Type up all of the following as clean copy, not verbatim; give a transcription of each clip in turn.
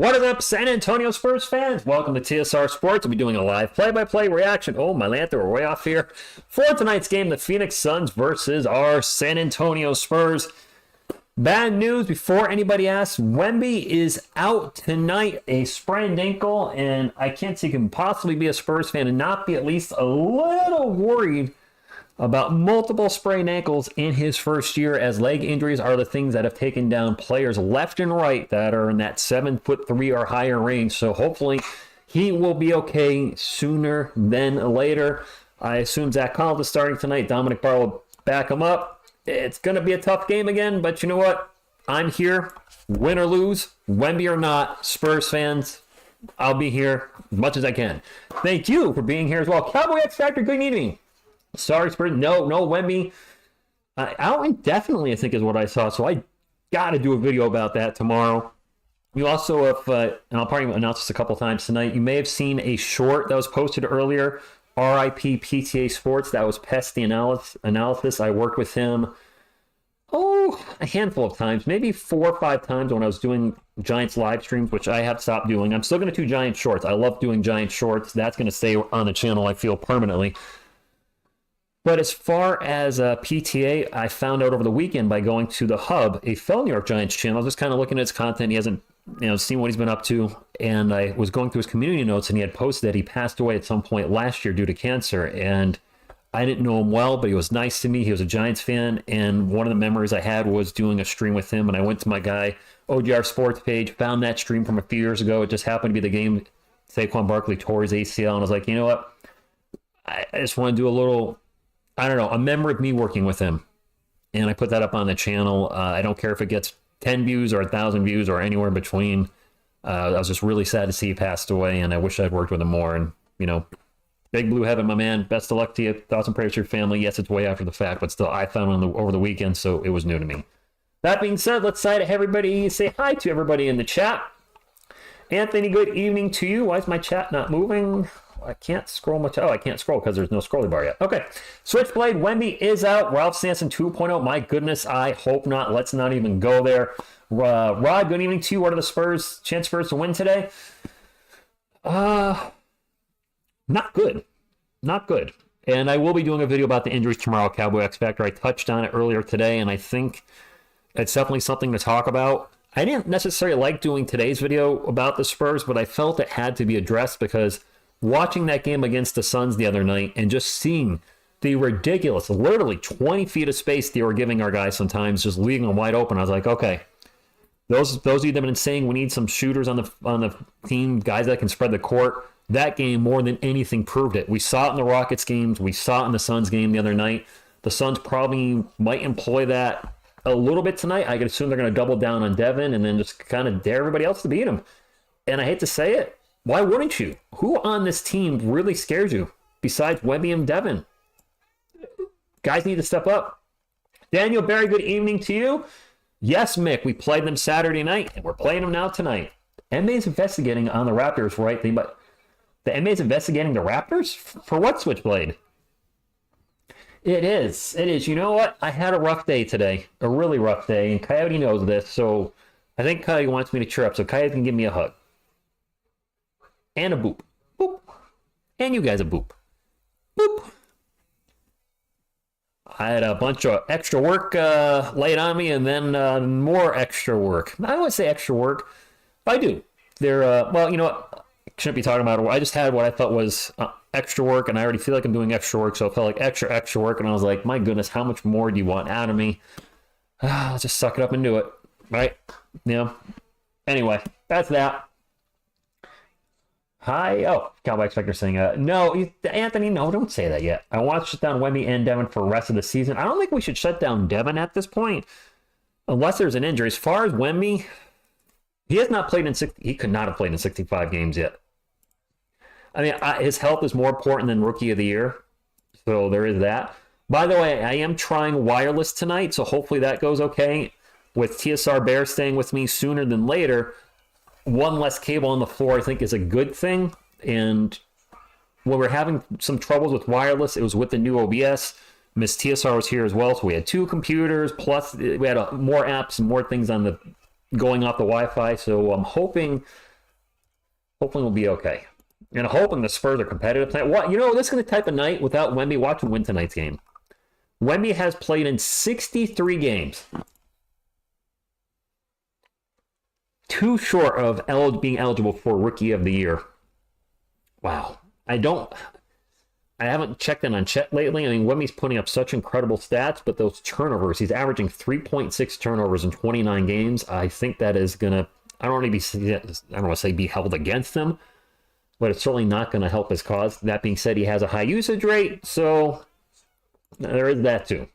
What is up, San Antonio Spurs fans? Welcome to TSR Sports. We'll be doing a live play-by-play reaction. Oh, my Lantha, we're way off here. For tonight's game, the Phoenix Suns versus our San Antonio Spurs. Bad news before anybody asks. Wemby is out tonight, a sprained ankle, and I can't see he can possibly be a Spurs fan and not be at least a little worried about multiple sprained ankles in his first year, as leg injuries are the things that have taken down players left and right that are in that 7'3" or higher range. So hopefully he will be okay sooner than later. I assume Zach Collins is starting tonight. Dominic Barr will back him up. It's going to be a tough game again, but you know what? I'm here, win or lose, Wemby or not, Spurs fans. I'll be here as much as I can. Thank you for being here as well. Cowboy X Factor, good evening. Sorry, Spurs. No Wemby. Out indefinitely, I think, is what I saw. So I got to do a video about that tomorrow. You also, and I'll probably announce this a couple times tonight, you may have seen a short that was posted earlier. RIP PTA Sports. That was Pesty Analysis. I worked with him, a handful of times, maybe 4 or 5 times when I was doing Giants live streams, which I have stopped doing. I'm still going to do Giant Shorts. I love doing Giant Shorts. That's going to stay on the channel, I feel, permanently. But as far as PTA, I found out over the weekend by going to the Hub, a fellow New York Giants channel, just kind of looking at his content. He hasn't, seen what he's been up to. And I was going through his community notes, and he had posted that he passed away at some point last year due to cancer. And I didn't know him well, but he was nice to me. He was a Giants fan. And one of the memories I had was doing a stream with him. And I went to my guy, OGR Sports page, found that stream from a few years ago. It just happened to be the game Saquon Barkley tore his ACL. And I was like, you know what? I just want to do a little, a memory of me working with him. And I put that up on the channel. I don't care if it gets 10 views or 1,000 views or anywhere in between. I was just really sad to see he passed away, and I wish I'd worked with him more. And, big blue heaven, my man. Best of luck to you. Thoughts and prayers to your family. Yes, it's way after the fact, but still, I found him over the weekend, so it was new to me. That being said, let's say hi to everybody in the chat. Anthony, good evening to you. Why is my chat not moving? I can't scroll much. I can't scroll because there's no scrolling bar yet. Okay. Switchblade, Wemby is out. Ralph Sampson 2.0. My goodness, I hope not. Let's not even go there. Rod, good evening to you. What are the Spurs' chance Spurs to win today? Not good. Not good. And I will be doing a video about the injuries tomorrow, Cowboy X Factor. I touched on it earlier today, and I think it's definitely something to talk about. I didn't necessarily like doing today's video about the Spurs, but I felt it had to be addressed because watching that game against the Suns the other night and just seeing the ridiculous, literally 20 feet of space they were giving our guys sometimes, just leaving them wide open. I was like, okay, those of you that have been saying we need some shooters on the team, guys that can spread the court. That game more than anything proved it. We saw it in the Rockets games. We saw it in the Suns game the other night. The Suns probably might employ that a little bit tonight. I could assume they're going to double down on Devin and then just kind of dare everybody else to beat him. And I hate to say it, why wouldn't you? Who on this team really scares you besides Wemby and Devin? Guys need to step up. Daniel Berry, good evening to you. Yes, Mick, we played them Saturday night, and we're playing them now tonight. NBA's investigating on the Raptors, right? But the NBA's investigating the Raptors? For what, Switchblade? It is. It is. You know what? I had a rough day today. A really rough day, and Coyote knows this, so I think Coyote wants me to cheer up, so Coyote can give me a hug. And a boop. Boop. And you guys a boop. Boop. I had a bunch of extra work laid on me, and then more extra work. I wouldn't say extra work. I do. They're, well, you know what? I shouldn't be talking about it. I just had what I thought was extra work, and I already feel like I'm doing extra work, so it felt like extra work, and I was like, my goodness, how much more do you want out of me? I'll just suck it up and do it, right? Anyway, that's that. Hi. Oh, Cowboy X Factor saying, no, Anthony, no, don't say that yet. I want to shut down Wemby and Devin for the rest of the season. I don't think we should shut down Devin at this point, unless there's an injury. As far as Wemby, he has not played he could not have played in 65 games yet. I mean, his health is more important than Rookie of the Year, so there is that. By the way, I am trying wireless tonight, so hopefully that goes okay. With TSR Bear staying with me sooner than later, one less cable on the floor, I think, is a good thing. And when we're having some troubles with wireless, it was with the new OBS. Miss TSR was here as well, so we had 2 computers, plus we had more apps and more things on the going off the Wi-Fi. So I'm hoping hopefully we'll be okay. And I'm hoping the Spurs are competitive tonight. What, you know, this is going to type of night without Wemby. Watch him win tonight's game. Wemby has played in 63 games. Too short of being eligible for Rookie of the Year. Wow. I haven't checked in on Chet lately. I mean, Wemby's putting up such incredible stats, but those turnovers, he's averaging 3.6 turnovers in 29 games. I think that is going to, I don't want to say be held against him, but it's certainly not going to help his cause. That being said, he has a high usage rate, so there is that too.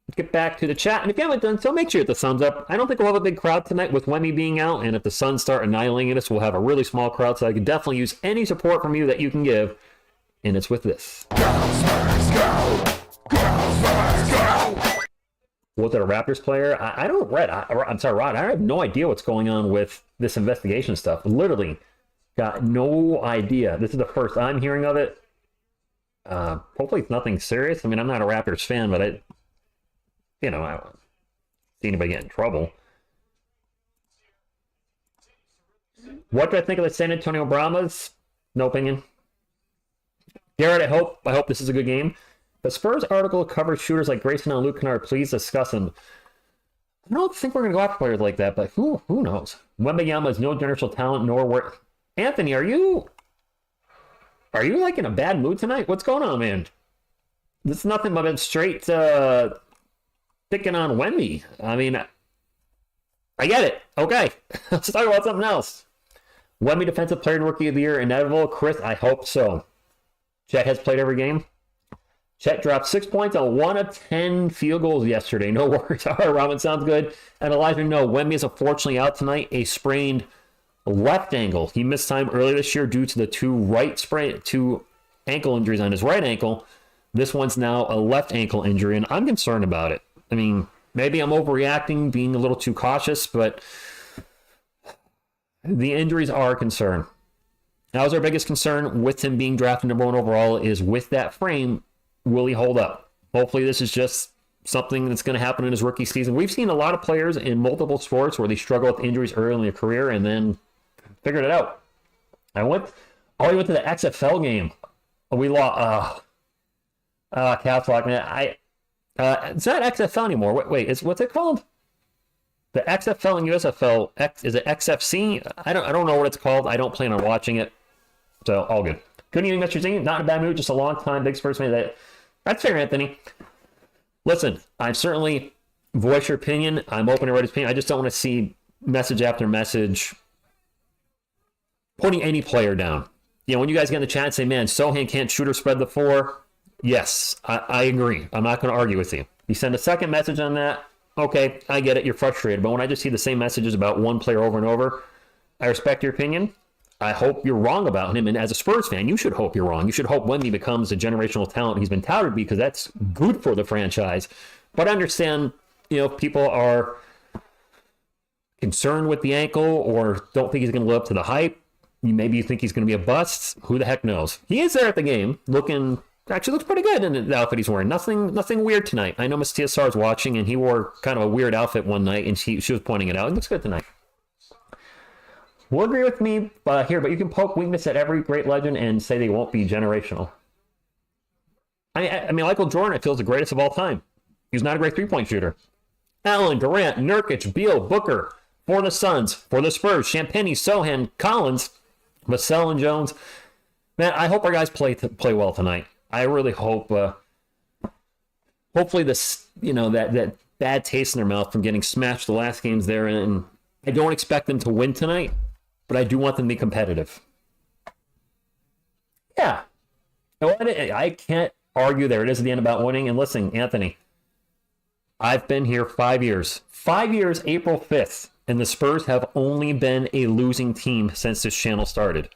Let's get back to the chat, and if you haven't done so, make sure you hit the thumbs up. I don't think we'll have a big crowd tonight with Wemby being out, and if the Suns start annihilating us, we'll have a really small crowd, so I can definitely use any support from you that you can give, and it's with this. Go, Spurs, go! Go, Spurs, go! Was it a Raptors player? I don't read. I'm sorry, Rod. I have no idea what's going on with this investigation stuff. Literally, got no idea. This is the first I'm hearing of it. Hopefully, it's nothing serious. I mean, I'm not a Raptors fan, but I don't see anybody get in trouble. What do I think of the San Antonio Brahmas? No opinion. Garrett, I hope this is a good game. The Spurs article covers shooters like Grayson and Luke Kennard. Please discuss them. I don't think we're going to go after players like that, but who knows? Wembanyama is no generational talent, nor worth. Anthony, are you like in a bad mood tonight? What's going on, man? This is nothing but straight picking on Wemby. I mean, I get it. Okay, let's talk about something else. Wemby Defensive Player and Rookie of the Year, inevitable. Chris, I hope so. Chet has played every game. Chet dropped 6 points on 1 of 10 field goals yesterday. No worries. All right, Robin, sounds good. And Elijah, no, Wemby is unfortunately out tonight. A sprained left ankle. He missed time earlier this year due to the two ankle injuries on his right ankle. This one's now a left ankle injury, and I'm concerned about it. I mean, maybe I'm overreacting, being a little too cautious, but the injuries are a concern. That was our biggest concern with him being drafted #1 overall is with that frame, will he hold up? Hopefully this is just something that's going to happen in his rookie season. We've seen a lot of players in multiple sports where they struggle with injuries early in their career and then figured it out. I went to the XFL game. We lost. Caps Lock, man. It's not XFL anymore. Wait, what's it called? The XFL and USFL, is it XFC? I don't know what it's called. I don't plan on watching it. So, all good. Good evening, Mr. Z. Not in a bad mood, just a long time big Spurs fan. That's fair, Anthony. Listen, I certainly voice your opinion. I'm open to everybody's opinion. I just don't want to see message after message putting any player down. You know, when you guys get in the chat and say, man, Sohan can't shoot or spread the floor. Yes, I agree. I'm not going to argue with you. You send a second message on that. Okay, I get it. You're frustrated. But when I just see the same messages about one player over and over, I respect your opinion. I hope you're wrong about him. And as a Spurs fan, you should hope you're wrong. You should hope Wemby becomes a generational talent he's been touted because that's good for the franchise. But I understand, people are concerned with the ankle or don't think he's going to live up to the hype. Maybe you think he's going to be a bust. Who the heck knows? He is there at the game actually looks pretty good in the outfit he's wearing. Nothing weird tonight. I know Miss TSR is watching, and he wore kind of a weird outfit one night, and she was pointing it out. It looks good tonight. Will agree with me here, but you can poke weakness at every great legend and say they won't be generational. I mean, Michael Jordan, I feel, is the greatest of all time. He's not a great three-point shooter. Allen, Durant, Nurkic, Beal, Booker, for the Suns, for the Spurs, Champagnie, Sohan, Collins, Vassell, and Jones. Man, I hope our guys play well tonight. I really hope, hopefully this, that bad taste in their mouth from getting smashed the last games there, and I don't expect them to win tonight, but I do want them to be competitive. Yeah. I can't argue there. It is at the end about winning. And listen, Anthony, I've been here 5 years. 5 years, April 5th, and the Spurs have only been a losing team since this channel started.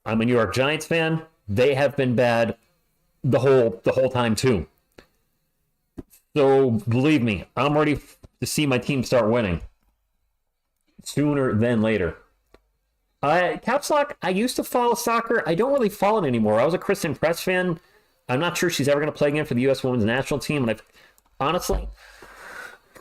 I'm a New York Giants fan. They have been bad the whole time too. So believe me, I'm ready to see my team start winning sooner than later. Caps Lock, I used to follow soccer. I don't really follow it anymore. I was a Kristen Press fan. I'm not sure she's ever going to play again for the U.S. Women's National Team. And honestly,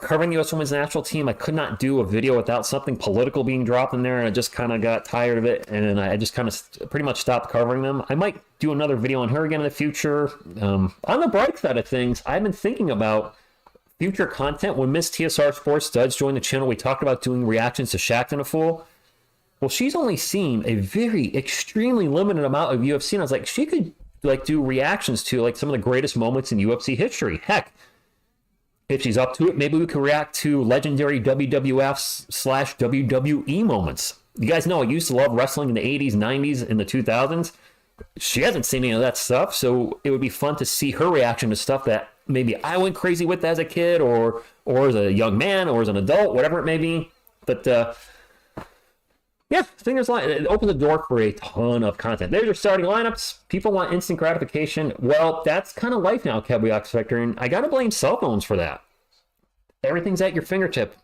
covering the U.S. Women's National Team, I could not do a video without something political being dropped in there, and I just kind of got tired of it, and I just kind of pretty much stopped covering them. I might do another video on her again in the future. On the bright side of things, I've been thinking about future content. When Miss TSR Sports does join the channel, we talked about doing reactions to Shaqtin' a Fool. Well, she's only seen a very extremely limited amount of UFC, and I was like, she could like do reactions to like some of the greatest moments in UFC history. Heck, if she's up to it, maybe we can react to legendary WWF/WWE moments. You guys know I used to love wrestling in the 80s, 90s, and the 2000s. She hasn't seen any of that stuff, so it would be fun to see her reaction to stuff that maybe I went crazy with as a kid or as a young man or as an adult, whatever it may be. But yeah, fingers line. It opens the door for a ton of content. There's your starting lineups. People want instant gratification. Well, that's kind of life now, Cowboy X Factor, and I got to blame cell phones for that. Everything's at your fingertip.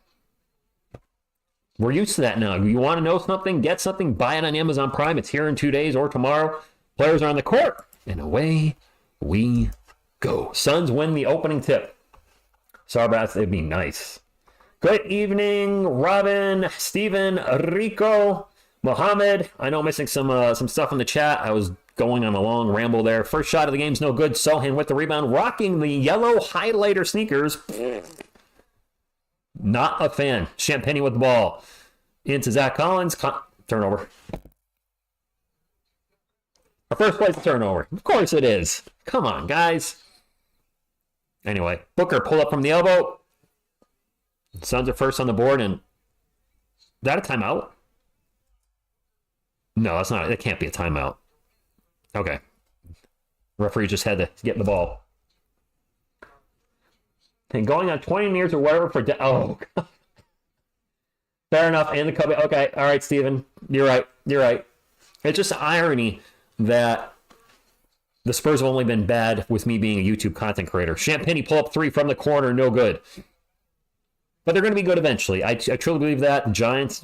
We're used to that now. You want to know something, get something, buy it on Amazon Prime. It's here in 2 days or tomorrow. Players are on the court, and away we go. Suns win the opening tip. Sorry about that. It'd be nice. Good evening, Robin, Steven, Rico, Mohammed. I know I'm missing some stuff in the chat. I was going on a long ramble there. First shot of the game's no good. Sohan with the rebound, rocking the yellow highlighter sneakers. Not a fan. Champagne with the ball. Into Zach Collins. Turnover. Our first place turnover. Of course it is. Come on, guys. Anyway, Booker pull up from the elbow. Suns are first on the board, and is that a timeout? No, that's not. It can't be a timeout. Okay. Referee just had to get the ball. And going on 20 years or whatever for... oh, God. Fair enough. And the Cubby. Okay. All right, Steven. You're right. You're right. It's just irony that the Spurs have only been bad with me being a YouTube content creator. Champagne pull up three from the corner. No good. But they're going to be good eventually. I truly believe that. Giants,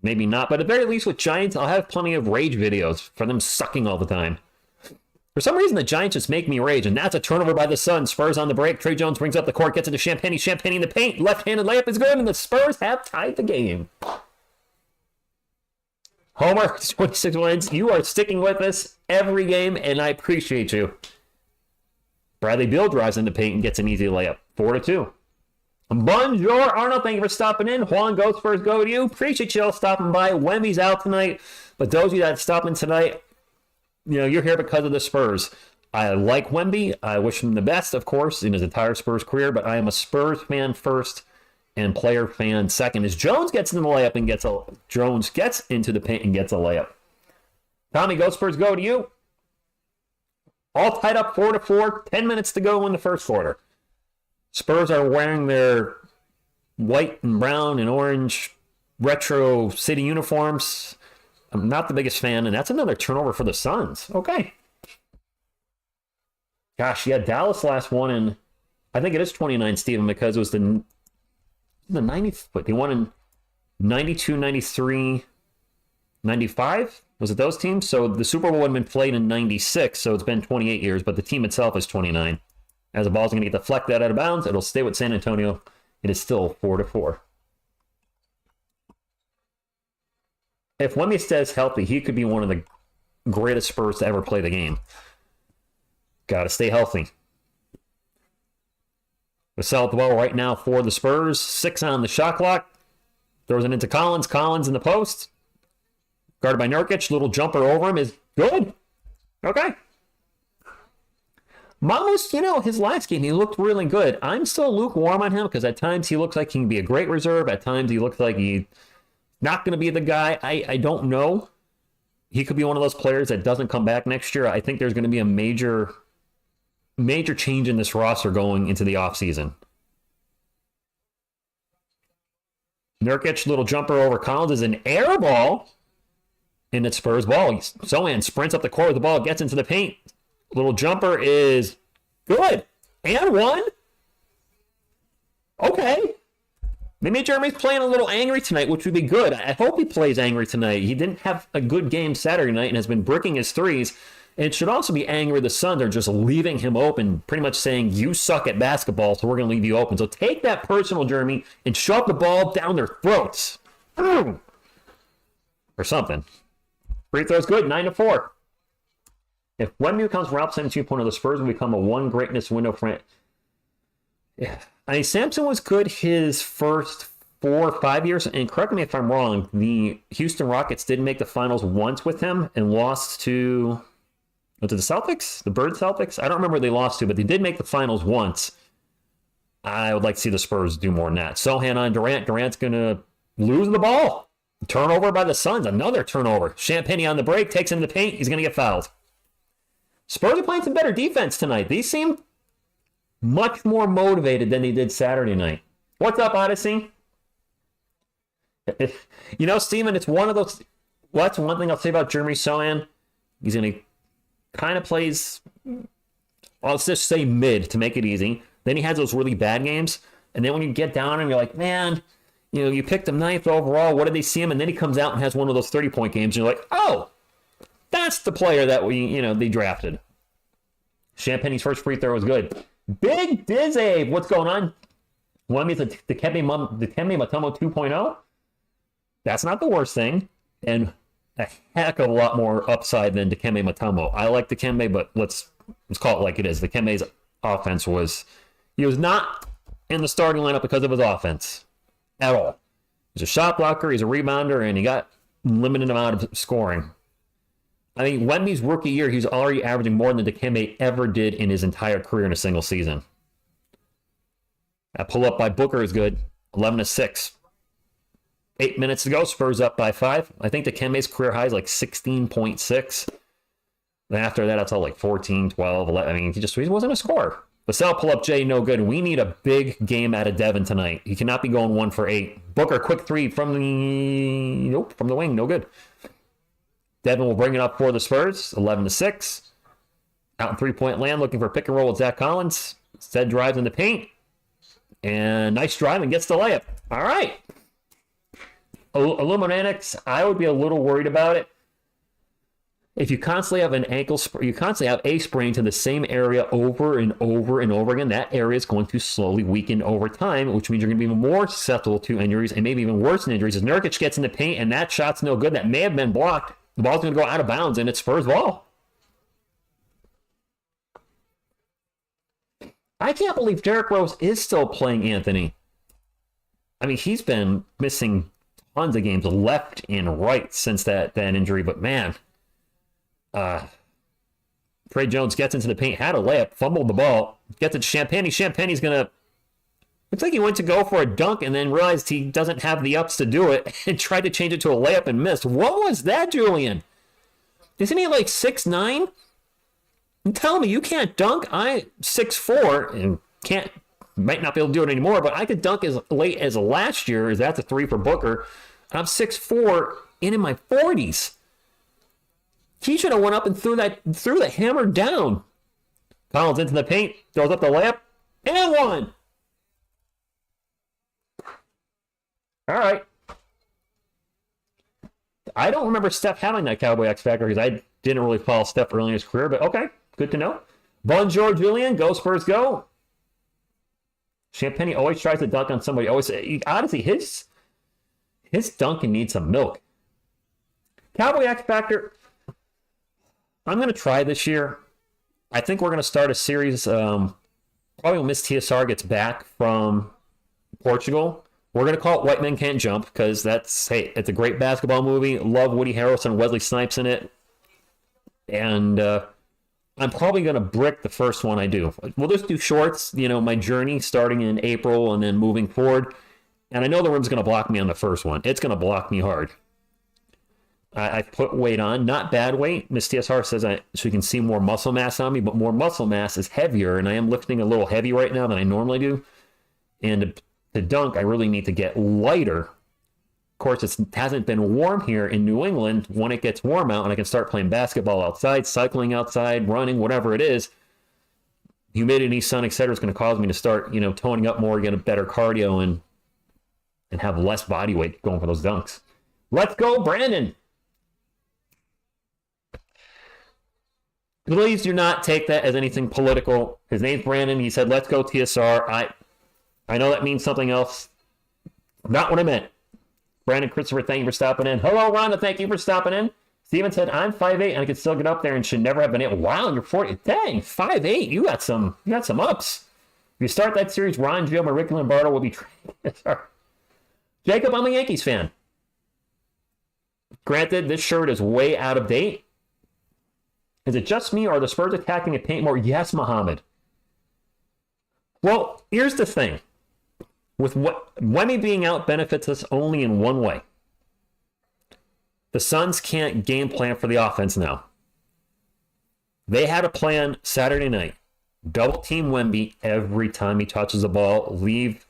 maybe not. But at the very least with Giants, I'll have plenty of rage videos for them sucking all the time. For some reason, the Giants just make me rage, and that's a turnover by the Suns. Spurs on the break. Trey Jones brings up the court, gets into Champagne. Champagne in the paint. Left-handed layup is good, and the Spurs have tied the game. Homer, 26 wins. You are sticking with us every game, and I appreciate you. Bradley Beal drives in the paint and gets an easy layup. 4-2. Bonjour, Arnold. Thank you for stopping in. Juan, go Spurs, go to you. Appreciate you all stopping by. Wemby's out tonight, but those of you that stop in tonight, you know, you're here because of the Spurs. I like Wemby. I wish him the best, of course, in his entire Spurs career, but I am a Spurs fan first and player fan second. As Jones gets into the layup and Jones gets into the paint and gets a layup. Tommy, go Spurs, go to you. All tied up 4-4. 10 minutes to go in the first quarter. Spurs are wearing their white and brown and orange retro city uniforms. I'm not the biggest fan, and that's another turnover for the Suns. Okay. Gosh, yeah, Dallas last won in, I think it is 29, Steven, because it was the 90, but they won in 92, 93, 95? Was it those teams? So the Super Bowl had been played in 96, so it's been 28 years, but the team itself is 29. As the ball's going to get deflected out of bounds, it'll stay with San Antonio. It is still 4-4. If Wemby stays healthy, he could be one of the greatest Spurs to ever play the game. Got to stay healthy. We sell the ball right now for the Spurs. 6 on the shot clock. Throws it into Collins. Collins in the post. Guarded by Nurkic. Little jumper over him is good. Okay. Mamus, you know, his last game, he looked really good. I'm still lukewarm on him because at times he looks like he can be a great reserve. At times he looks like he's not going to be the guy. I don't know. He could be one of those players that doesn't come back next year. I think there's going to be a major change in this roster going into the offseason. Nurkic, little jumper over Collins is an air ball. And it's Spurs ball. Sohan sprints up the court with the ball, gets into the paint. Little jumper is good. And one. Okay. Maybe Jeremy's playing a little angry tonight, which would be good. I hope he plays angry tonight. He didn't have a good game Saturday night and has been bricking his threes. It should also be angry the Suns are just leaving him open, pretty much saying, you suck at basketball, so we're going to leave you open. So take that personal, Jeremy, and shove the ball down their throats. Or something. Free throw's good, 9-4. If Wemby becomes Ralph 17.0, the Spurs will become a one greatness window for... Yeah. I mean, Sampson was good his first 4 or 5 years, and correct me if I'm wrong, the Houston Rockets did make the finals once with him and lost to the Celtics? The Bird Celtics? I don't remember who they lost to, but they did make the finals once. I would like to see the Spurs do more than that. Sohan on Durant. Durant's going to lose the ball. Turnover by the Suns. Another turnover. Champagnie on the break. Takes him to the paint. He's going to get fouled. Spurs are playing some better defense tonight. These seem much more motivated than they did Saturday night. What's up, Odyssey? You know, Steven, it's one of those... Well, that's one thing I'll say about Jeremy Sohan. He's going to kind of plays... I'll just say mid to make it easy. Then he has those really bad games. And then when you get down and you're like, man, you know, you picked him 9th overall. What did they see him? And then he comes out and has one of those 30-point games. And you're like, oh, that's the player that they drafted. Champagne's first free throw was good. Big Dizzy, what's going on? Want me to Dikembe Mutombo 2.0? That's not the worst thing. And a heck of a lot more upside than Dikembe Mutombo. I like Dikembe, but let's call it like it is. Dikembe's offense was... He was not in the starting lineup because of his offense at all. He's a shot blocker, he's a rebounder, and he got limited amount of scoring. I mean, Wemby's rookie year, he's already averaging more than Dikembe ever did in his entire career in a single season. That pull-up by Booker is good. 11-6. 8 minutes to go. Spurs up by 5. I think Dikembe's career high is like 16.6. Then after that, it's all like 14, 12, 11. I mean, he wasn't a scorer. Vassell pull-up Jay, no good. We need a big game out of Devin tonight. He cannot be going 1 for 8. Booker, quick 3 from the wing, no good. Devin will bring it up for the Spurs, 11-6. Out in three-point land, looking for pick and roll with Zach Collins. Instead drives in the paint. And nice drive and gets the layup. All right. Illuminatics, I would be a little worried about it. If you constantly have an ankle, you constantly have a sprain to the same area over and over and over again, that area is going to slowly weaken over time, which means you're going to be even more susceptible to injuries and maybe even worse than injuries. As Nurkic gets in the paint and that shot's no good, that may have been blocked, the ball's going to go out of bounds and it's Spurs ball. I can't believe Derrick Rose is still playing Anthony. I mean, he's been missing tons of games left and right since that injury, but man... Trey Jones gets into the paint, had a layup, fumbled the ball, gets it to Champagnie. Champagnie's gonna... Looks like he went to go for a dunk and then realized he doesn't have the ups to do it and tried to change it to a layup and missed. What was that, Julian? Isn't he like 6'9"? You tell me you can't dunk? I'm 6'4" and might not be able to do it anymore, but I could dunk as late as last year. Is that the 3 for Booker? I'm 6'4" and in my 40s. He should have went up and threw the hammer down. Collins into the paint, throws up the layup, and one. All right. I don't remember Steph having that Cowboy X Factor because I didn't really follow Steph early in his career, but okay, good to know. Bonjour, Julian. Go Spurs, go. Champagnie always tries to dunk on somebody. Honestly, his dunking needs some milk. Cowboy X Factor... I'm going to try this year. I think we're going to start a series. Probably when Miss TSR gets back from Portugal. We're going to call it White Men Can't Jump because it's a great basketball movie. Love Woody Harrelson and Wesley Snipes in it. And I'm probably going to brick the first one I do. We'll just do shorts, my journey starting in April and then moving forward. And I know the room's going to block me on the first one. It's going to block me hard. I put weight on, not bad weight. Miss TSR says so you can see more muscle mass on me, but more muscle mass is heavier, and I am lifting a little heavy right now than I normally do. And to dunk, I really need to get lighter. Of course, it hasn't been warm here in New England. When it gets warm out and I can start playing basketball outside, cycling outside, running, whatever it is, humidity, sun, etc. is going to cause me to start, toning up more, get a better cardio, and have less body weight going for those dunks. Let's go, Brandon. Please do not take that as anything political. His name's Brandon. He said, let's go TSR. I know that means something else. Not what I meant. Brandon Christopher, thank you for stopping in. Hello, Rhonda. Thank you for stopping in. Steven said, I'm 5'8", and I can still get up there and should never have been able. Wow, you're 40. Dang, 5'8". You got some ups. If you start that series, Ron, Joe, and Ricky Lombardo will be trained. Jacob, I'm a Yankees fan. Granted, this shirt is way out of date. Is it just me, or are the Spurs attacking the paint more? Yes, Muhammad. Well, here's the thing. With Wemmy being out benefits us only in one way. The Suns can't game plan for the offense now. They had a plan Saturday night. Double team Wemby every time he touches the ball. Leave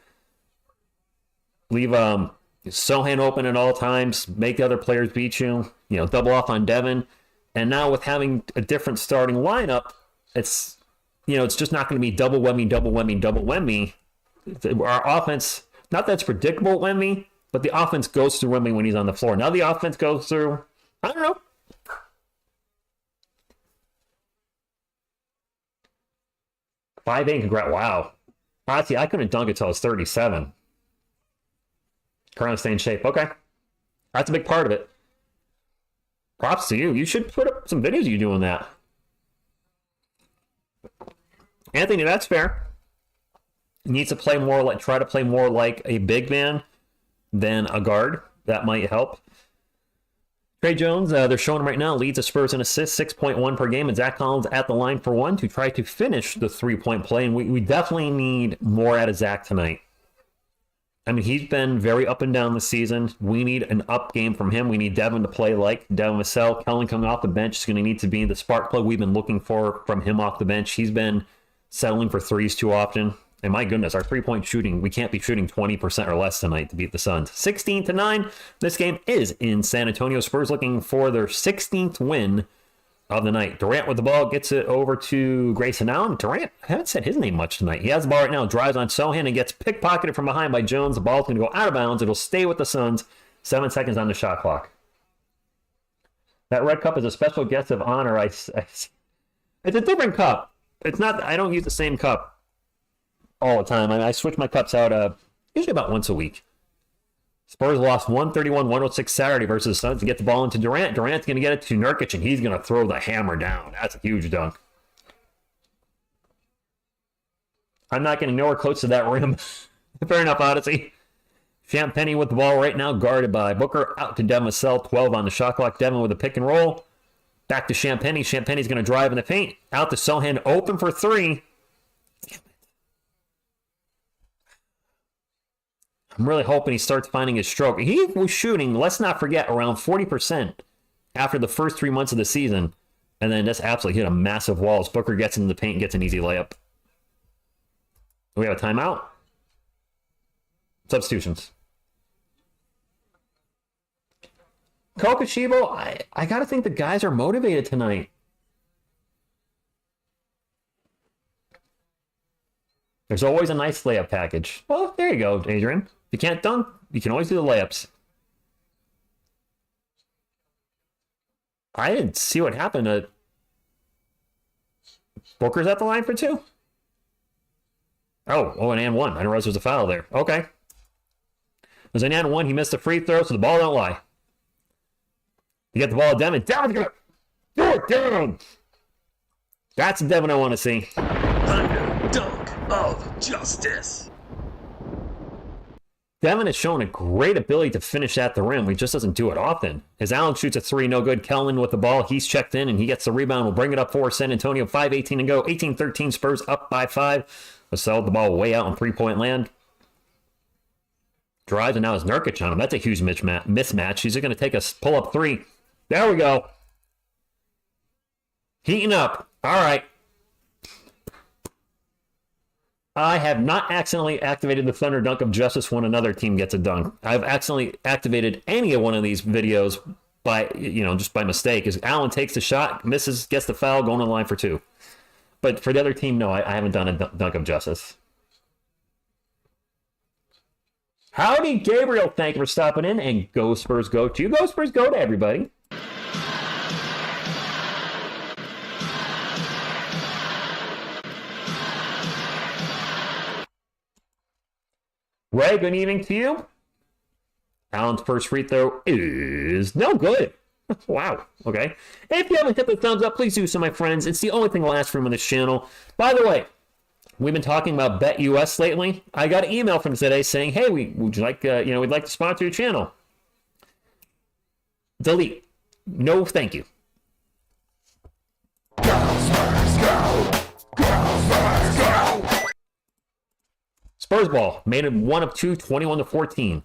Sohan open at all times. Make the other players beat you. Double off on Devin. And now with having a different starting lineup, it's just not going to be double Wemby, double Wemby, double Wemby. Our offense, not that it's predictable Wemby, but the offense goes through Wemby when he's on the floor. Now the offense goes through, I don't know. Five eight, congrats. Wow. Honestly, I couldn't dunk until I was 37. Currently stay in shape. Okay. That's a big part of it. Props to you. You should put up some videos of you doing that. Anthony, that's fair. He needs to play more try to play more like a big man than a guard. That might help. Trey Jones, they're showing him right now, leads the Spurs in assists, 6.1 per game, and Zach Collins at the line for one to try to finish the three-point play, and we definitely need more out of Zach tonight. I mean, he's been very up and down this season. We need an up game from him. We need Devin to play like Devin Vassell. Kellen coming off the bench is going to need to be the spark plug we've been looking for from him off the bench. He's been settling for threes too often. And my goodness, our three-point shooting, we can't be shooting 20% or less tonight to beat the Suns. 16-9. This game is in San Antonio. Spurs looking for their 16th win of the night. Durant with the ball gets it over to Grayson Allen. Durant, I haven't said his name much tonight. He has the ball right now, drives on Sohan and gets pickpocketed from behind by Jones. The ball's going to go out of bounds. It'll stay with the Suns. 7 seconds on the shot clock. That red cup is a special guest of honor. It's a different cup. It's not. I don't use the same cup all the time. I switch my cups out usually about once a week. Spurs lost 131-106 Saturday versus the Suns to get the ball into Durant. Durant's going to get it to Nurkic, and he's going to throw the hammer down. That's a huge dunk. I'm not getting nowhere close to that rim. Fair enough, Odyssey. Champagny with the ball right now, guarded by Booker. Out to Devin Vassell, 12 on the shot clock. Devin with a pick and roll. Back to Champagny. Champagny's going to drive in the paint. Out to Sohan, open for three. I'm really hoping he starts finding his stroke. He was shooting, let's not forget, around 40% after the first 3 months of the season. And then just absolutely hit a massive wall as Booker gets into the paint and gets an easy layup. We have a timeout. Substitutions. Kokoshibo, I got to think the guys are motivated tonight. There's always a nice layup package. Well, there you go, Adrian. If you can't dunk, you can always do the layups. I didn't see what happened. Booker's at the line for two? Oh, and one. I didn't realize there was a foul there. Okay. There's an and one. He missed a free throw, so the ball don't lie. You get the ball at Devin. Devin's going to throw it down. That's the Devin I want to see. Under dunk of justice. Devin has shown a great ability to finish at the rim. He just doesn't do it often. As Allen shoots a three, no good. Kellen with the ball. He's checked in, and he gets the rebound. We'll bring it up for San Antonio. 5:18 to go. 18-13 Spurs up by 5. Vassell the ball way out on three-point land. Drives, and now it's Nurkic on him. That's a huge mismatch. He's going to take a pull-up three. There we go. Heating up. All right. I have not accidentally activated the Thunder Dunk of Justice when another team gets a dunk. I've accidentally activated any of one of these videos by, just by mistake. As Allen takes the shot, misses, gets the foul, going on the line for two. But for the other team, no, I haven't done a Dunk of Justice. Howdy, Gabriel. Thank you for stopping in. And go Spurs, go to you. Go Spurs, go to everybody. Ray, good evening to you. Allen's first free throw is no good. Wow. Okay. If you haven't hit the thumbs up, please do so, my friends. It's the only thing I'll ask from on this channel. By the way, we've been talking about BetUS lately. I got an email from today saying, "Hey, would you like, we'd like to sponsor your channel." Delete. No, thank you. Spurs ball made it 1 of 2, 21-14.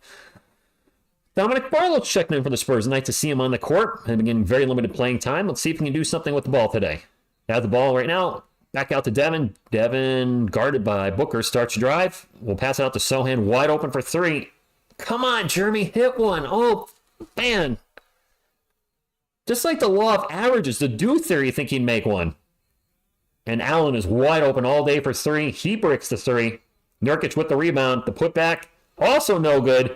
Dominic Barlow checking in for the Spurs. Nice to see him on the court. They've been getting very limited playing time. Let's see if he can do something with the ball today. Has the ball right now. Back out to Devin. Devin, guarded by Booker, starts to drive. We'll pass it out to Sohan, wide open for three. Come on, Jeremy, hit one. Oh, man. Just like the law of averages, the do theory, think he'd make one. And Allen is wide open all day for three. He breaks the three. Nurkic with the rebound. The putback, also no good.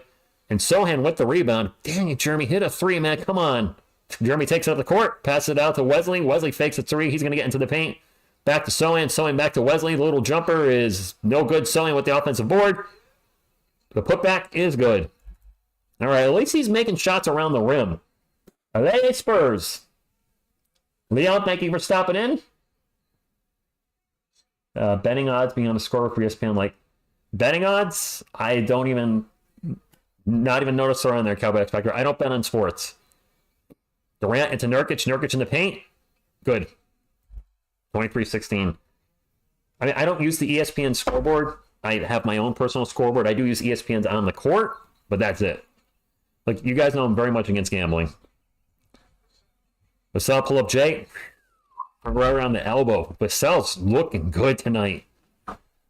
And Sohan with the rebound. Dang it, Jeremy, hit a three, man. Come on. Jeremy takes it up the court, passes it out to Wesley. Wesley fakes a three. He's going to get into the paint. Back to Sohan. Sohan back to Wesley. The little jumper is no good. Sohan with the offensive board. The putback is good. All right, at least he's making shots around the rim. LA Spurs. Leon, thank you for stopping in. Betting odds being on the score for ESPN. Like, betting odds, I don't even, not even notice they're on there, Cowboy X Factor. I don't bet on sports. Durant into Nurkic. Nurkic in the paint. Good. 23-16. I mean, I don't use the ESPN scoreboard. I have my own personal scoreboard. I do use ESPN's on the court, but that's it. Like, you guys know I'm very much against gambling. Vassell pull up Jay. Right around the elbow. Vassell's looking good tonight.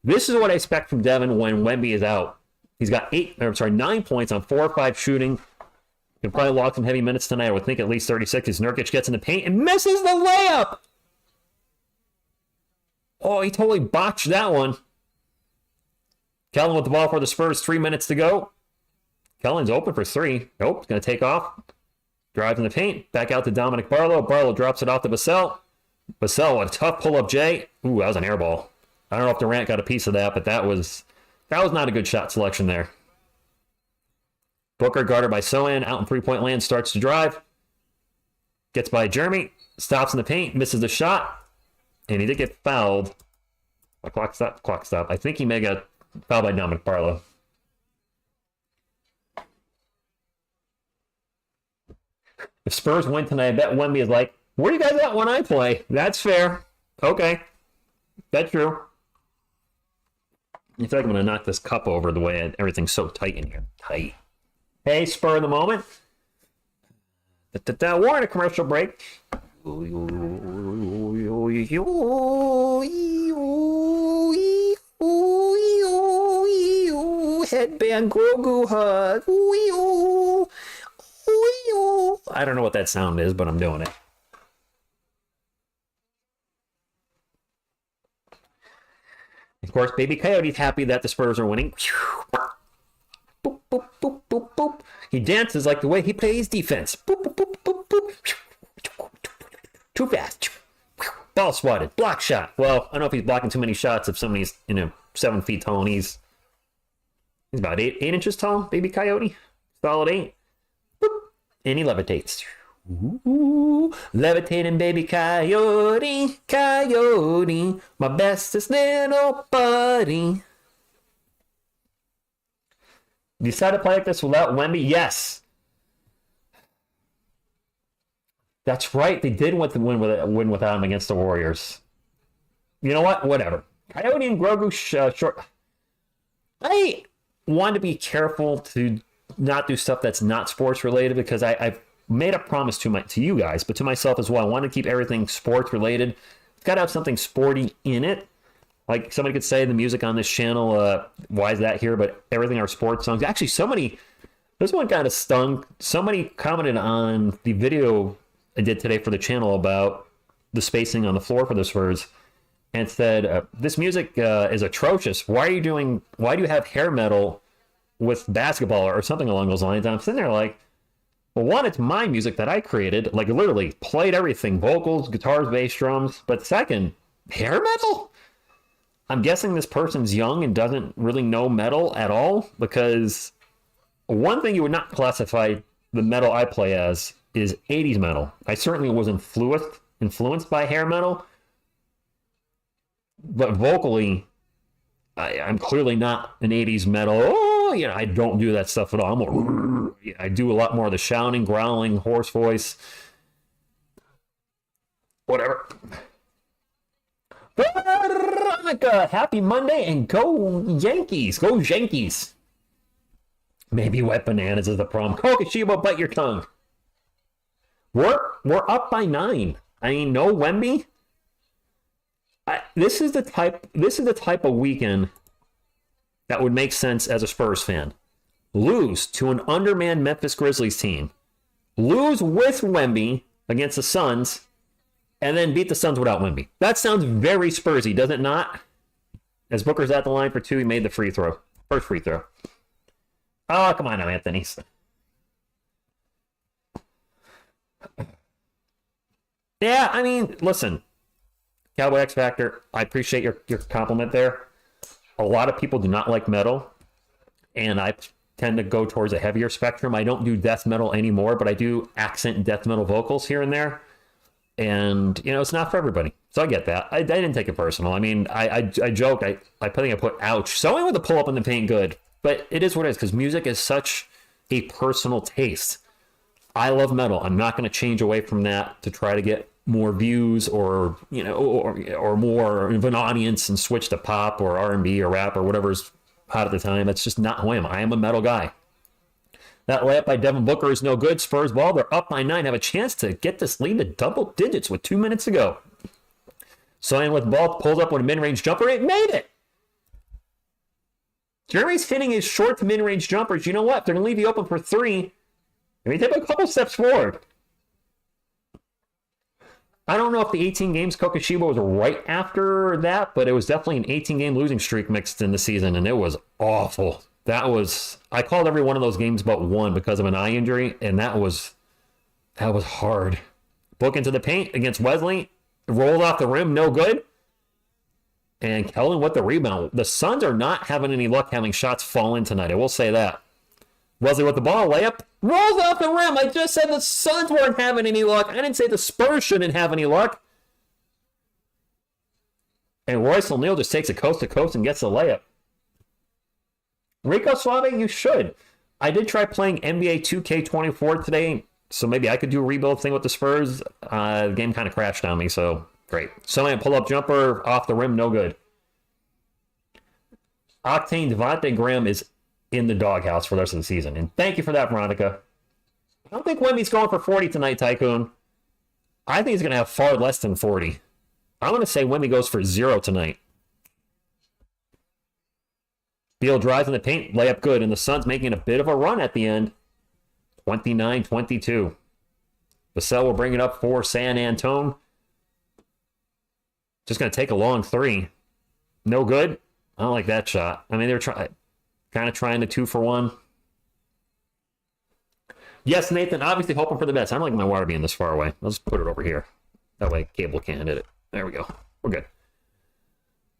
This is what I expect from Devin when Wemby is out. He's got 9 points on 4 or 5 shooting. Can probably log some heavy minutes tonight. I would think at least 36 as Nurkic gets in the paint and misses the layup. Oh, he totally botched that one. Kellen with the ball for the Spurs. 3 minutes to go. Kellen's open for three. Nope, he's going to take off. Drives in the paint. Back out to Dominic Barlow. Barlow drops it off to Vassell. Vassell, a tough pull-up J. Ooh, that was an air ball. I don't know if Durant got a piece of that, but that was not a good shot selection there. Booker, guarded by Sohan, out in three-point land, starts to drive. Gets by Jeremy. Stops in the paint. Misses the shot. And he did get fouled. Clock stop. I think he may get fouled by Dominic Barlow. If Spurs win tonight, I bet Wemby is like, where do you guys at when I play? That's fair. Okay. That's true. I feel like I'm going to knock this cup over the way everything's so tight in here. Tight. Hey, spur of the moment. We're in a commercial break. Headband Grogu hug. I don't know what that sound is, but I'm doing it. Of course, Baby Coyote's happy that the Spurs are winning. Boop, boop, boop, boop, boop. He dances like the way he plays defense. Boop, boop, boop, boop, boop. Too fast. Ball swatted. Block shot. Well, I don't know if he's blocking too many shots if somebody's 7 feet tall and he's about 8 inches tall. Baby Coyote. Solid 8. Boop. And he levitates. Ooh, levitating baby coyote, coyote, my bestest little buddy. Decided to play like this without Wemby? Yes. That's right. They did win without him against the Warriors. You know what? Whatever. Coyote and Grogu short. I want to be careful to not do stuff that's not sports related because I've made a promise to you guys, but to myself as well. I want to keep everything sports related. It's got to have something sporty in it. Like somebody could say the music on this channel, why is that here? But everything are sports songs. Actually, this one kind of stung. Somebody commented on the video I did today for the channel about the spacing on the floor for the Spurs and said, this music is atrocious. Why do you have hair metal with basketball or something along those lines? And I'm sitting there like, well, one, it's my music that I created, like literally played everything, vocals, guitars, bass, drums. But second, hair metal? I'm guessing this person's young and doesn't really know metal at all, because one thing you would not classify the metal I play as is 80s metal. I certainly was influenced by hair metal, but vocally, I'm clearly not an 80s metal. Oh, I don't do that stuff at all. I do a lot more of the shouting, growling, hoarse voice, whatever. Veronica, happy Monday, and go Yankees. Go Yankees. Maybe wet bananas is the problem. Kokoshiba, bite your tongue. We're up by 9. I mean, no Wemby. This is the type of weekend that would make sense as a Spurs fan. Lose to an undermanned Memphis Grizzlies team. Lose with Wemby against the Suns, and then beat the Suns without Wemby. That sounds very Spursy, does it not? As Booker's at the line for 2, he made the free throw. First free throw. Oh, come on now, Anthony. Yeah, I mean, listen. Cowboy X Factor, I appreciate your compliment there. A lot of people do not like metal, and I tend to go towards a heavier spectrum. I don't do death metal anymore, but I do accent death metal vocals here and there. And, it's not for everybody. So I get that. I didn't take it personal. I mean, I joked. I think I put ouch. So I went to pull up in the paint good. But it is what it is, because music is such a personal taste. I love metal. I'm not going to change away from that to try to get more views or more of an audience and switch to pop or R&B or rap or whatever's hot at the time. That's just not who I am. I am a metal guy. That layup by Devin Booker is no good. Spurs ball. They're up by 9. Have a chance to get this lead to double digits with 2 minutes to go. Sohan with the ball, pulls up with a mid-range jumper. It made it. Jeremy's hitting his short to mid-range jumpers. You know what? They're going to leave you open for 3. And they take a couple steps forward. I don't know if the 18 games Kokoshiba was right after that, but it was definitely an 18-game losing streak mixed in the season, and it was awful. I called every one of those games but one because of an eye injury, and that was hard. Book into the paint against Wesley. Rolled off the rim, no good. And Kellen with the rebound. The Suns are not having any luck having shots fall in tonight. I will say that. Wesley with the ball, layup. Rolls off the rim. I just said the Suns weren't having any luck. I didn't say the Spurs shouldn't have any luck. And Royce O'Neal just takes it coast to coast and gets the layup. Rico Suave, you should. I did try playing NBA 2K24 today, so maybe I could do a rebuild thing with the Spurs. The game kind of crashed on me, so great. Someone pull-up jumper off the rim, no good. Octane Devontae Graham is in the doghouse for the rest of the season, and thank you for that, Veronica. I don't think Wemby's going for 40 tonight, Tycoon. I think he's going to have far less than 40. I'm going to say Wemby goes for 0 tonight. Beal drives in the paint, layup good, and the Suns making a bit of a run at the end. 29-22. Vassell will bring it up for San Antone. Just going to take a long 3. No good. I don't like that shot. I mean, they were kind of trying to 2 for 1. Yes, Nathan, obviously hoping for the best. I don't like my water being this far away. I'll just put it over here. That way cable can't hit it. There we go. We're good.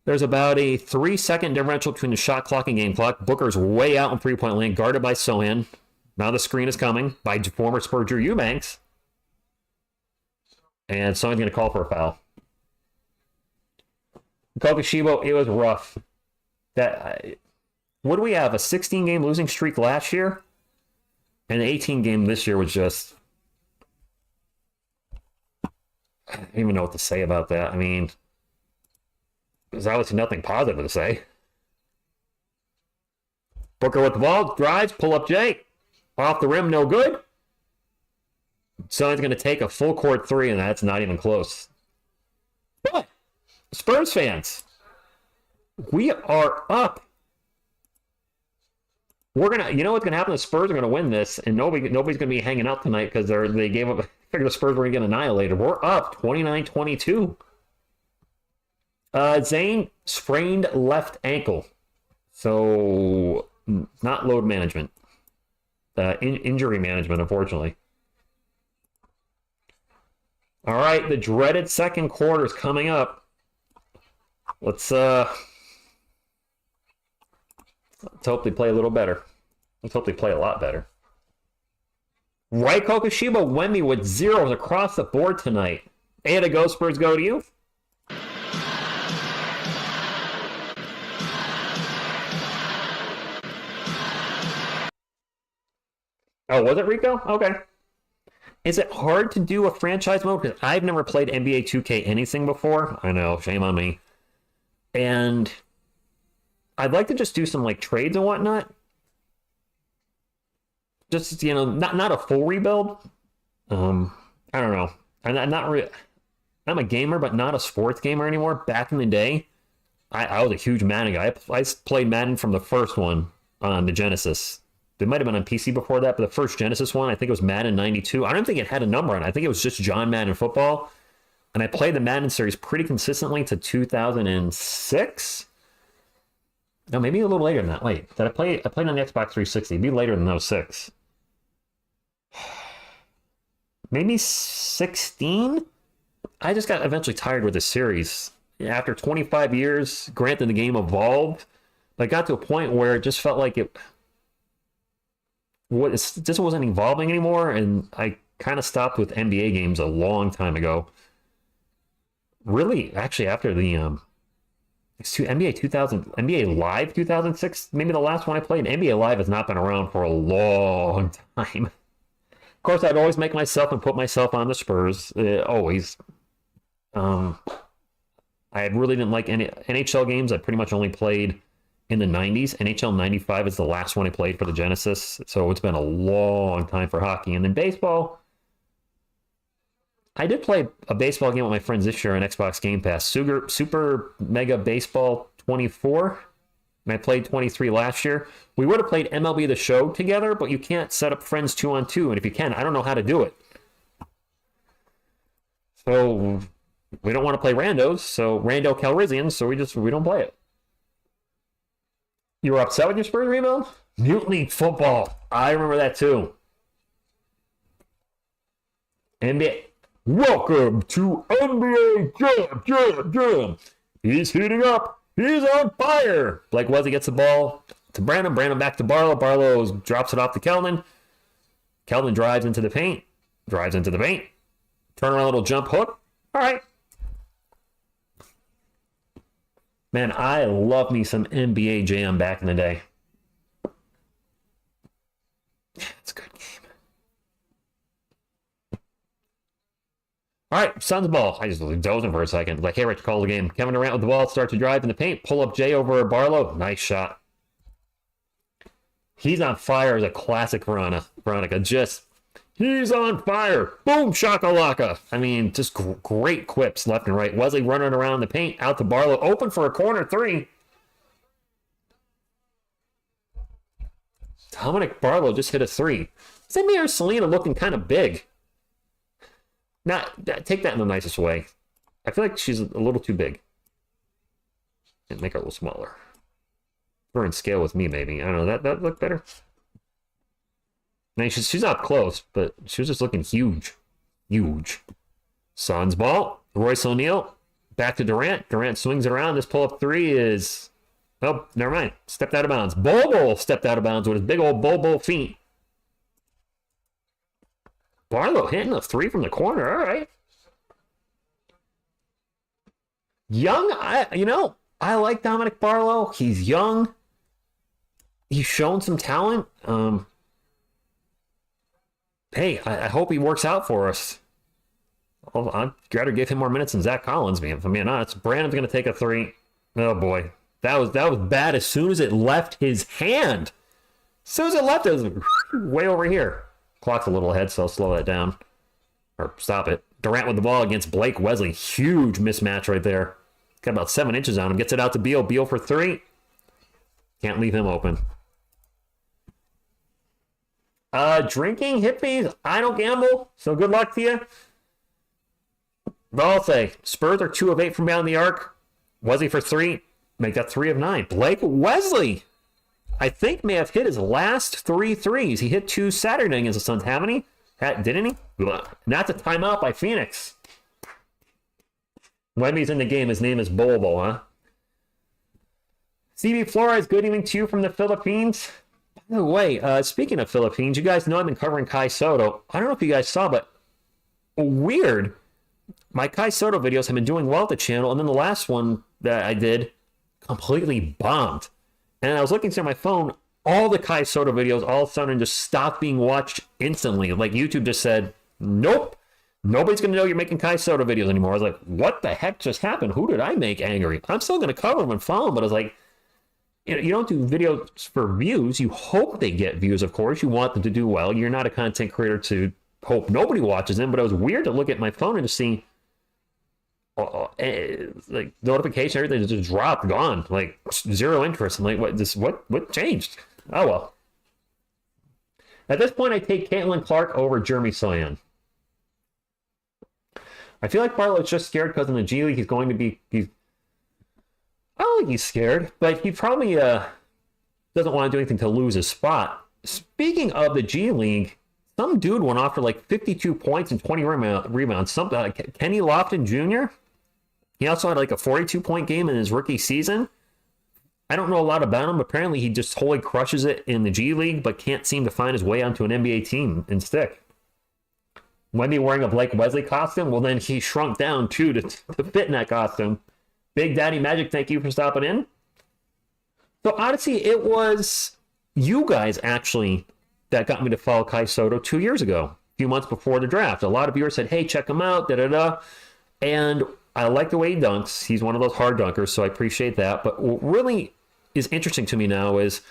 There's about a 3-second differential between the shot clock and game clock. Booker's way out in three-point lane, guarded by Sohan. Now the screen is coming by former Spur Drew Eubanks. And Sohan's going to call for a foul. Kokoshiba, it was rough. What do we have? A 16-game losing streak last year? And the 18-game this year was just... I don't even know what to say about that. I mean... There's obviously nothing positive to say. Booker with the ball, drives, pull up Jay. Off the rim, no good. Someone's going to take a full court 3, and that's not even close. But, Spurs fans, we are up. We're going to, you know what's going to happen? The Spurs are going to win this, and nobody's going to be hanging out tonight because they gave up, I figured the Spurs were going to get annihilated. We're up 29-22. Zane sprained left ankle. So, not load management. Injury management, unfortunately. All right, the dreaded second quarter is coming up. Let's Let's hope they play a little better. Let's hope they play a lot better. Right, Kokushiba, Wemby with zeros across the board tonight. 8 to go, Spurs go to you. Oh, was it Rico? Okay. Is it hard to do a franchise mode? Because I've never played NBA 2K anything before. I know, shame on me. And I'd like to just do some like trades and whatnot. Just, you know, not a full rebuild. I don't know. I'm a gamer, but not a sports gamer anymore. Back in the day, I was a huge Madden guy. I played Madden from the first one on the Genesis. It might have been on PC before that, but the first Genesis one, I think it was Madden 92. I don't think it had a number on it. I think it was just John Madden Football. And I played the Madden series pretty consistently to 2006. No, maybe a little later than that. Wait, did I played on the Xbox 360. It'd be later than 06. Maybe 16? I just got eventually tired with the series. After 25 years, granted the game evolved, but it got to a point where it just felt like it just wasn't evolving anymore, and I kind of stopped with NBA games a long time ago. Really, actually, after the NBA Live 2006, maybe the last one I played. NBA Live has not been around for a long time. Of course, I'd always make myself and put myself on the Spurs. Always. I really didn't like any NHL games. I pretty much only played in the 90s. NHL 95 is the last one I played for the Genesis. So it's been a long time for hockey. And then baseball, I did play a baseball game with my friends this year on Xbox Game Pass. Super Mega Baseball 24. And I played 23 last year. We would have played MLB The Show together, but you can't set up friends 2-on-2. And if you can, I don't know how to do it. So we don't want to play randos. So Rando Calrissians. So we don't play it. You were upset with your Spurs rebuild? Mutiny football. I remember that too. NBA. Welcome to NBA Jam. He's heating up. He's on fire. Blake Wesley gets the ball to Brandon. Brandon back to Barlow. Barlow drops it off to Keldon. Keldon drives into the paint. Turn around, little jump hook. All right. Man, I love me some NBA Jam back in the day. Yeah, it's a good game. All right, Suns ball. I just was dozing for a second. Like, hey, Rich, call the game. Kevin Durant with the ball, start to drive in the paint. Pull up Jay over Barlow. Nice shot. He's on fire as a classic Veronica. He's on fire. Boom, shakalaka. I mean, just great quips left and right. Wesley running around the paint, out to Barlow, open for a corner three. Dominic Barlow just hit a three. Samir Selena looking kind of big. Take that in the nicest way. I feel like she's a little too big. And make her a little smaller. Her in scale with me, maybe. I don't know. That look better. I mean, she's up close, but she was just looking huge. Huge. Suns ball. Royce O'Neal. Back to Durant. Durant swings it around. This pull-up three is... Oh, never mind. Stepped out of bounds. Bobo stepped out of bounds with his big old Bobo feet. Barlow hitting a three from the corner. All right. Young, I like Dominic Barlow. He's young. He's shown some talent. Hey, I hope he works out for us. I'd rather give him more minutes than Zach Collins, man. If I'm being honest, Brandon's going to take a three. Oh, boy. That was bad as soon as it left his hand. As soon as it left, it was way over here. Clock's a little ahead, so I'll slow that down. Or stop it. Durant with the ball against Blake Wesley. Huge mismatch right there. Got about 7 inches on him. Gets it out to Beal. Beal for three. Can't leave him open. Drinking hippies, I don't gamble, so good luck to you. But I'll say, Spurs are 2 of 8 from beyond the arc. Wesley for three, make that 3 of 9. Blake Wesley, I think, may have hit his last 3 threes. He hit 2 Saturday against the Suns, haven't he? Didn't he? Not the timeout by Phoenix. Wemby's in the game. His name is Bobo, huh? CB Flores, good evening to you from the Philippines. By the way, speaking of Philippines, you guys know I've been covering Kai Soto. I don't know if you guys saw, but weird. My Kai Soto videos have been doing well at the channel, and then the last one that I did completely bombed. And I was looking through my phone, all the Kai Soto videos all of a sudden just stopped being watched instantly. Like YouTube just said, nope, nobody's going to know you're making Kai Soto videos anymore. I was like, what the heck just happened? Who did I make angry? I'm still going to cover them and follow them, but I was like, you don't do videos for views. You hope they get views, of course. You want them to do well. You're not a content creator to hope nobody watches them, but it was weird to look at my phone and to see like notification, everything just dropped, gone, like zero interest. I'm like, what changed? Oh well. At this point, I take Caitlin Clark over Jeremy Soyan. I feel like Bartlett's just scared because in the G League he's going to be. I don't think he's scared, but he probably doesn't want to do anything to lose his spot. Speaking of the G League, some dude went off for like 52 points and 20 rebounds. Something like Kenny Lofton Jr. He also had like a 42-point game in his rookie season. I don't know a lot about him. Apparently, he just totally crushes it in the G League, but can't seem to find his way onto an NBA team and stick. Wendy wearing a Blake Wesley costume? Well, then he shrunk down too to fit in that costume. Big Daddy Magic, thank you for stopping in. So, honestly, it was you guys actually that got me to follow Kai Soto 2 years ago, a few months before the draft. A lot of viewers said, hey, check him out, da-da-da. And I like the way he dunks. He's one of those hard dunkers, so I appreciate that. But what really is interesting to me now is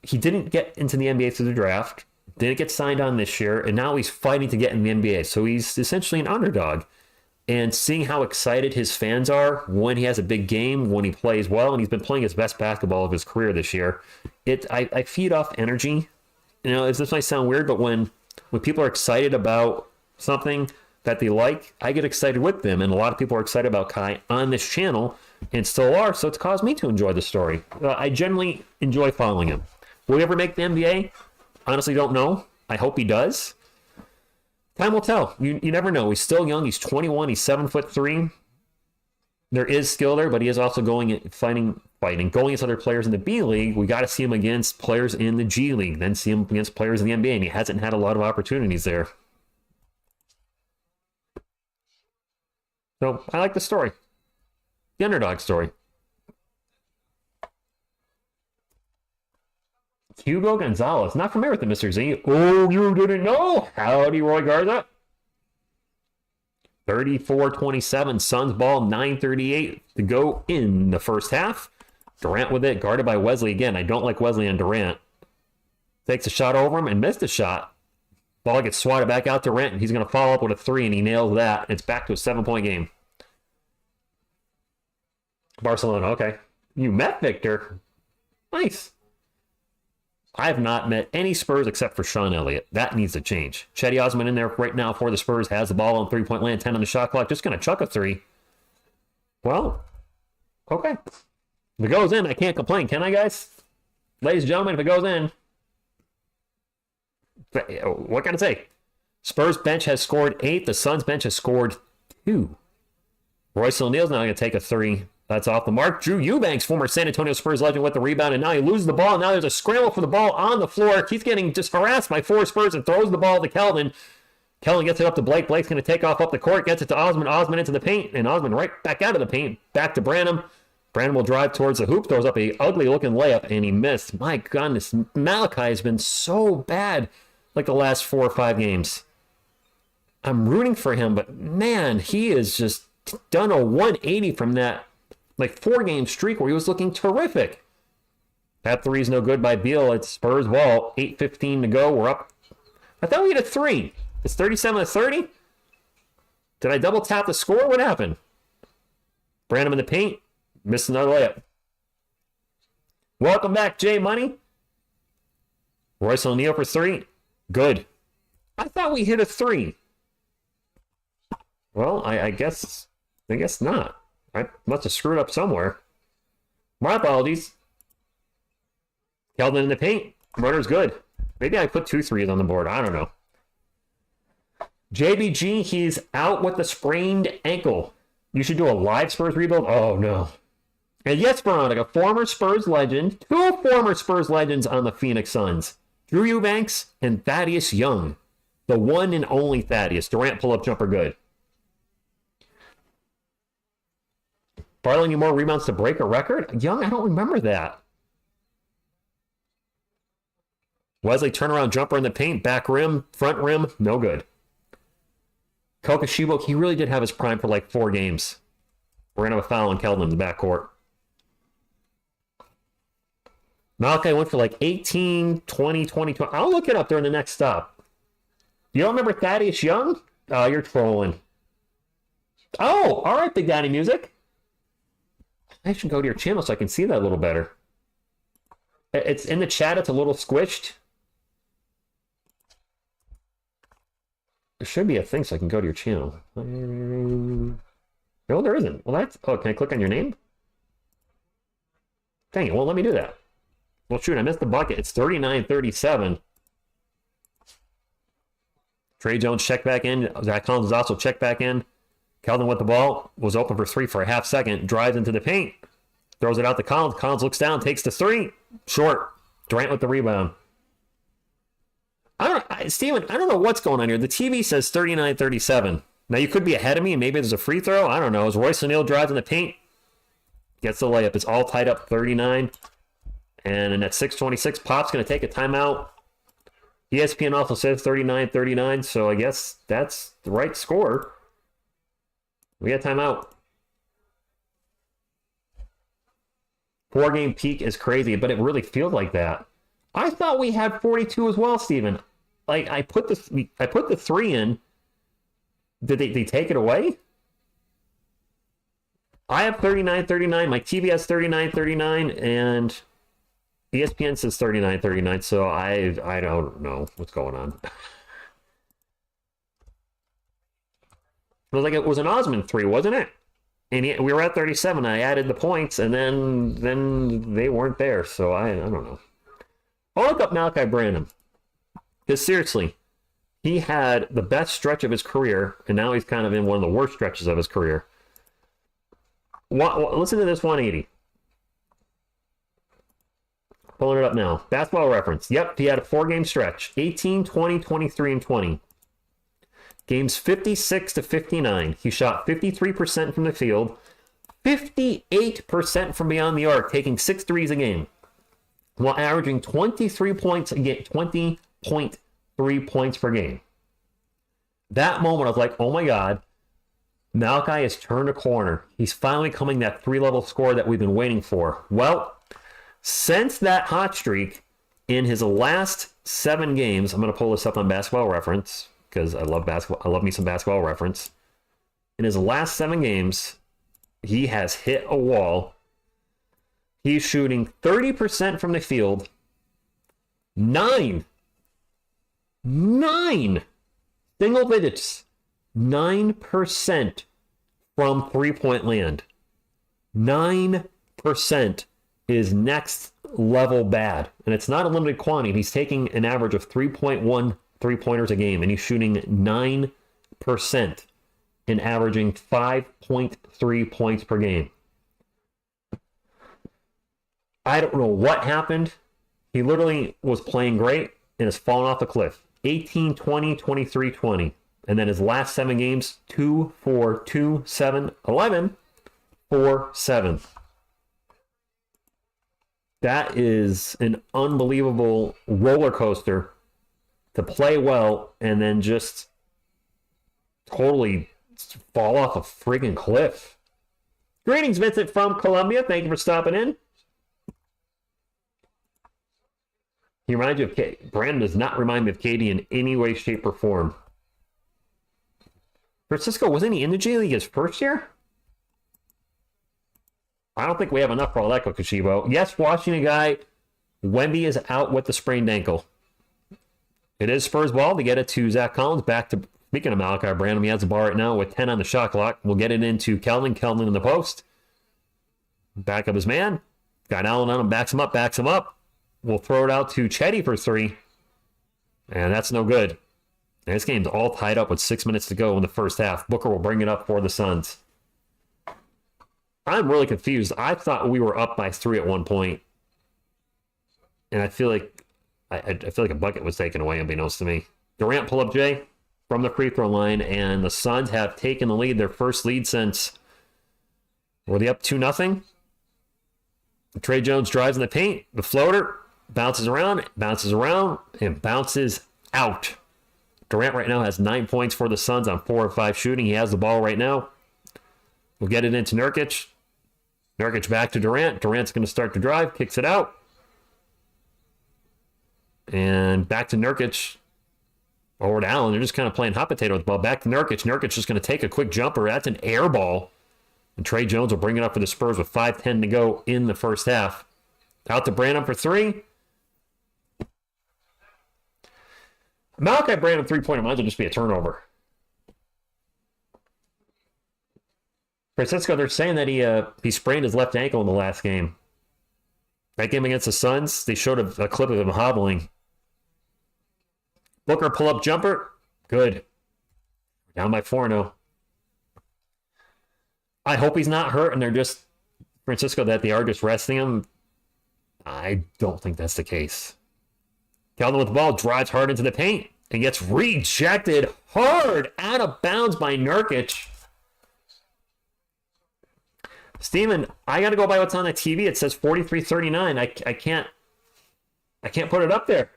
he didn't get into the NBA through the draft, didn't get signed on this year, and now he's fighting to get in the NBA. So he's essentially an underdog. And seeing how excited his fans are when he has a big game, when he plays well, and he's been playing his best basketball of his career this year, I feed off energy. You know, this might sound weird, but when people are excited about something that they like, I get excited with them. And a lot of people are excited about Kai on this channel and still are. So it's caused me to enjoy the story. I generally enjoy following him. Will he ever make the NBA? Honestly, don't know. I hope he does. Time will tell. You never know. He's still young. He's 21. He's 7'3". There is skill there, but he is also fighting, going against other players in the B League. We got to see him against players in the G League, then see him against players in the NBA, and he hasn't had a lot of opportunities there. So I like the story, the underdog story. Hugo Gonzalez, not familiar with the Mr. Z. Oh, you didn't know? Howdy, Roy Garza. 34-27, Suns ball, 9:38 to go in the first half. Durant with it, guarded by Wesley again. I don't like Wesley and Durant. Takes a shot over him and missed a shot. Ball gets swatted back out to Durant, and he's going to follow up with a 3, and he nails that. It's back to a 7-point game. Barcelona, okay. You met Victor. Nice. I have not met any Spurs except for Sean Elliott. That needs to change. Chetty Osman in there right now for the Spurs, has the ball on three-point land, 10 on the shot clock, just going to chuck a 3. Well, okay. If it goes in, I can't complain, can I, guys? Ladies and gentlemen, if it goes in, what can I say? Spurs bench has scored 8. The Suns bench has scored 2. Royce O'Neal's now going to take a 3. That's off the mark. Drew Eubanks, former San Antonio Spurs legend, with the rebound, and now he loses the ball. Now there's a scramble for the ball on the floor. He's getting just harassed by 4 Spurs and throws the ball to Kelvin. Kelvin gets it up to Blake. Blake's going to take off up the court, gets it to Osman. Osman into the paint, and Osman right back out of the paint. Back to Branham. Branham will drive towards the hoop, throws up a ugly-looking layup, and he missed. My goodness, Malachi has been so bad like the last 4 or 5 games. I'm rooting for him, but man, he has just done a 180 from that 4-game streak where he was looking terrific. That 3 is no good by Beal. It's Spurs ball. 8:15 to go. We're up. I thought we had a 3. It's 37-30. Did I double tap the score? What happened? Branham in the paint. Missed another layup. Welcome back, Jay Money. Royce O'Neal for 3. Good. I thought we hit a 3. Well, I guess not. I must have screwed up somewhere. My apologies. Keldon in the paint. Runner's good. Maybe I put 2 3s on the board. I don't know. JBG, he's out with a sprained ankle. You should do a live Spurs rebuild? Oh, no. And yes, Veronica, former Spurs legend, two former Spurs legends on the Phoenix Suns, Drew Eubanks and Thaddeus Young. The one and only Thaddeus. Durant pull-up jumper good. Barley need more rebounds to break a record? Young, I don't remember that. Wesley turnaround jumper in the paint, back rim, front rim, no good. Kokoshibo, he really did have his prime for like 4 games. We're going to have a foul on Keldon in the backcourt. Malachi went for like 18, 20, 20, 20. I'll look it up during the next stop. You don't remember Thaddeus Young? Oh, you're trolling. Oh, all right, Big Daddy Music. I should go to your channel so I can see that a little better. It's in the chat. It's a little squished. There should be a thing so I can go to your channel. No, there isn't. Well, that's... Oh, can I click on your name? Dang, it won't let me do that. Well, shoot, I missed the bucket. It's 39-37. Trey Jones checked back in. Zach Collins is also checked back in. Keldon with the ball. Was open for 3 for a half second. Drives into the paint. Throws it out to Collins. Collins looks down. Takes the 3. Short. Durant with the rebound. Steven, I don't know what's going on here. The TV says 39-37. Now, you could be ahead of me, and maybe there's a free throw. I don't know. As Royce O'Neal drives in the paint, gets the layup. It's all tied up 39. And at 6:26, Pop's going to take a timeout. ESPN also says 39-39, so I guess that's the right score. We got timeout. 4-game peak is crazy, but it really feels like that. I thought we had 42 as well, Steven. Like, I put the 3 in. Did they take it away? I have 39-39. My TV has 39-39, and ESPN says 39-39, so I don't know what's going on. It was like it was an Osmond 3, wasn't it? And we were at 37. I added the points, and then they weren't there, so I don't know. I'll look up Malachi Branham. Because seriously, he had the best stretch of his career, and now he's kind of in one of the worst stretches of his career. Listen to this 180. Pulling it up now. Basketball Reference. Yep, he had a 4-game stretch. 18, 20, 23, and 20. Games 56 to 59. He shot 53% from the field, 58% from beyond the arc, taking 6 threes a game, while averaging 23 points a game, 20.3 points per game. That moment, I was like, oh my God, Malachi has turned a corner. He's finally coming that 3-level score that we've been waiting for. Well, since that hot streak, in his last 7 games, I'm going to pull this up on Basketball Reference, because I love basketball. I love me some Basketball Reference. In his last 7 games, he has hit a wall. He's shooting 30% from the field. 9 single digits. 9% from three-point land. 9% is next level bad. And it's not a limited quantity. He's taking an average of 3.1 3-pointers a game, and he's shooting 9% and averaging 5.3 points per game. I don't know what happened. He literally was playing great and has fallen off the cliff. 18, 20, 23, 20. And then his last 7 games, 2, 4, 2, 7, 11, 4, 7. That is an unbelievable roller coaster to play well and then just totally fall off a friggin' cliff. Greetings, Vincent from Colombia. Thank you for stopping in. He reminds you of Brandon does not remind me of Katie in any way, shape, or form. Francisco, wasn't he in the J League his first year? I don't think we have enough for all that, Kokoshibo. Yes, Washington guy. Wemby is out with the sprained ankle. It is Spurs ball to get it to Zach Collins. Back to, speaking of Malachi Branham, he has the ball right now with 10 on the shot clock. We'll get it into Keldon. Keldon in the post. Back up his man. Got Allen on him. Backs him up. We'll throw it out to Chetty for 3. And that's no good. And this game's all tied up with 6 minutes to go in the first half. Booker will bring it up for the Suns. I'm really confused. I thought we were up by 3 at one point, and I feel like I feel like a bucket was taken away, unbeknownst to me. Durant pull up Jay from the free throw line, and the Suns have taken the lead, their first lead since, were they up 2-0? Trey Jones drives in the paint, the floater bounces around, and bounces out. Durant right now has 9 points for the Suns on 4 of 5 shooting. He has the ball right now. We'll get it into Nurkic. Nurkic back to Durant. Durant's going to start to drive, kicks it out. And back to Nurkic. Over to Allen. They're just kind of playing hot potato with the ball. Back to Nurkic. Nurkic just going to take a quick jumper. That's an air ball. And Trey Jones will bring it up for the Spurs with 5:10 to go in the first half. Out to Branham for 3. Malachi Branham three-pointer might as well just be a turnover. Francisco, they're saying that he sprained his left ankle in the last game. That game against the Suns, they showed a clip of him hobbling. Booker pull-up jumper. Good. Down by 4-0. I hope he's not hurt and they're just, Francisco, that they are just resting him. I don't think that's the case. Keldon with the ball, drives hard into the paint and gets rejected hard out of bounds by Nurkic. Steven, I got to go by what's on the TV. It says 43-39. I can't put it up there.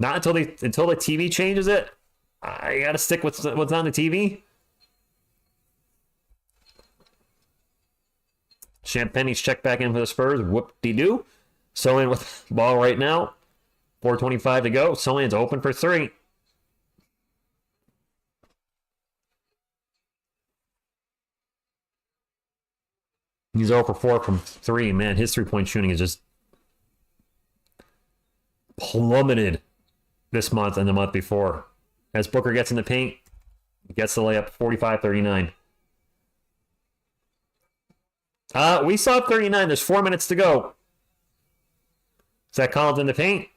Not until the TV changes it. I got to stick with what's on the TV. Champagne's checked back in for the Spurs. Whoop-de-doo. Sohan with the ball right now. 4:25 to go. Sohan's open for 3. He's 0 for 4 from 3. Man, his three-point shooting is just plummeted this month and the month before. As Booker gets in the paint, gets the layup, 45-39. We saw 39. There's 4 minutes to go. Zach Collins in the paint.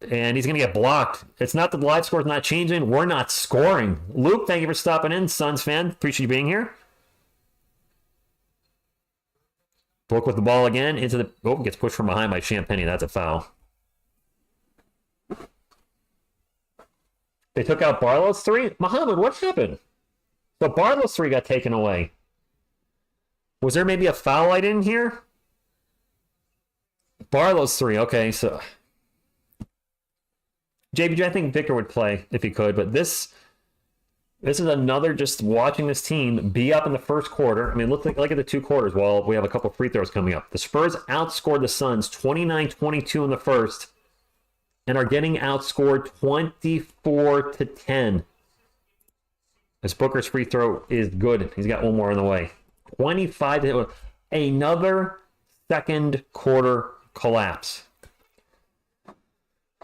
And he's going to get blocked. It's not that the live score's not changing. We're not scoring. Luke, thank you for stopping in. Suns fan. Appreciate you being here. Book with the ball again. Into the... Oh, gets pushed from behind by Champagnie. That's a foul. They took out Barlow's 3. Muhammad, what happened? So Barlow's 3 got taken away. Was there maybe a foul light in here? Barlow's 3. Okay, so... JBJ, I think Victor would play if he could, but this is another just watching this team be up in the first quarter. I mean, look at the 2 quarters while we have a couple free throws coming up. The Spurs outscored the Suns 29-22 in the first and are getting outscored 24-10. As Booker's free throw is good. He's got one more on the way. 25 another second quarter collapse.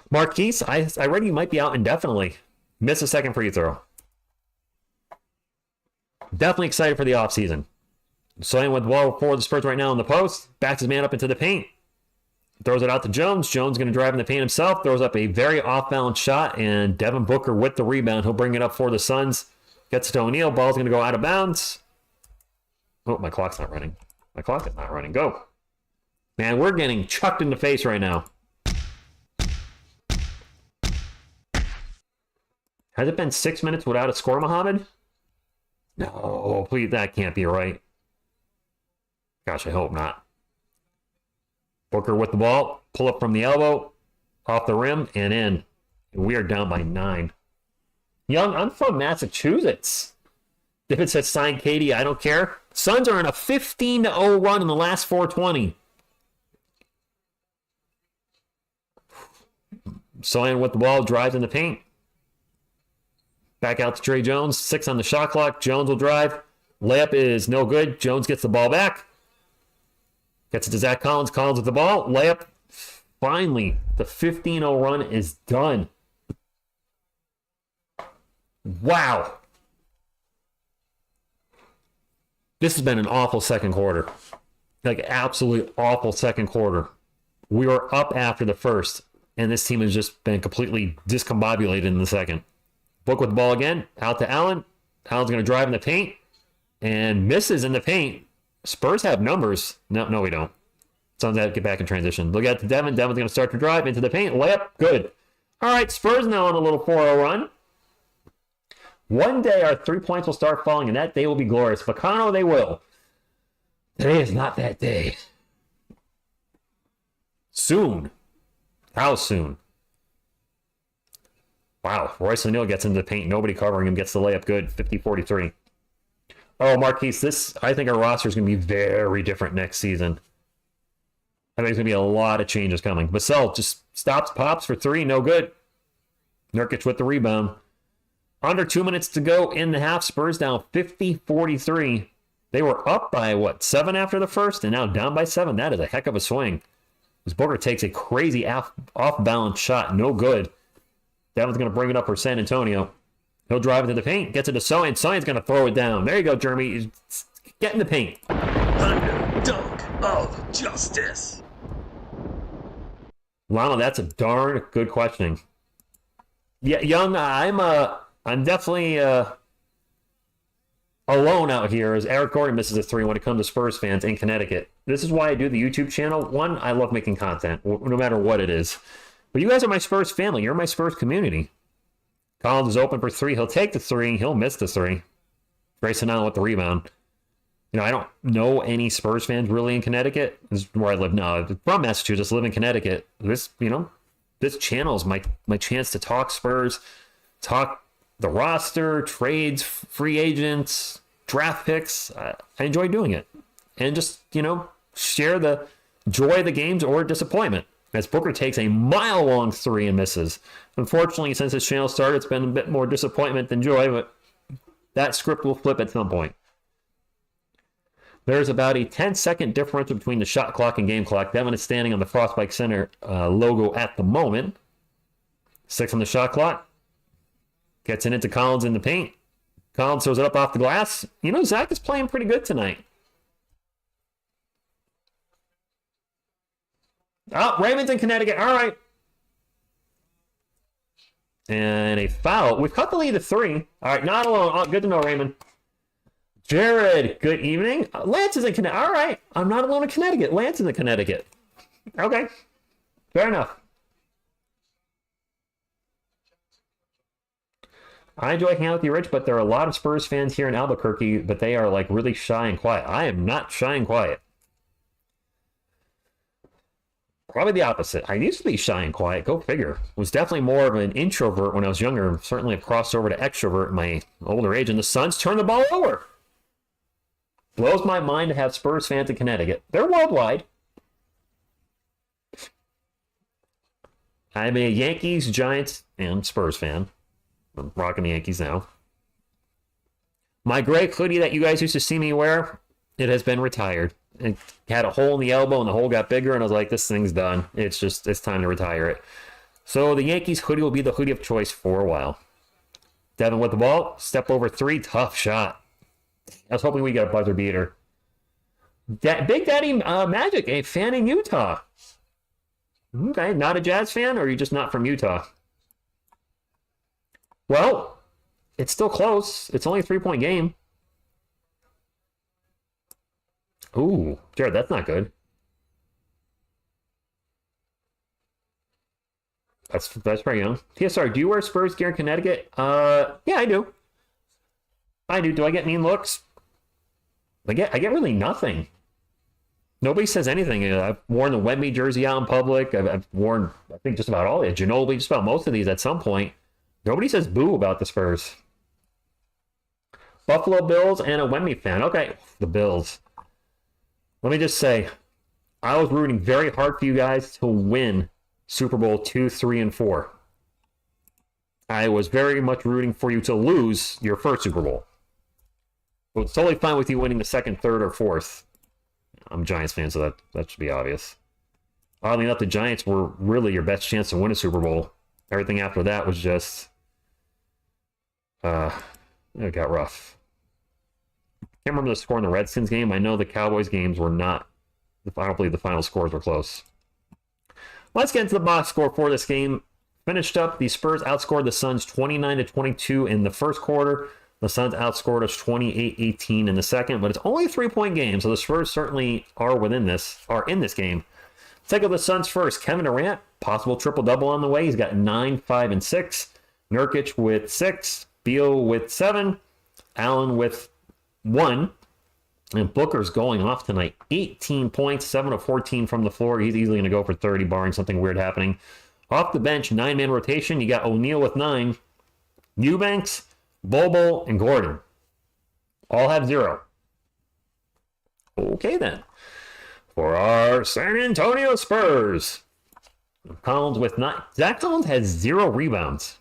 Marquise, I read he might be out indefinitely. Missed a second free throw. Definitely excited for the offseason. Sohan with the ball for the Spurs right now in the post. Backs his man up into the paint. Throws it out to Jones. Jones going to drive in the paint himself. Throws up a very off-balance shot. And Devin Booker with the rebound. He'll bring it up for the Suns. Gets it to O'Neal. Ball's going to go out of bounds. Oh, my clock's not running. My clock is not running. Go. Man, we're getting chucked in the face right now. Has it been 6 minutes without a score, Muhammad? No, please, that can't be right. Gosh, I hope not. Booker with the ball. Pull up from the elbow. Off the rim and in. We are down by 9. Young, I'm from Massachusetts. If it says sign Katie, I don't care. Suns are on a 15-0 run in the last 420. Sohan with the ball. Drives in the paint. Back out to Trey Jones. 6 on the shot clock. Jones will drive. Layup is no good. Jones gets the ball back. Gets it to Zach Collins. Collins with the ball. Layup. Finally, the 15-0 run is done. Wow. This has been an awful second quarter. Like, absolutely awful second quarter. We were up after the first, and this team has just been completely discombobulated in the second. Book with the ball again. Out to Allen. Allen's going to drive in the paint and misses in the paint. Spurs have numbers. No, we don't. Suns have to get back in transition. Look at Devin. Devin's going to start to drive into the paint. Layup. Good. All right, Spurs now on a little 4-0 run. One day our 3 points will start falling, and that day will be glorious. Vacano, they will. Today is not that day. Soon. How soon? Wow. Royce O'Neal gets into the paint. Nobody covering him. Gets the layup. Good. 50-43. Oh, Marquise, I think our roster is going to be very different next season. I think there's going to be a lot of changes coming. Vassell just stops, pops for three. No good. Nurkic with the rebound. Under 2 minutes to go in the half. Spurs down 50-43. They were up by, 7 after the first, and now down by 7. That is a heck of a swing. As Booker takes a crazy off-balance shot. No good. Devin's going to bring it up for San Antonio. He'll drive into the paint. Gets it to Soin. Soin's going to throw it down. There you go, Jeremy. Get in the paint. Thunder Dunk of Justice. Lama, that's a darn good questioning. Yeah, Young, I'm definitely alone out here as Eric Gordon misses a three when it comes to Spurs fans in Connecticut. This is why I do the YouTube channel. One, I love making content, no matter what it is. But you guys are my Spurs family. You're my Spurs community. Collins is open for three. He'll take the three. He'll miss the three. Grayson Allen with the rebound. You know, I don't know any Spurs fans really in Connecticut. This is where I live now. From Massachusetts, live in Connecticut. This channel is my chance to talk Spurs, talk the roster, trades, free agents, draft picks. I enjoy doing it. And just, share the joy of the games or disappointment. As Booker takes a mile-long three and misses. Unfortunately, since this channel started, it's been a bit more disappointment than joy, but that script will flip at some point. There's about a 10-second difference between the shot clock and game clock. Devin is standing on the Frostbite Center logo at the moment. 6 on the shot clock. Gets it into Collins in the paint. Collins throws it up off the glass. Zach is playing pretty good tonight. Oh, Raymond's in Connecticut. All right. And a foul. We've cut the lead to 3. All right, not alone. Oh, good to know, Raymond. Jared, good evening. Lance is in Connecticut. All right. I'm not alone in Connecticut. Lance is in Connecticut. Okay. Fair enough. I enjoy hanging out with you, Rich, but there are a lot of Spurs fans here in Albuquerque, but they are really shy and quiet. I am not shy and quiet. Probably the opposite. I used to be shy and quiet. Go figure. Was definitely more of an introvert when I was younger. Certainly have crossed over to extrovert in my older age. And the Suns turn the ball over. Blows my mind to have Spurs fans in Connecticut. They're worldwide. I'm a Yankees, Giants, and Spurs fan. I'm rocking the Yankees now. My gray hoodie that you guys used to see me wear, it has been retired. It had a hole in the elbow, and the hole got bigger, and I was like, this thing's done. It's time to retire it. So the Yankees hoodie will be the hoodie of choice for a while. Devin with the ball. Step over 3. Tough shot. I was hoping we get a buzzer beater. Big Daddy Magic, a fan in Utah. Okay, not a Jazz fan, or are you just not from Utah? Well, it's still close. It's only a 3-point game. Ooh, Jared, that's not good. That's very young. TSR, do you wear Spurs gear in Connecticut? Yeah, I do. Do I get mean looks? I get really nothing. Nobody says anything. I've worn the Wemby jersey out in public. I've worn, I think, just about all of it. Ginobili, just about most of these at some point. Nobody says boo about the Spurs. Buffalo Bills and a Wemby fan. Okay, the Bills. Let me just say, I was rooting very hard for you guys to win Super Bowl 2, 3, and 4. I was very much rooting for you to lose your first Super Bowl. But it's totally fine with you winning the second, third, or fourth. I'm a Giants fan, so that should be obvious. Oddly enough, the Giants were really your best chance to win a Super Bowl. Everything after that was just... it got rough. Can't remember the score in the Redskins game. I know the Cowboys games were not... I don't believe the final scores were close. Let's get into the box score for this game. Finished up, the Spurs outscored the Suns 29-22 in the first quarter. The Suns outscored us 28-18 in the second, but it's only a 3-point game, so the Spurs certainly are in this game. Take up the Suns first. Kevin Durant, possible triple-double on the way. He's got 9, 5, and 6. Nurkic with 6. Beal with 7. Allen with 1. And Booker's going off tonight. 18 points, 7 of 14 from the floor. He's easily going to go for 30, barring something weird happening. Off the bench, 9-man rotation. You got O'Neal with 9. Eubanks, Bobo, and Gordon all have 0. Okay, then. For our San Antonio Spurs, Collins with 9. Zach Collins has 0 rebounds.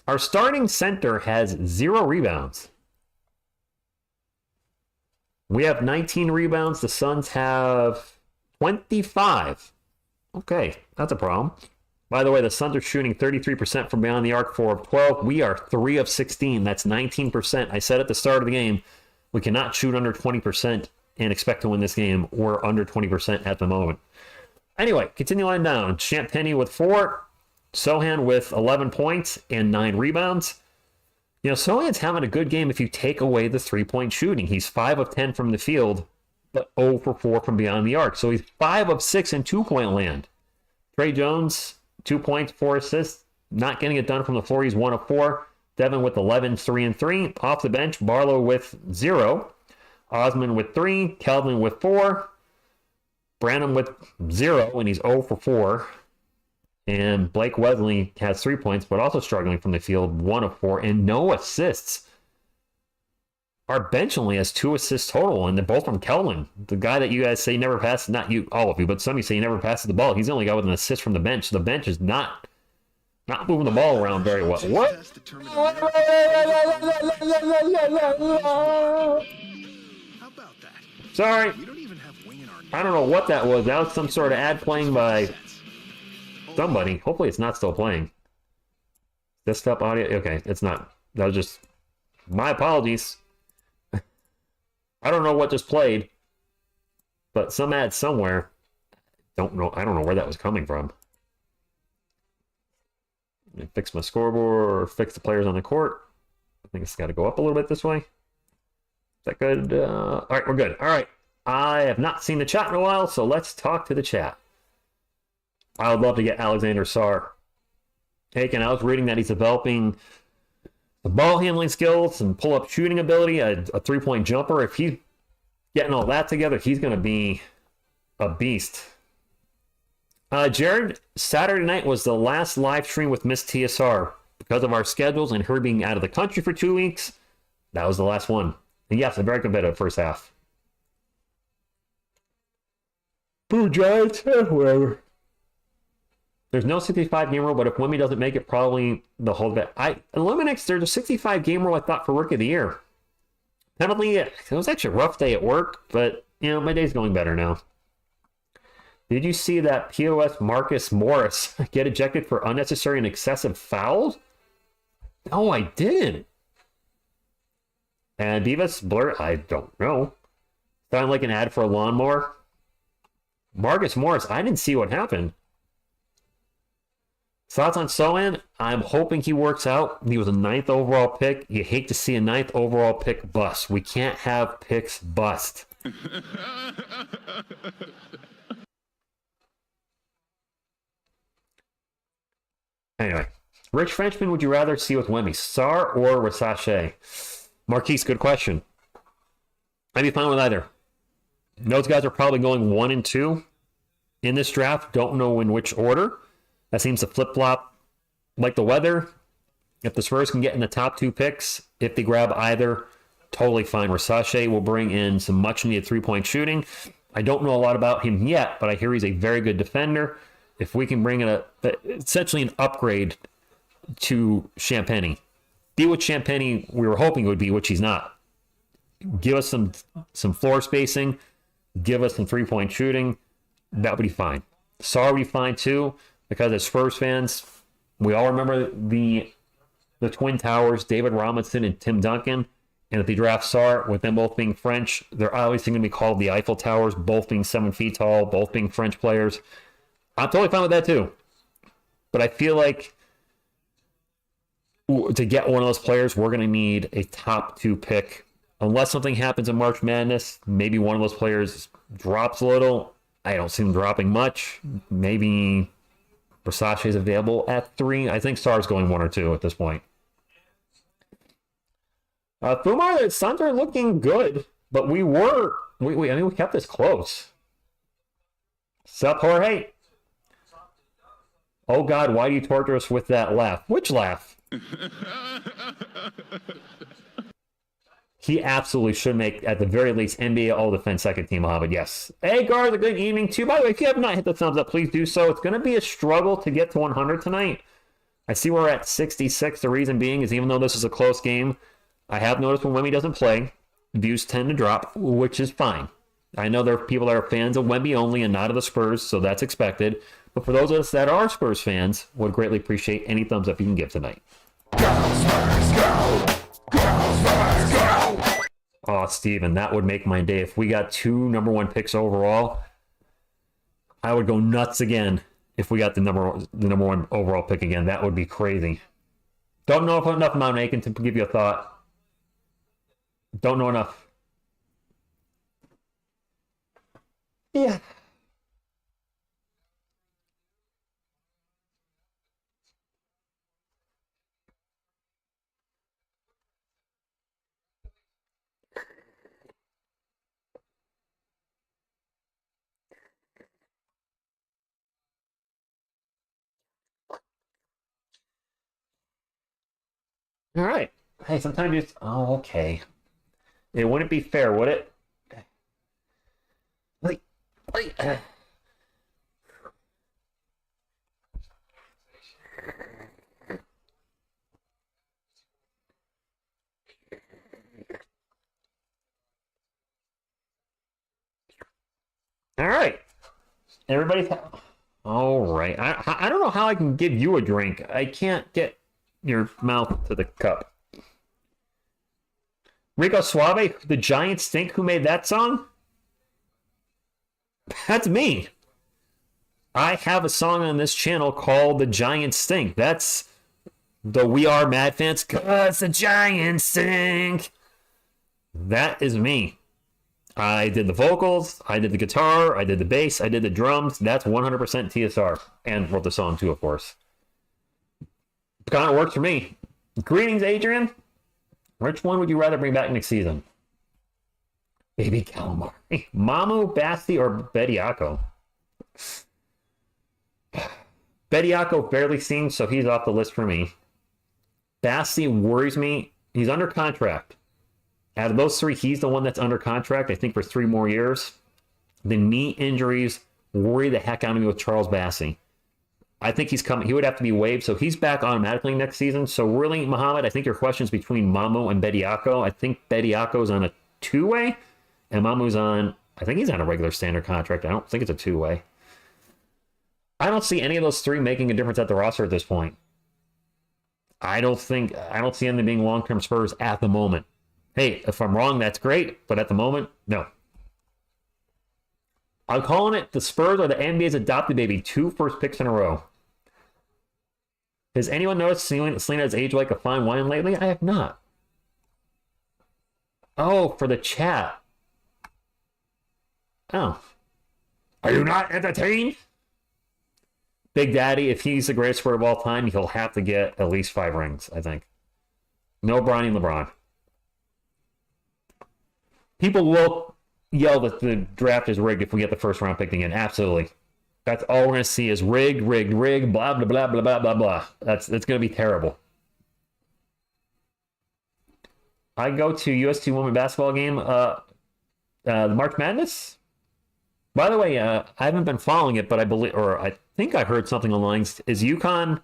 Our starting center has 0 rebounds. We have 19 rebounds. The Suns have 25. Okay, that's a problem. By the way, the Suns are shooting 33% from beyond the arc, 4 of 12. We are 3 of 16. That's 19%. I said at the start of the game, we cannot shoot under 20% and expect to win this game. We're under 20% at the moment. Anyway, continue on down. Champagny with 4. Sohan with 11 points and 9 rebounds. You know, Sohan's having a good game if you take away the 3-point shooting. He's 5 of 10 from the field, but 0 for 4 from beyond the arc. So he's 5 of 6 in 2-point land. Trey Jones, 2 points, 4 assists. Not getting it done from the floor. He's 1 of 4. Devin with 11, 3 and 3. Off the bench, Barlow with 0. Osman with 3. Kelvin with 4. Branham with 0, and he's 0 for 4. And Blake Wesley has 3 points, but also struggling from the field, 1 of 4, and no assists. Our bench only has 2 assists total, and they're both from Kelvin, the guy that you guys say never passes, not you, all of you, but some of you say he never passes the ball. He's the only guy with an assist from the bench. So the bench is not moving the ball around very well. What? How about that? Sorry. We don't even have wing in our name. I don't know what that was. That was some sort of ad playing by somebody. Hopefully it's not still playing. Desktop audio. Okay, it's not. That was just my apologies. I don't know what just played, but some ad somewhere. I don't know where that was coming from. Fix my scoreboard or fix the players on the court. I think it's got to go up a little bit this way. Is that good? All right, we're good. All right. I have not seen the chat in a while, so let's talk to the chat. I would love to get Alexander Sarr taken. I was reading that he's developing the ball handling skills and pull-up shooting ability, a three-point jumper. If he's getting all that together, he's going to be a beast. Jared, Saturday night was the last live stream with Miss TSR. Because of our schedules and her being out of the country for 2 weeks, that was the last one. And yes, a very competitive first half. Boo Giants, whatever. There's no 65 game rule, but if Wimby doesn't make it, probably the whole bit. Eliminix, there's a 65 game rule I thought for Rookie of the Year. Penalty, it was actually a rough day at work, but my day's going better now. Did you see that POS Marcus Morris get ejected for unnecessary and excessive fouls? No, I didn't. And Beavis Blur, I don't know. Sound like an ad for a lawnmower. Marcus Morris, I didn't see what happened. Thoughts on Sohan? I'm hoping he works out. He was a 9th overall pick. You hate to see a 9th overall pick bust. We can't have picks bust. Anyway, Rich Frenchman, would you rather see with Wemby, Sarr or Rasache? Marquise, good question. I'd be fine with either. Those guys are probably going 1 and 2 in this draft. Don't know in which order. That seems to flip-flop like the weather. If the Spurs can get in the top 2 picks, if they grab either, totally fine. Rasache will bring in some much-needed three-point shooting. I don't know a lot about him yet, but I hear he's a very good defender. If we can bring in essentially an upgrade to Champagny, be what Champagny we were hoping it would be, which he's not. Give us some floor spacing, give us some three-point shooting, that would be fine. Sarr would be fine too, because as Spurs fans, we all remember the Twin Towers, David Robinson and Tim Duncan. And if they draft Sarr, with them both being French, they're obviously going to be called the Eiffel Towers, both being 7 feet tall, both being French players. I'm totally fine with that too. But I feel like to get one of those players, we're going to need a top 2 pick. Unless something happens in March Madness, maybe one of those players drops a little. I don't see them dropping much. Maybe Versace is available at 3. I think Sar's going 1 or 2 at this point. Fumar, the Suns are looking good, but we kept this close. Sup, Jorge? Oh, God, why do you torture us with that laugh? Which laugh? He absolutely should make, at the very least, NBA All-Defense second team, Mohammed. Yes. Hey, Garza, good evening, too. By the way, if you have not hit the thumbs up, please do so. It's going to be a struggle to get to 100 tonight. I see we're at 66. The reason being is even though this is a close game, I have noticed when Wemby doesn't play, views tend to drop, which is fine. I know there are people that are fans of Wemby only and not of the Spurs, so that's expected. But for those of us that are Spurs fans, would greatly appreciate any thumbs up you can give tonight. Go, Spurs, go! Go, Spurs, go! Oh, Steven, that would make my day. If we got 2 number 1 picks overall, I would go nuts again if we got the number 1 overall pick again. That would be crazy. Don't know enough about Aiken to give you a thought. Don't know enough. Yeah. All right. Hey, sometimes it's... Oh, okay. It wouldn't be fair, would it? Like... All right. Everybody's... All right. I don't know how I can give you a drink. I can't get your mouth to the cup. Rico Suave, the Giant Stink, who made that song? That's me. I have a song on this channel called The Giant Stink. That's the We Are Mad Fans, 'cause the Giants stink. That is me. I did the vocals, I did the guitar, I did the bass, I did the drums. That's 100% TSR. And wrote the song too, of course. Kind of works for me. Greetings, Adrian. Which one would you rather bring back next season? Baby Calamari. Mamu, Basti, or Bediako? Bediako barely seems, so he's off the list for me. Basti worries me. He's under contract. Out of those 3, he's the one that's under contract, I think, for 3 more years. The knee injuries worry the heck out of me with Charles Bassey. I think he's coming. He would have to be waived, so he's back automatically next season. So really, Mohammed, I think your question's between Mamu and Bediako. I think Bediako's on a 2-way, and Mamu's on, I think he's on a regular standard contract. I don't think it's a 2-way. I don't see any of those 3 making a difference at the roster at this point. I don't see them being long-term Spurs at the moment. Hey, if I'm wrong, that's great, but at the moment, no. I'm calling it the Spurs are the NBA's adopted baby. 2 first picks in a row. Has anyone noticed Selena has aged like a fine wine lately? I have not. Oh, for the chat. Oh. Are you not entertained? Big Daddy, if he's the greatest scorer of all time, he'll have to get at least 5 rings, I think. No Bronny LeBron. People will yell that the draft is rigged if we get the first round pick again. Absolutely. That's all we're going to see is rigged, blah, blah, blah, blah, blah, blah, blah. That's going to be terrible. I go to UST women basketball game, the March Madness. By the way, I haven't been following it, but I think I heard something along lines. Is UConn,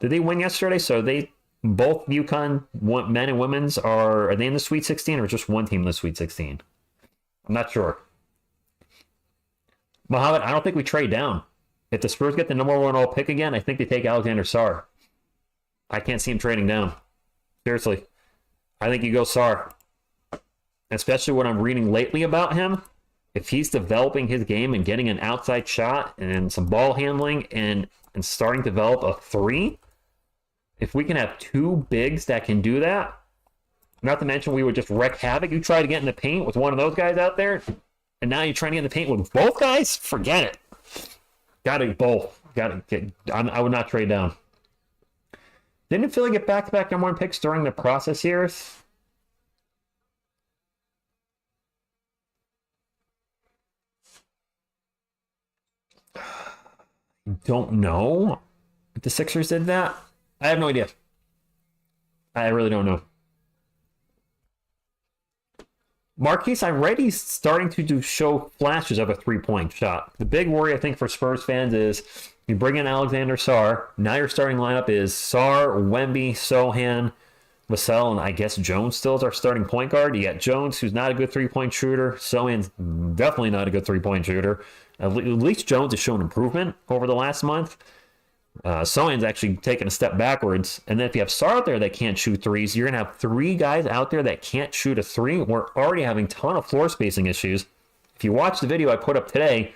did they win yesterday? So both UConn men and women's are they in the Sweet 16 or just one team in the Sweet 16? I'm not sure. Mohammed, I don't think we trade down. If the Spurs get the number 1 overall pick again, I think they take Alexander Sarr. I can't see him trading down. Seriously. I think you go Sarr. Especially what I'm reading lately about him. If he's developing his game and getting an outside shot and some ball handling and starting to develop a 3, If we can have two bigs that can do that, not to mention we would just wreak havoc. You try to get in the paint with one of those guys out there, and now you're trying to get in the paint with both guys? Forget it. Gotta both. I would not trade down. Didn't Philly get back-to-back number one picks during the process years? Don't know if the Sixers did that. I have no idea. I really don't know. Marquise, I read he's starting to show flashes of a three-point shot. The big worry, I think, for Spurs fans is you bring in Alexander Sarr. Now your starting lineup is Sarr, Wemby, Sohan, Vassell, and I guess Jones still is our starting point guard. You got Jones, who's not a good three-point shooter. Sohan's definitely not a good three-point shooter. At least Jones has shown improvement over the last month. Sohan's actually taken a step backwards. And then if you have Sarr out there that can't shoot threes, you're going to have three guys out there that can't shoot a three. We're already having a ton of floor spacing issues. If you watch the video I put up today,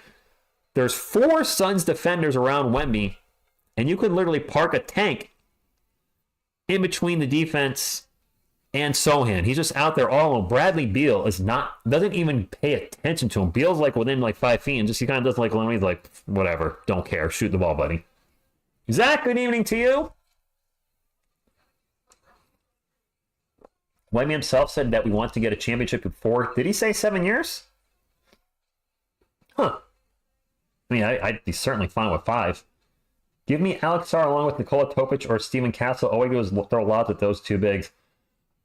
there's 4 Suns defenders around Wemby, and you could literally park a tank in between the defense and Sohan. He's just out there all alone. Bradley Beal doesn't even pay attention to him. Beal's like within like 5 feet, and he kind of doesn't like alone. He's like, whatever, don't care, shoot the ball, buddy. Zach, good evening to you. Wemby himself said that we want to get a championship before. Did he say 7 years? Huh. I mean, I'd be certainly fine with 5. Give me Alex Sarr along with Nikola Topic or Steven Castle. All we do is throw lots at those two bigs.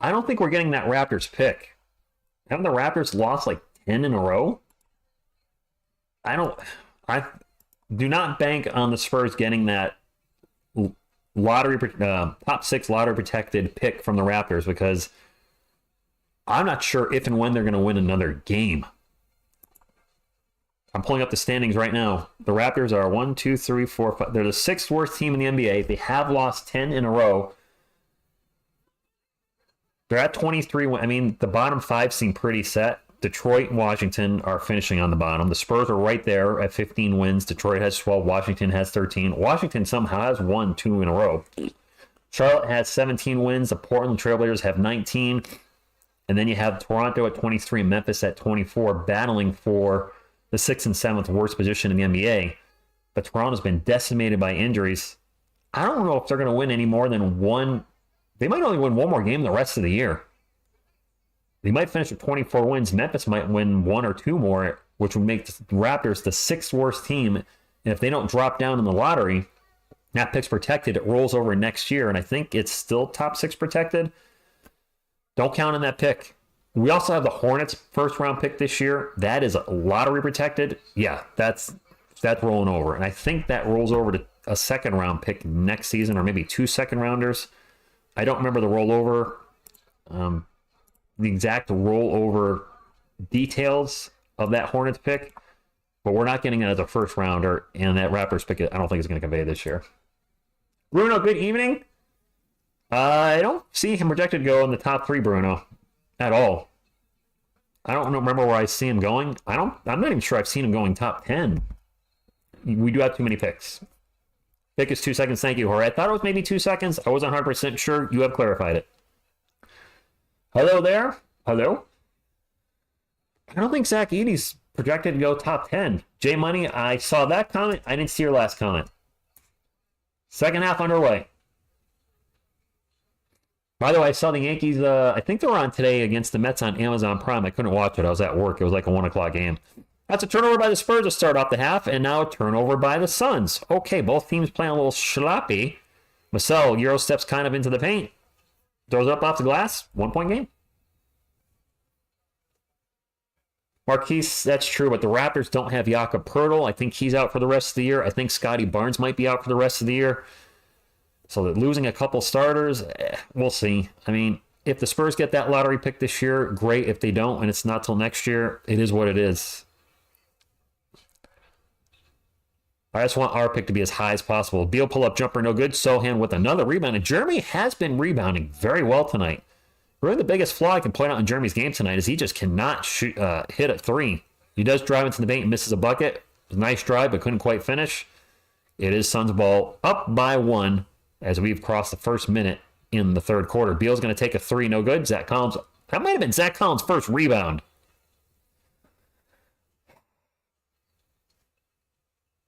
I don't think we're getting that Raptors pick. Haven't the Raptors lost like 10 in a row? I do not bank on the Spurs getting that top 6 lottery protected pick from the Raptors, because I'm not sure if and when they're going to win another game. I'm pulling up the standings right now. The Raptors are 1, 2, 3, 4, 5. They're the 6th worst team in the NBA. They have lost 10 in a row. They're at 23. I mean, the bottom 5 seem pretty set. Detroit and Washington are finishing on the bottom. The Spurs are right there at 15 wins. Detroit has 12. Washington has 13. Washington somehow has won 2 in a row. Charlotte has 17 wins. The Portland Trailblazers have 19. And then you have Toronto at 23, Memphis at 24, battling for the 6th and 7th worst position in the NBA. But Toronto's been decimated by injuries. I don't know if they're going to win any more than one. They might only win one more game the rest of the year. They might finish with 24 wins. Memphis might win 1 or 2 more, which would make the Raptors the 6th worst team. And if they don't drop down in the lottery, that pick's protected. It rolls over next year, and I think it's still top 6 protected. Don't count on that pick. We also have the Hornets first round pick this year. That is lottery protected. Yeah, that's rolling over. And I think that rolls over to a second round pick next season, or maybe 2 second rounders. I don't remember the rollover, the exact rollover details of that Hornets pick, but we're not getting it as a first rounder, and that Raptors pick, I don't think is going to convey this year. Bruno, good evening. I don't see him projected to go in the top 3, Bruno, at all. I don't remember where I see him going. I'm not even sure I've seen him going top 10. We do have too many picks. Pick is 2 seconds. Thank you, Jorge. I thought it was maybe 2 seconds. I wasn't 100% sure. You have clarified it. Hello there. Hello. I don't think Zach Edey's projected to go top 10. J Money, I saw that comment. I didn't see your last comment. Second half underway. By the way, I saw the Yankees, I think they were on today against the Mets on Amazon Prime. I couldn't watch it. I was at work. It was like a 1 o'clock game. That's a turnover by the Spurs to start off the half, and now a turnover by the Suns. Okay, both teams playing a little sloppy. Vassell Euro steps kind of into the paint. Throws up off the glass. 1-point game. Marquise, that's true, but the Raptors don't have Jakob Poeltl. I think he's out for the rest of the year. I think Scotty Barnes might be out for the rest of the year. So that losing a couple starters, we'll see. I mean, if the Spurs get that lottery pick this year, great. If they don't, and it's not till next year, it is what it is. I just want our pick to be as high as possible. Beal pull-up jumper, no good. Sohan with another rebound. And Jeremy has been rebounding very well tonight. Really the biggest flaw I can point out in Jeremy's game tonight is he just cannot hit a 3. He does drive into the paint and misses a bucket. Nice drive, but couldn't quite finish. It is Suns ball up by 1 as we've crossed the first minute in the third quarter. Beal's going to take a three, no good. Zach Collins, that might have been Zach Collins' first rebound.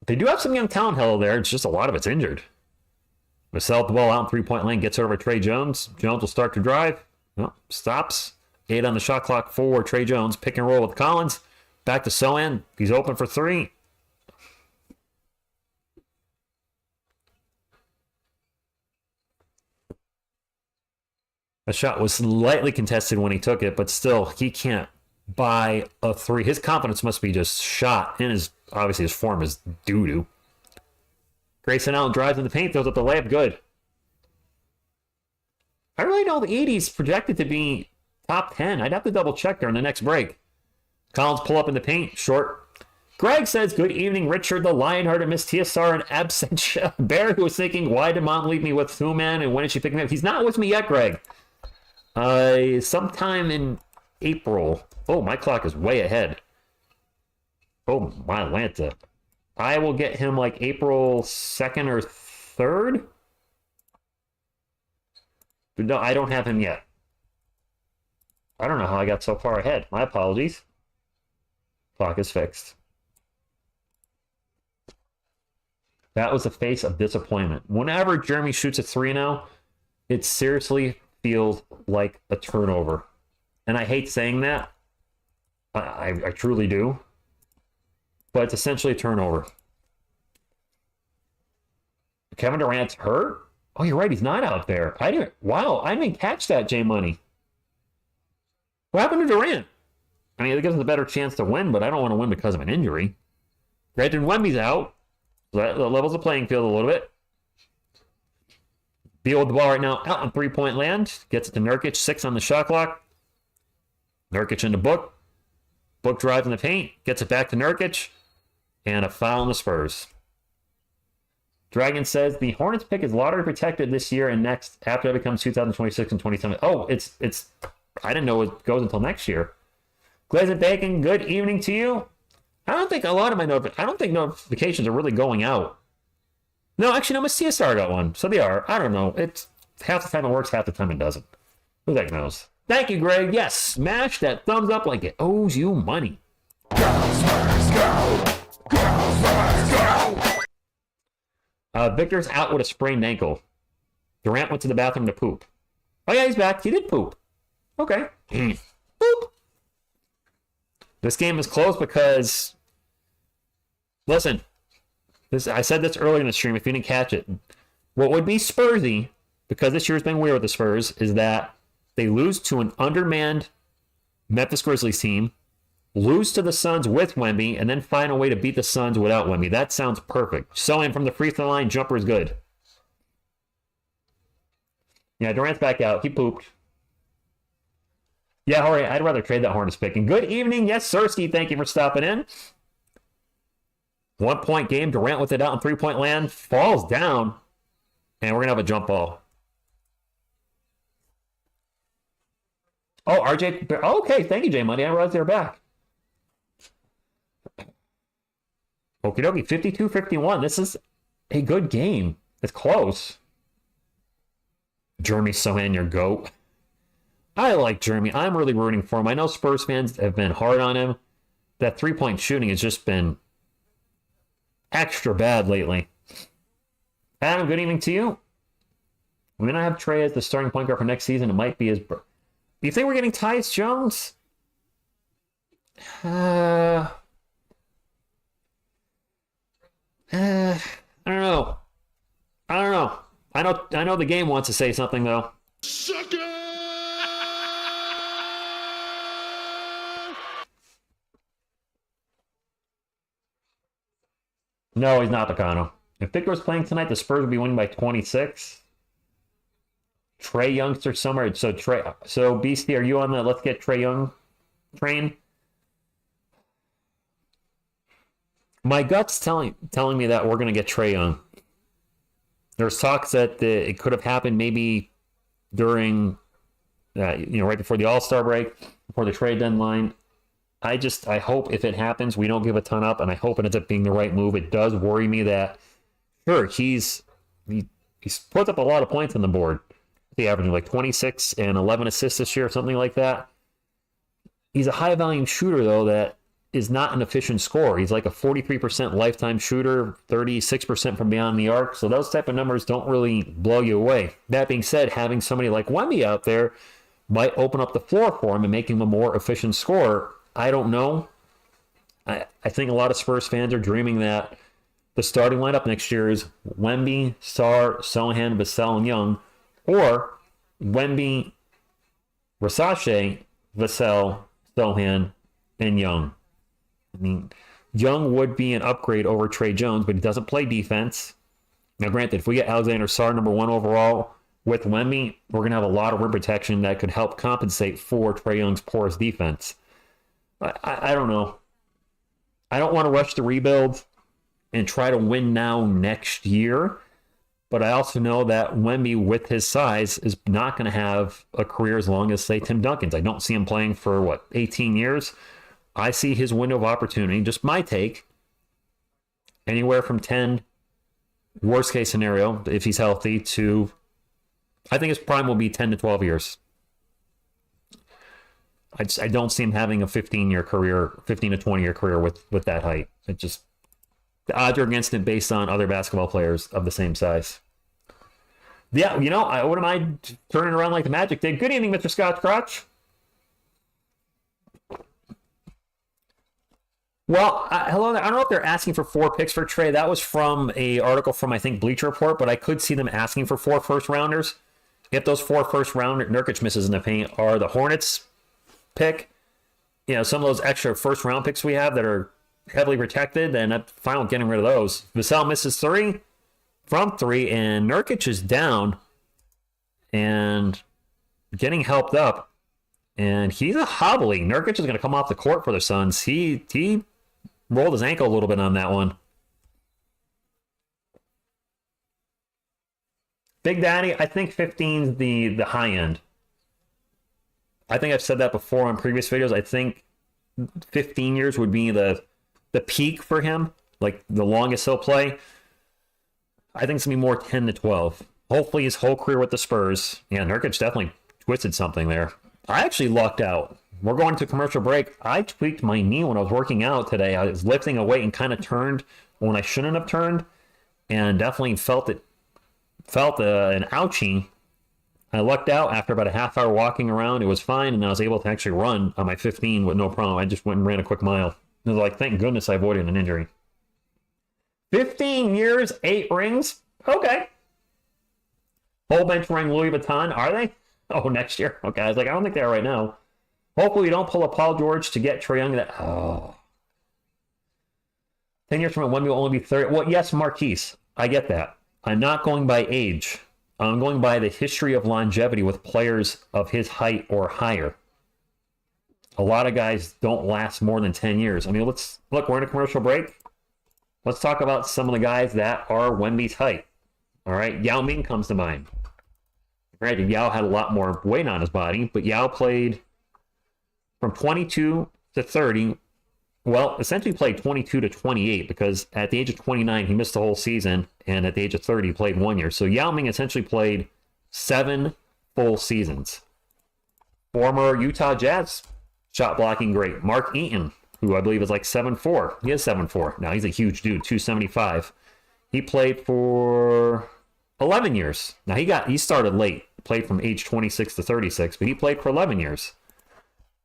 They do have some young talent hell there. It's just a lot of it's injured. Vassell the ball out in three-point lane, gets over Trey Jones. Jones will start to drive. Well, stops. 8 on the shot clock for Trey Jones. Pick and roll with Collins. Back to Sohan. He's open for three. The shot was slightly contested when he took it, but still, he can't buy a three. His confidence must be just shot, and obviously his form is doo-doo. Grayson Allen drives in the paint, throws up the layup, good. I really know the 80s projected to be top 10. I'd have to double check during the next break. Collins pull up in the paint, short. Greg says, good evening, Richard the Lionhearted, Miss TSR, and absentia. Bear, who was thinking, why did Mom leave me with two man, and when did she pick me up? He's not with me yet, Greg. Sometime in April. Oh, my clock is way ahead. Oh, my Atlanta. I will get him like April 2nd or 3rd. But no, I don't have him yet. I don't know how I got so far ahead. My apologies. Clock is fixed. That was a face of disappointment. Whenever Jeremy shoots a three now, it seriously feels like a turnover. And I hate saying that. I truly do. But it's essentially a turnover. Kevin Durant's hurt? Oh, you're right. He's not out there. I didn't catch that, J Money. What happened to Durant? I mean, it gives us a better chance to win, but I don't want to win because of an injury. Granted, Wemby's out. So that levels the playing field a little bit. Beal with the ball right now out on three-point land. Gets it to Nurkic. 6 on the shot clock. Nurkic into Book. Book drives in the paint. Gets it back to Nurkic. And a foul on the Spurs. Dragon says the Hornets pick is lottery protected this year and next after it becomes 2026 and 27. Oh, it's I didn't know it goes until next year. Glazed Bacon, good evening to you. I don't think notifications are really going out. No, actually, no, my CSR got one. So they are. I don't know. It's half the time it works, half the time it doesn't. Who the heck knows? Thank you, Greg. Yes, smash that thumbs up like it owes you money. Go, Spurs, go! Go, Spurs, go! Victor's out with a sprained ankle. Durant went to the bathroom to poop. Oh, yeah, he's back. He did poop. Okay. Boop. This game is close because, listen, I said this earlier in the stream if you didn't catch it. What would be Spursy, because this year's been weird with the Spurs, is that they lose to an undermanned Memphis Grizzlies team, lose to the Suns with Wemby, and then find a way to beat the Suns without Wemby. That sounds perfect. So, from the free throw line, jumper is good. Yeah, Durant's back out. He pooped. Yeah, Jorge, I'd rather trade that Hornets pick. And good evening, yes, Sirski. Thank you for stopping in. 1 point game. Durant with it out in three-point land. Falls down. And we're going to have a jump ball. Oh, RJ. Okay, thank you, J Money. I realized they're back. Okie dokie, 52-51. This is a good game. It's close. Jeremy Sohan, your GOAT. I like Jeremy. I'm really rooting for him. I know Spurs fans have been hard on him. That three-point shooting has just been extra bad lately. Adam, good evening to you. We may not have Trey as the starting point guard for next season. It might be his... Do you think we're getting Tyus Jones? I don't know. I know the game wants to say something, though. Sucker! No, he's not Picano. If Victor was playing tonight, the Spurs would be winning by 26. Trey Youngster somewhere. So Beastie, are you on the let's get Trey Young train? My gut's telling me that we're going to get Trey Young. There's talks that it could have happened maybe during, right before the All-Star break, before the trade deadline. I hope if it happens, we don't give a ton up, and I hope it ends up being the right move. It does worry me that, sure, he's He's put up a lot of points on the board. The averaging like 26 and 11 assists this year, something like that. He's a high volume shooter, though, that is not an efficient scorer. He's like a 43% lifetime shooter, 36% from beyond the arc. So those type of numbers don't really blow you away. That being said, having somebody like Wemby out there might open up the floor for him and make him a more efficient scorer. I don't know. I think a lot of Spurs fans are dreaming that the starting lineup next year is Wemby, Sarr, Sohan, Vassell, and Young, or Wemby, Versace, Vassell, Sohan, and Young. I mean, Young would be an upgrade over Trey Jones, but he doesn't play defense. Now, granted, if we get Alexander Sarr number 1 overall with Wemby, we're going to have a lot of rim protection that could help compensate for Trey Young's porous defense. I don't know. I don't want to rush the rebuild and try to win now next year, but I also know that Wemby, with his size, is not going to have a career as long as, say, Tim Duncan's. I don't see him playing for, 18 years? I see his window of opportunity, just my take, anywhere from 10, worst case scenario, if he's healthy, to, I think his prime will be 10 to 12 years. I don't see him having a 15-year career, 15 to 20-year career with that height. It just, the odds are against it based on other basketball players of the same size. Yeah, I wouldn't mind turning around like the Magic did. Good evening, Mr. Scotch Crotch. Well, hello. I don't know if they're asking for 4 picks for Trey. That was from an article from, I think, Bleacher Report, but I could see them asking for 4 first-rounders. If those 4 first-round Nurkic misses in the paint are the Hornets pick, some of those extra first-round picks we have that are heavily protected, then I'm fine with getting rid of those. Vassell misses 3 from 3, and Nurkic is down and getting helped up, and he's a hobbly. Nurkic is going to come off the court for the Suns. He rolled his ankle a little bit on that one. Big Daddy, I think 15's the high end. I think I've said that before on previous videos. I think 15 years would be the peak for him, like the longest he'll play. I think it's going to be more 10 to 12. Hopefully his whole career with the Spurs. Yeah, Nurkic definitely twisted something there. I actually lucked out. We're going to commercial break. I tweaked my knee when I was working out today. I was lifting a weight and kind of turned when I shouldn't have turned, and definitely felt an ouchie. I lucked out after about a half hour walking around. It was fine, and I was able to actually run on my 15 with no problem. I just went and ran a quick mile. It was like, thank goodness I avoided an injury. 15 years, 8 rings. Okay. Whole bench ring Louis Vuitton. Are they? Oh, next year. Okay. I was like, I don't think they are right now. Hopefully we don't pull a Paul George to get Trae Young. 10 years from now, one will only be 30. Well, yes, Marquise. I get that. I'm not going by age. I'm going by the history of longevity with players of his height or higher. A lot of guys don't last more than 10 years. I mean, we're in a commercial break. Let's talk about some of the guys that are Wemby's height. All right, Yao Ming comes to mind. Granted, Yao had a lot more weight on his body, but Yao played from 22 to 30. Well, essentially played 22 to 28 because at the age of 29, he missed the whole season, and at the age of 30, he played 1 year. So Yao Ming essentially played 7 full seasons. Former Utah Jazz shot blocking great. Mark Eaton, who I believe is like 7'4". He is 7'4". Now, he's a huge dude, 275. He played for 11 years. Now, he started late, played from age 26 to 36, but he played for 11 years.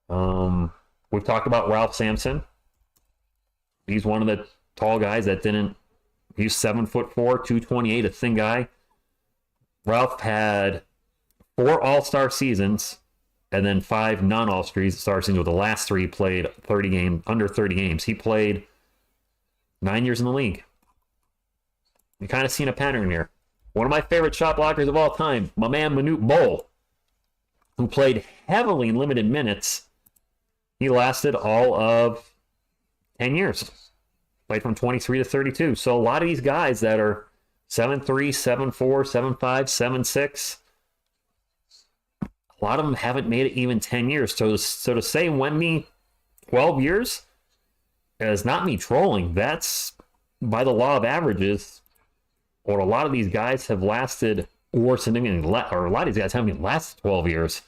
We've talked about Ralph Sampson. He's one of the tall guys that didn't. He's 7'4", 228, a thin guy. Ralph had 4 All-Star seasons and then 5 non-All-Star seasons. With the last 3 played under 30 games. He played 9 years in the league. You kind of seen a pattern here. One of my favorite shot blockers of all time, my man Manute Bol, who played heavily in limited minutes. He lasted all of 10 years. Played from 23 to 32. So a lot of these guys that are 7'3", 7'4", 7'5", 7'6", a lot of them haven't made it even 10 years. So to say Wemby 12 years is not me trolling. That's by the law of averages Or a lot of these guys have lasted, or significantly, or a lot of these guys haven't even lasted 12 years.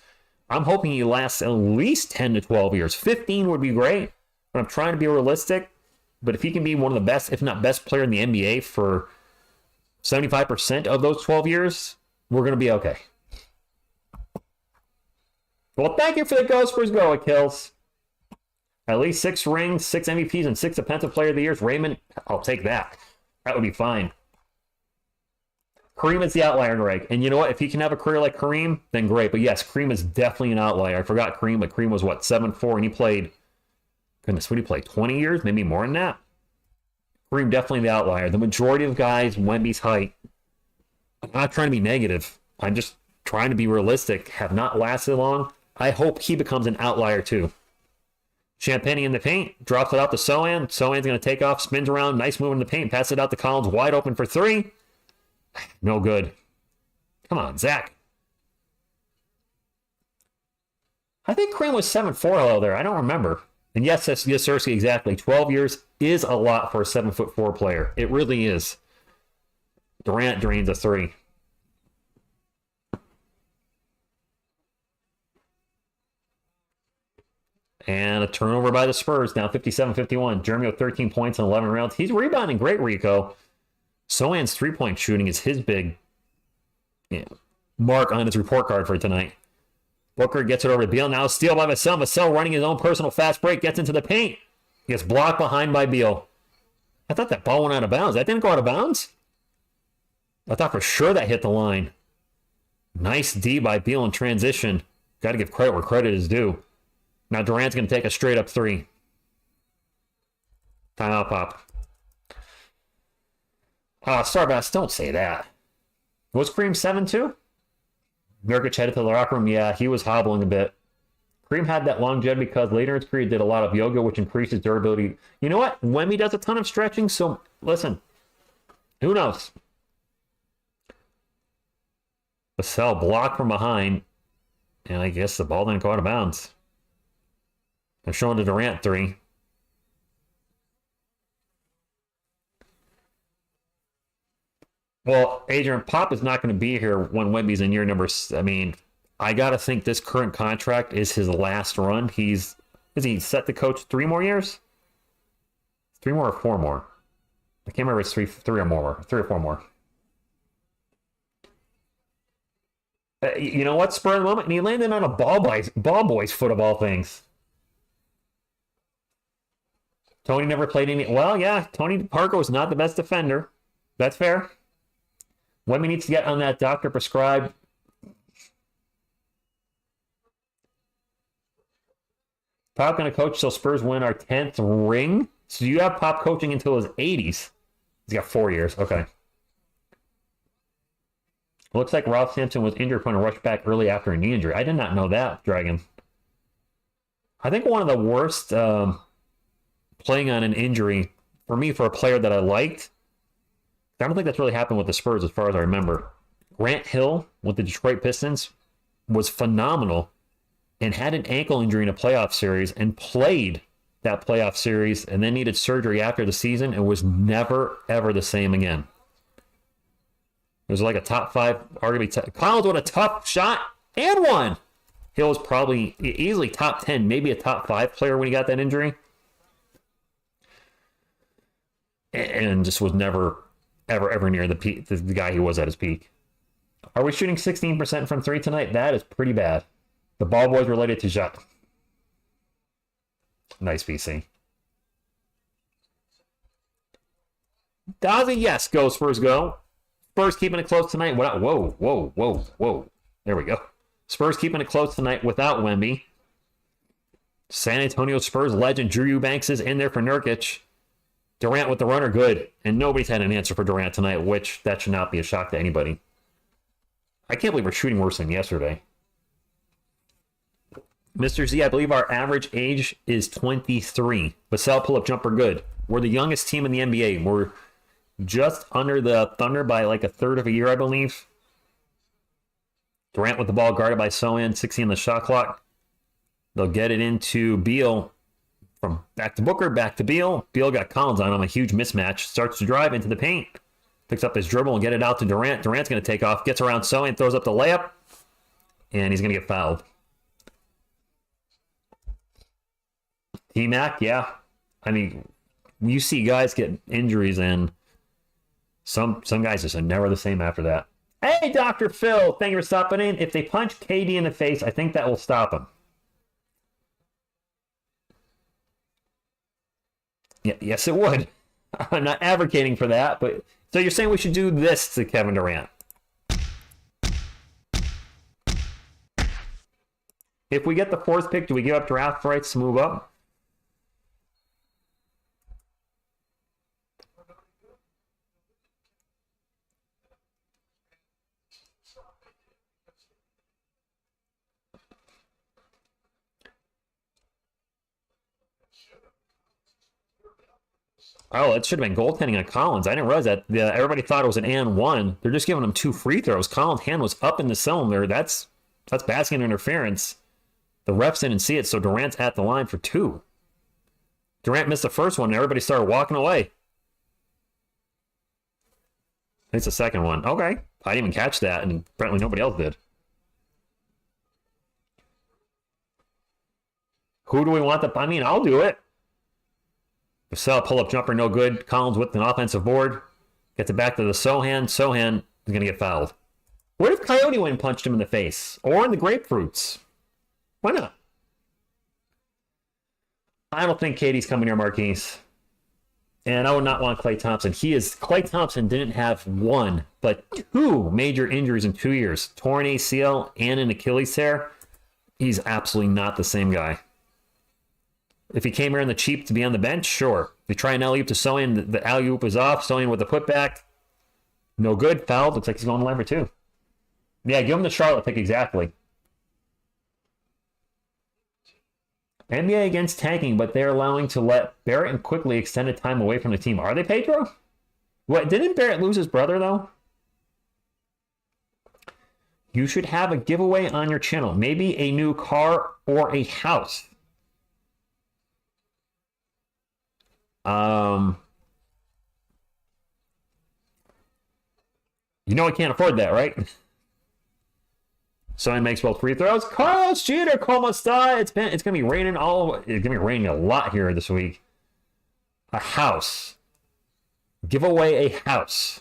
I'm hoping he lasts at least 10 to 12 years. 15 would be great, but I'm trying to be realistic. But if he can be one of the best, if not best player in the NBA for 75% of those 12 years, we're going to be okay. Well, thank you for the Go Spurs Go, Achilles. At least 6 rings, 6 MVPs, and 6 Defensive Player of the Years. Raymond, I'll take that. That would be fine. Kareem is the outlier, Greg. And you know what? If he can have a career like Kareem, then great. But yes, Kareem is definitely an outlier. I forgot Kareem, but Kareem was, what, 7'4", and he played, goodness, what did he play, 20 years? Maybe more than that? Kareem definitely the outlier. The majority of guys, Wemby's height, I'm not trying to be negative. I'm just trying to be realistic, have not lasted long. I hope he becomes an outlier too. Champagne in the paint, drops it out to Sohan. Sohan's going to take off, spins around, nice move in the paint, passes it out to Collins, wide open for 3. No good. Come on, Zach. I think Kareem was 7'4" there. I don't remember. And yes, Cersei, exactly. 12 years is a lot for a 7'4" player. It really is. Durant drains a 3. And a turnover by the Spurs, now 57-51. Jeremy with 13 points and 11 rounds. He's rebounding great, Rico. Sohan's three-point shooting is his big mark on his report card for tonight. Booker gets it over to Beal. Now steal by Vassell. Vassell running his own personal fast break. Gets into the paint. Gets blocked behind by Beal. I thought that ball went out of bounds. That didn't go out of bounds? I thought for sure that hit the line. Nice D by Beal in transition. Got to give credit where credit is due. Now Durant's going to take a straight-up 3. Timeout, Pop. Starbass, don't say that. Was Kareem 7'2"? Nurkic headed to the locker room. Yeah, he was hobbling a bit. Kareem had that longevity because later in his career he did a lot of yoga, which increases durability. You know what? Wemby does a ton of stretching, so listen. Who knows? Vassell blocked from behind, and I guess the ball didn't go out of bounds. They're showing the Durant 3. Well, Adrian, Pop is not going to be here when Wemby's in year number. I mean, I got to think this current contract is his last run. Is he set to coach 3 more years? 3 more or 4 more? I can't remember if it's 3 or more. 3 or 4 more. You know what? Spur of the moment, and he landed on a ball boy's foot of all things. Tony never played any. Well, yeah, Tony Parker was not the best defender. That's fair. Wemby needs to get on that doctor prescribed. Pop going to coach till Spurs win our 10th ring. So you have Pop coaching until his 80s. He's got 4 years. Okay. Looks like Ralph Sampson was injured when a rush back early after a knee injury. I did not know that, Dragon. I think one of the worst playing on an injury for me for a player that I liked. I don't think that's really happened with the Spurs as far as I remember. Grant Hill with the Detroit Pistons was phenomenal and had an ankle injury in a playoff series and played that playoff series and then needed surgery after the season and was never, ever the same again. It was like a top 5, arguably. Collins with a tough shot and one. Hill was probably easily top 10, maybe a top 5 player when he got that injury. And just was never, ever near the peak, the guy he was at his peak. Are we shooting 16% from 3 tonight? That is pretty bad. The ball boys related to Jacques. Nice VC. Dozzy, yes, go Spurs, go. Spurs keeping it close tonight. Whoa. There we go. Spurs keeping it close tonight without Wemby. San Antonio Spurs legend Drew Eubanks is in there for Nurkic. Durant with the runner, good. And nobody's had an answer for Durant tonight, which that should not be a shock to anybody. I can't believe we're shooting worse than yesterday. Mr. Z, I believe our average age is 23. Vassell pull-up jumper, good. We're the youngest team in the NBA. We're just under the Thunder by like a third of a year, I believe. Durant with the ball guarded by Sohan, 60 on the shot clock. They'll get it into Beal. From back to Booker, back to Beal. Beal got Collins on him, a huge mismatch. Starts to drive into the paint. Picks up his dribble and get it out to Durant. Durant's going to take off, gets around Sohan, throws up the layup, and he's going to get fouled. T-Mac, yeah. I mean, you see guys get injuries, and some guys just are never the same after that. Hey, Dr. Phil, thank you for stopping in. If they punch KD in the face, I think that will stop him. Yeah, yes, it would. I'm not advocating for that, but so you're saying we should do this to Kevin Durant? If we get the 4th pick, do we give up draft rights to move up? Oh, it should have been goaltending on Collins. I didn't realize that. Everybody thought it was an and one. They're just giving him 2 free throws. Collins' hand was up in the cylinder. That's basket interference. The refs didn't see it, so Durant's at the line for 2. Durant missed the first one, and everybody started walking away. It's the second one. Okay. I didn't even catch that, and apparently nobody else did. Who do we want I mean, I'll do it. Vassell, pull-up jumper, no good. Collins with an offensive board. Gets it back to the Sohan. Sohan is going to get fouled. What if Coyote went and punched him in the face? Or in the grapefruits? Why not? I don't think Katie's coming near Marquise. And I would not want Klay Thompson. Klay Thompson didn't have 1, but 2 major injuries in 2 years. Torn ACL and an Achilles tear. He's absolutely not the same guy. If he came here in the cheap to be on the bench, sure. If you try an alley-oop to Sohan, the alley-oop is off. Sohan with the putback. No good. Fouled. Looks like he's going to line for 2. Yeah, give him the Charlotte pick exactly. NBA against tanking, but they're allowing to let Barrett and Quickly extended time away from the team. Are they, Pedro? What? Didn't Barrett lose his brother, though? You should have a giveaway on your channel. Maybe a new car or a house. You know I can't afford that, right? Sohan makes both free throws. Carlos Jeter, como esta? It's gonna be raining it's gonna be raining a lot here this week. A house. Give away a house.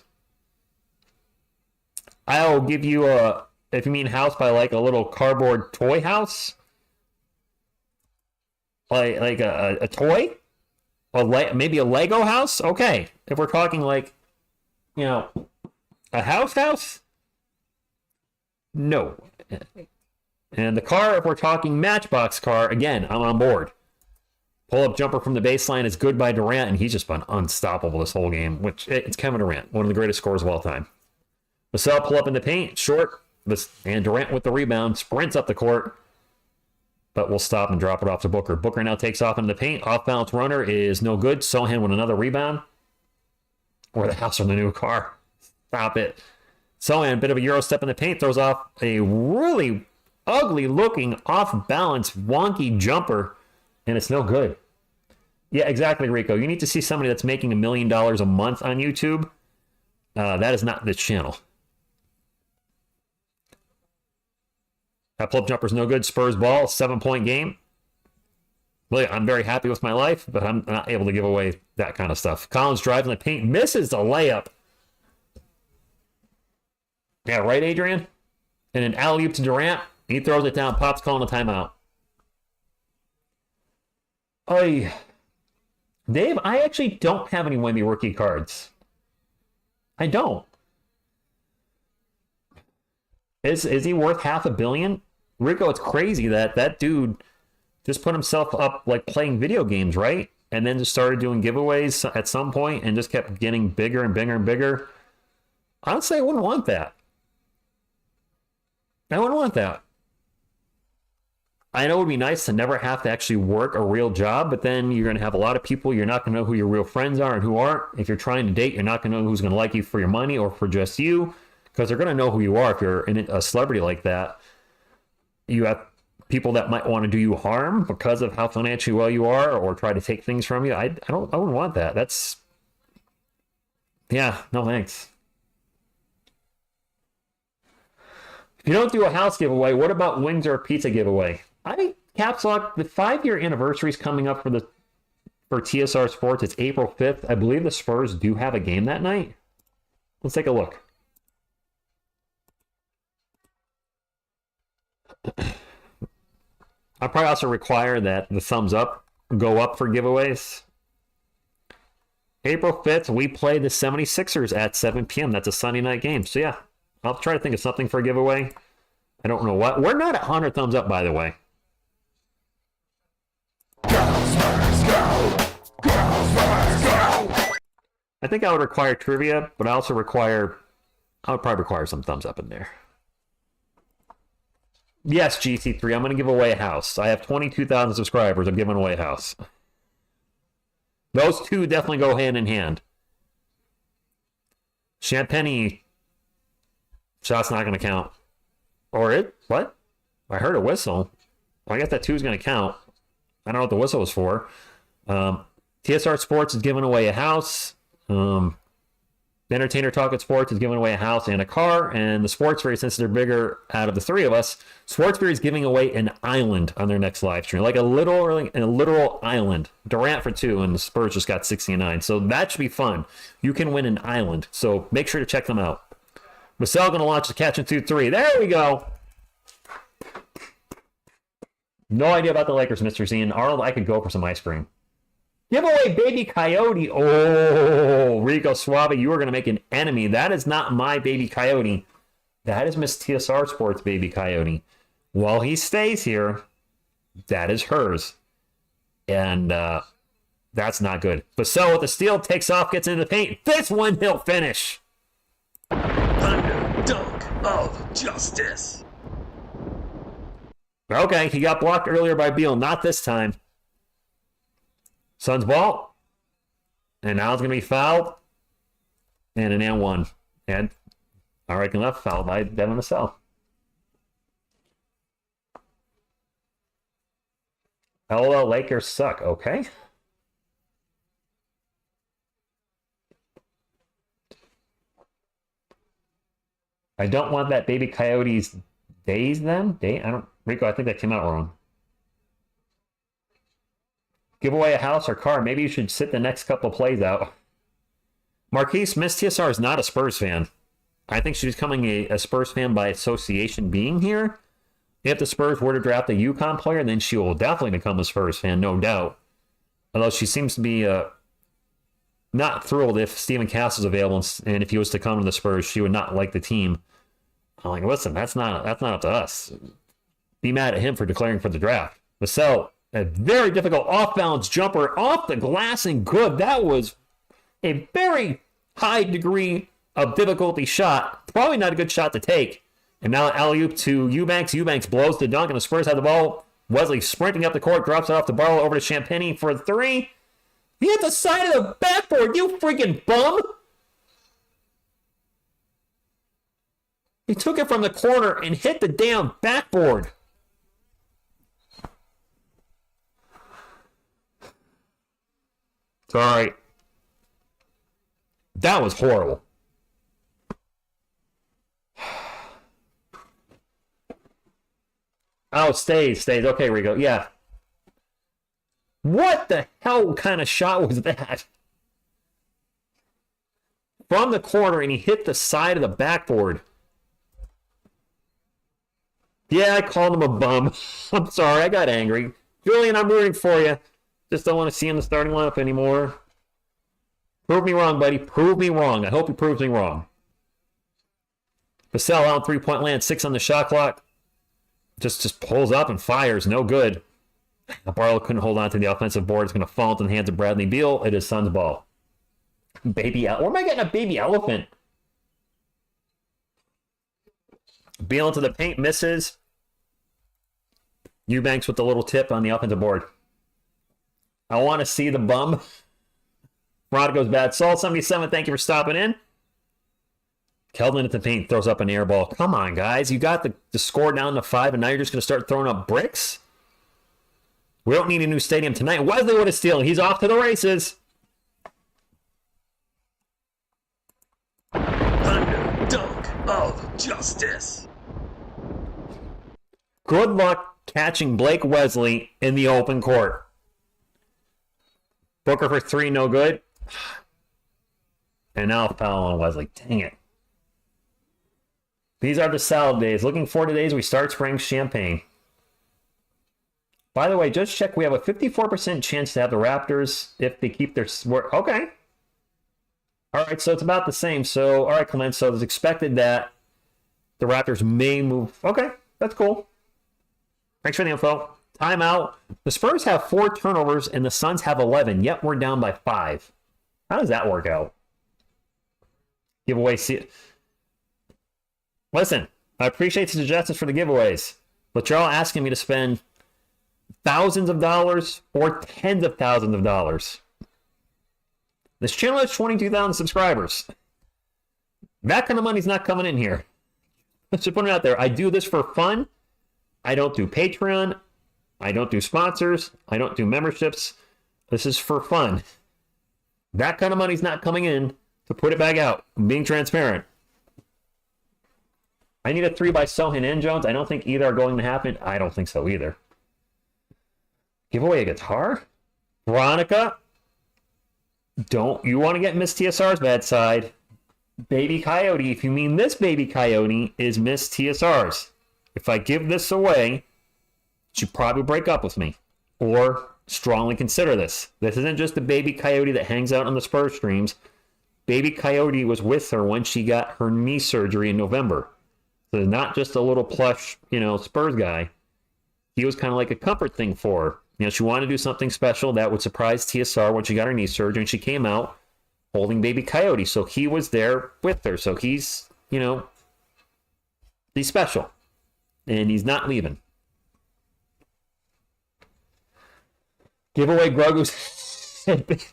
I'll give you if you mean house by like a little cardboard toy house. Like a toy? Maybe a Lego house? Okay. If we're talking like, a house? No. And the car, if we're talking Matchbox car, again, I'm on board. Pull-up jumper from the baseline is good by Durant, and he's just been unstoppable this whole game, which it's Kevin Durant, one of the greatest scorers of all time. Vassell pull up in the paint, short, and Durant with the rebound, sprints up the court, but we'll stop and drop it off to Booker. Booker now takes off into the paint. Off-balance runner is no good. Sohan with another rebound. Or the house or the new car. Stop it. Sohan, a bit of a Euro step in the paint, throws off a really ugly-looking, off-balance, wonky jumper, and it's no good. Yeah, exactly, Rico. You need to see somebody that's making $1 million a month on YouTube. That is not this channel. That pull-up jumper's no good. Spurs ball, 7-point game. Really, I'm very happy with my life, but I'm not able to give away that kind of stuff. Collins drives in the paint, misses the layup. Yeah, right, Adrian? And an alley-oop to Durant. He throws it down. Pop's calling a timeout. Oy. Dave, I actually don't have any Wemby rookie cards. I don't. Is he worth $500 million? Rico, it's crazy that dude just put himself up like playing video games, right? And then just started doing giveaways at some point and just kept getting bigger and bigger and bigger. Honestly, I wouldn't want that. I wouldn't want that. I know it would be nice to never have to actually work a real job, but then you're going to have a lot of people. You're not going to know who your real friends are and who aren't. If you're trying to date, you're not going to know who's going to like you for your money or for just you, because they're going to know who you are if you're a celebrity like that. You have people that might want to do you harm because of how financially well you are or try to take things from you. I wouldn't want that. Yeah, no thanks. If you don't do a house giveaway, what about wings or a pizza giveaway? I caps lock the 5-year anniversary is coming up for TSR Sports. It's April 5th. I believe the Spurs do have a game that night. Let's take a look. I'll probably also require that the thumbs up go up for giveaways. April 5th, we play the 76ers at 7 p.m. That's a Sunday night game. So yeah, I'll try to think of something for a giveaway. I don't know what. We're not at 100 thumbs up, by the way. I think I would require trivia, but I would probably require some thumbs up in there. Yes, GC3, I'm going to give away a house. I have 22,000 subscribers. I'm giving away a house. Those two definitely go hand in hand. Champagne shot's not going to count. Or it? What? I heard a whistle. Well, I guess that 2 is going to count. I don't know what the whistle was for. TSR Sports is giving away a house. The Entertainer Talk at Sports is giving away a house and a car. And the Sports Fairy, since they're bigger out of the 3 of us, Sports Fairy is giving away an island on their next live stream. Like a literal island. Durant for 2, and the Spurs just got 69. So that should be fun. You can win an island. So make sure to check them out. Marcel going to launch the Catch and 2-3. There we go. No idea about the Lakers, Mr. Z. And Arnold, I could go for some ice cream. Give away Baby Coyote. Oh, Rico Suave, you are going to make an enemy. That is not my Baby Coyote. That is Miss TSR Sports Baby Coyote. While he stays here, that is hers. And that's not good. Vassell with the steal, takes off, gets into the paint. This one he'll finish. Thunder dunk of justice. Okay, he got blocked earlier by Beal. Not this time. Suns ball. And now it's going to be fouled. And an and 1. And all right and left, fouled by Devin Vassell. LOL, Lakers suck. Okay. I don't want that Baby Coyote's days then. Rico, I think that came out wrong. Give away a house or car. Maybe you should sit the next couple plays out. Marquise, Miss TSR is not a Spurs fan. I think she's becoming a Spurs fan by association being here. If the Spurs were to draft a UConn player, then she will definitely become a Spurs fan, no doubt. Although she seems to be not thrilled if Stephen Castle's available, and if he was to come to the Spurs, she would not like the team. I'm like, listen, that's not up to us. Be mad at him for declaring for the draft. Vassell, a very difficult off-balance jumper off the glass and good. That was a very high degree of difficulty shot. Probably not a good shot to take. And now alley-oop to Eubanks. Eubanks blows the dunk, and the Spurs have the ball. Wesley sprinting up the court, drops it off to Barlow over to Champagne for 3. He hit the side of the backboard, you freaking bum! He took it from the corner and hit the damn backboard. It's all right. That was horrible. Oh, stays. Okay, Rico. Yeah. What the hell kind of shot was that? From the corner, and he hit the side of the backboard. Yeah, I called him a bum. I'm sorry, I got angry. Julian, I'm rooting for you. Just don't want to see him in the starting lineup anymore. Prove me wrong, buddy. Prove me wrong. I hope he proves me wrong. Vassell out 3-point land, 6 on the shot clock. Just pulls up and fires. No good. Barlow couldn't hold on to the offensive board. It's going to fall into the hands of Bradley Beal. It is Suns ball. Baby elephant. Where am I getting a baby elephant? Beal into the paint, misses. Eubanks with the little tip on the offensive board. I want to see the bum. Rod goes bad. Saul 77, thank you for stopping in. Keldon at the paint throws up an air ball. Come on, guys. You got the score down to 5, and now you're just going to start throwing up bricks? We don't need a new stadium tonight. Wesley with a steal. He's off to the races. Thunder dunk of justice. Good luck catching Blake Wesley in the open court. Booker for 3, no good. And now foul on Wesley. Dang it. These are the salad days. Looking forward to days we start spraying champagne. By the way, just check. We have a 54% chance to have the Raptors if they keep their... Okay. All right, so it's about the same. So, all right, Clement. So it's expected that the Raptors may move. Okay, that's cool. Thanks for the info. Timeout. The Spurs have 4 turnovers and the Suns have 11, yet we're down by 5. How does that work out? Giveaway. Listen, I appreciate the suggestions for the giveaways, but you're all asking me to spend thousands of dollars or tens of thousands of dollars. This channel has 22,000 subscribers. That kind of money's not coming in here. Let's just put it out there. I do this for fun. I don't do Patreon. I don't do sponsors. I don't do memberships. This is for fun. That kind of money's not coming in to put it back out. I'm being transparent. I need a 3 by Sohan and Jones. I don't think either are going to happen. I don't think so either. Give away a guitar? Veronica? Don't you want to get Miss TSR's bad side? Baby Coyote, if you mean this Baby Coyote, is Miss TSR's. If I give this away, she'd probably break up with me. Or strongly consider this. This isn't just the Baby Coyote that hangs out on the Spurs streams. Baby Coyote was with her when she got her knee surgery in November. So not just a little plush, Spurs guy. He was kind of like a comfort thing for her. She wanted to do something special that would surprise TSR when she got her knee surgery, and she came out holding Baby Coyote. So he was there with her. So he's, he's special. And he's not leaving. Give away Grogu's headband.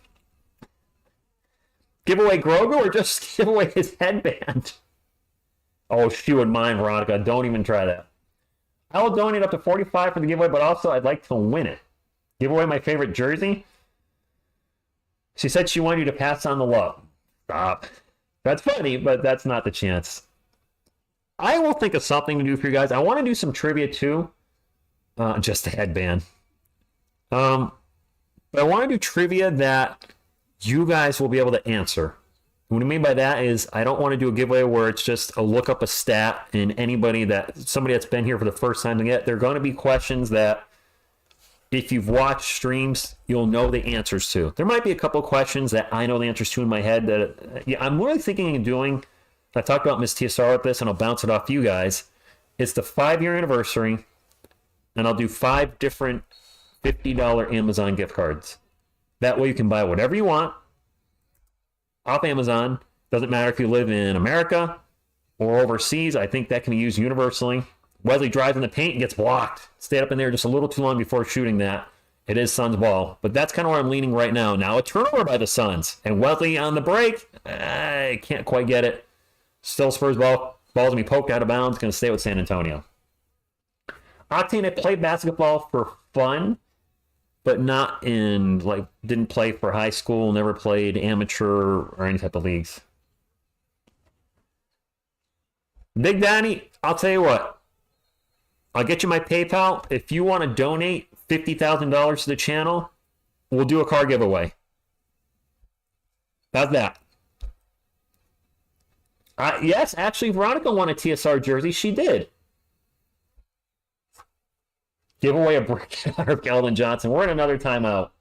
Give away Grogu or just give away his headband? Oh, she would mind, Veronica. Don't even try that. I will donate up to $45 for the giveaway, but also I'd like to win it. Give away my favorite jersey. She said she wanted you to pass on the love. Stop. That's funny, but that's not the chance. I will think of something to do for you guys. I want to do some trivia too. Just a headband. But I want to do trivia that you guys will be able to answer. What I mean by that is I don't want to do a giveaway where it's just a look up a stat and somebody that's been here for the first time to get. There are going to be questions that if you've watched streams, you'll know the answers to. There might be a couple of questions that I know the answers to in my head that I'm really thinking of doing. I talked about Miss TSR with this, and I'll bounce it off you guys. It's the 5-year anniversary, and I'll do 5 different $50 Amazon gift cards. That way you can buy whatever you want off Amazon. Doesn't matter if you live in America or overseas. I think that can be used universally. Wesley drives in the paint and gets blocked. Stayed up in there just a little too long before shooting that. It is Suns ball. But that's kind of where I'm leaning right now. Now a turnover by the Suns. And Wesley on the break. I can't quite get it. Still Spurs ball. Ball's going to be poked out of bounds. Going to stay with San Antonio. Octane, I played basketball for fun. But not didn't play for high school. Never played amateur or any type of leagues. Big Daddy, I'll tell you what. I'll get you my PayPal. If you want to donate $50,000 to the channel, we'll do a car giveaway. How's that? Yes, actually, Veronica won a TSR jersey. She did. Give away a brick of Calvin Johnson. We're in another timeout.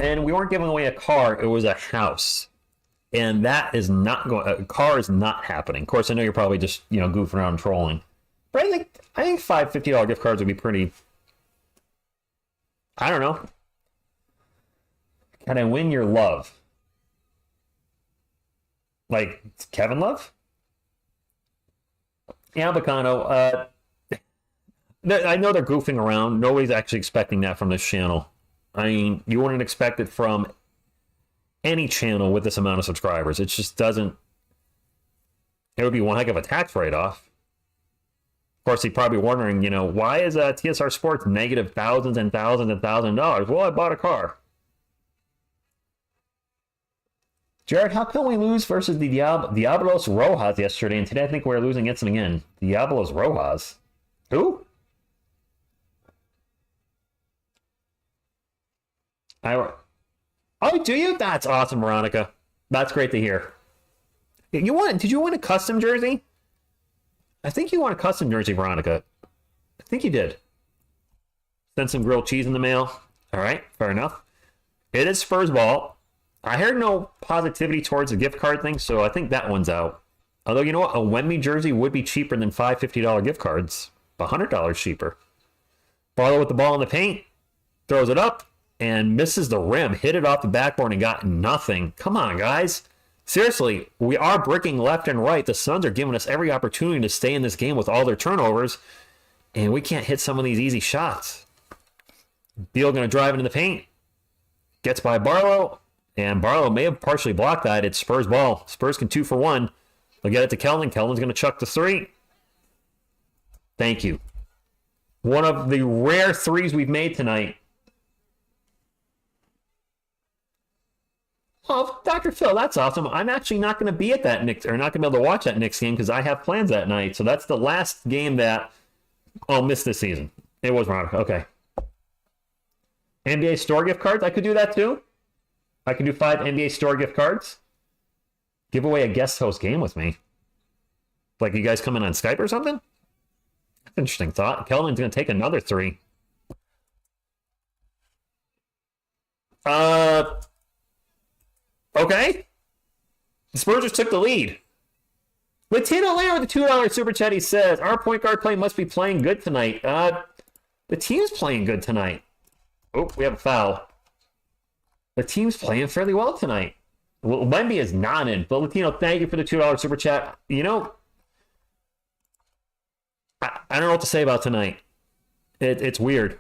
And we weren't giving away a car. It was a house. And that is not going. A car is not happening. Of course, I know you're probably just goofing around and trolling. But I think $50 gift cards would be pretty. I don't know. Can I win your love? Like Kevin Love? Yeah, Bacano. I know they're goofing around. Nobody's actually expecting that from this channel. I mean, you wouldn't expect it from any channel with this amount of subscribers. It just doesn't. It would be one heck of a tax write-off. Of course, you're probably wondering, why is TSR Sports negative thousands and thousands and thousands of dollars? Well, I bought a car. Jared, how come we lose versus the Diablos Rojas yesterday, and today I think we're losing against them again? Diablos Rojas? Who? Oh, do you? That's awesome, Veronica. That's great to hear. Did you win a custom jersey? I think you won a custom jersey, Veronica. I think you did. Send some grilled cheese in the mail. All right, fair enough. It is Spurs ball. I heard no positivity towards the gift card thing, so I think that one's out. Although, you know what? A Wemby jersey would be cheaper than $5 $50 gift cards. $100 cheaper. Barlow with the ball in the paint. Throws it up and misses the rim. Hit it off the backboard and got nothing. Come on, guys. Seriously, we are bricking left and right. The Suns are giving us every opportunity to stay in this game with all their turnovers, and we can't hit some of these easy shots. Beal going to drive into the paint. Gets by Barlow, and Barlow may have partially blocked that. It's Spurs ball. Spurs can 2 for 1. They'll get it to Keldon. Keldon's going to chuck the 3. Thank you. One of the rare threes we've made tonight. Oh, Dr. Phil, that's awesome. I'm actually not going to be at that Knicks, or not going to be able to watch that Knicks game because I have plans that night. So that's the last game that I'll miss this season. It was wrong. Okay. NBA store gift cards. I could do that too. I can do 5 NBA store gift cards. Give away a guest host game with me. Like you guys come in on Skype or something? Interesting thought. Keldon's going to take another 3. Okay. The Spurs just took the lead. Latino Lair with the $2 super chat. He says, our point guard play must be playing good tonight. The team's playing good tonight. Oh, we have a foul. The team's playing fairly well tonight. Well, Wemby is not in. But Latino, thank you for the $2 super chat. You know, I don't know what to say about tonight. It's weird.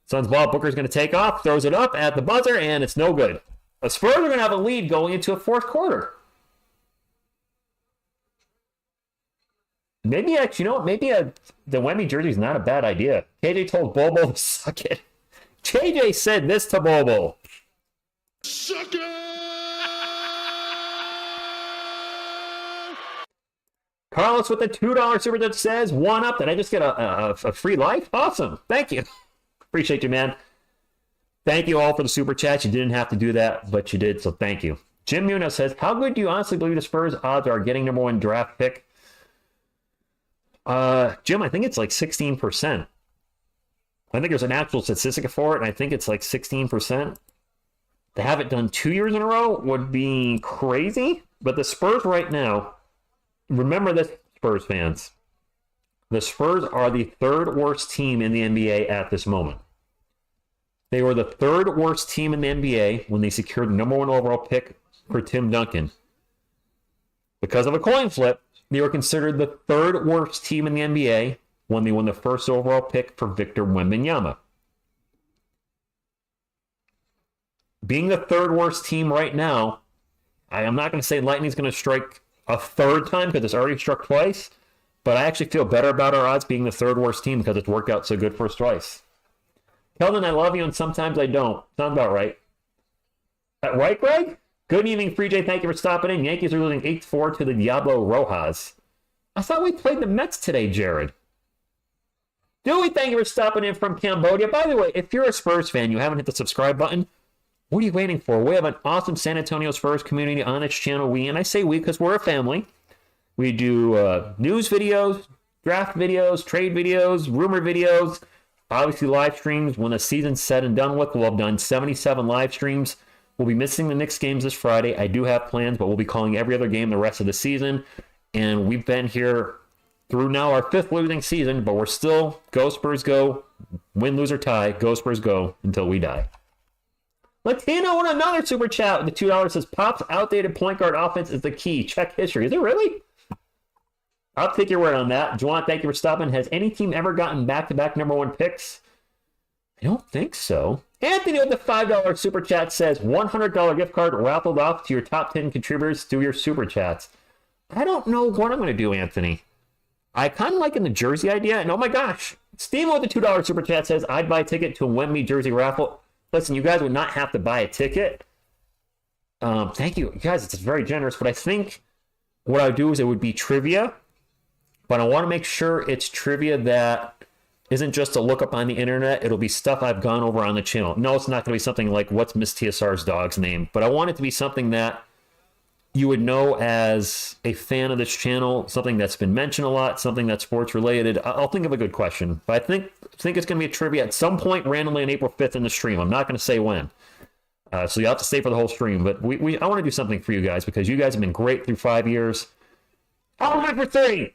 Suns ball. Booker's going to take off. Throws it up at the buzzer, and it's no good. The Spurs are going to have a lead going into a fourth quarter. Maybe, actually, you know what? Maybe the Wemby jersey is not a bad idea. KJ told Bobo to suck it. JJ said this to Bobo. Suck it! Carlos with the $2 super that says, 1 up. Did I just get a free life? Awesome. Thank you. Appreciate you, man. Thank you all for the super chat. You didn't have to do that, but you did, so thank you. Jim Munoz says, how good do you honestly believe the Spurs odds are getting number 1 draft pick? Jim, I think it's like 16%. I think there's an actual statistic for it, and I think it's like 16%. To have it done 2 years in a row would be crazy, but the Spurs right now, remember this, Spurs fans. The Spurs are the 3rd worst team in the NBA at this moment. They were the 3rd worst team in the NBA when they secured the number 1 overall pick for Tim Duncan. Because of a coin flip, they were considered the 3rd worst team in the NBA when they won the 1st overall pick for Victor Wembanyama. Being the 3rd worst team right now, I am not going to say Lightning's going to strike a 3rd time because it's already struck twice, but I actually feel better about our odds being the 3rd worst team because it's worked out so good for us twice. Keldon, I love you, and sometimes I don't. Sounds about right. Right, Greg? Good evening, Free J. Thank you for stopping in. Yankees are losing 8-4 to the Diablo Rojas. I thought we played the Mets today, Jared. Dewey, thank you for stopping in from Cambodia. By the way, if you're a Spurs fan, you haven't hit the subscribe button, what are you waiting for? We have an awesome San Antonio Spurs community on this channel. And I say we because we're a family. We do news videos, draft videos, trade videos, rumor videos, obviously live streams. When the season's said and done with, we'll have done 77 live streams. We'll be missing the Knicks games this Friday. I do have plans, but we'll be calling every other game the rest of the season. And we've been here through now our 5th losing season, but we're still go Spurs go, win, lose, or tie, go Spurs go until we die. Latino on another super chat with the $2 says, Pop's outdated point guard offense is the key. Check history. Is it really? I'll take your word on that. Juwan, thank you for stopping. Has any team ever gotten back-to-back number 1 picks? I don't think so. Anthony with the $5 super chat says, $100 gift card raffled off to your top 10 contributors through your super chats. I don't know what I'm going to do, Anthony. I kind of like in the jersey idea. And oh my gosh, Steven with the $2 super chat says, I'd buy a ticket to a Wemby jersey raffle. Listen, you guys would not have to buy a ticket. Thank you. Guys, it's very generous, but I think what I would do is it would be trivia, but I want to make sure it's trivia that isn't just a look up on the internet. It'll be stuff I've gone over on the channel. No, it's not going to be something like what's Miss TSR's dog's name, but I want it to be something that you would know as a fan of this channel, something that's been mentioned a lot, something that's sports related. I'll think of a good question, but I think it's going to be a trivia at some point randomly on April 5th in the stream. I'm not going to say when. So you have to stay for the whole stream, but I want to do something for you guys because you guys have been great through 5 years. I'm good for 3.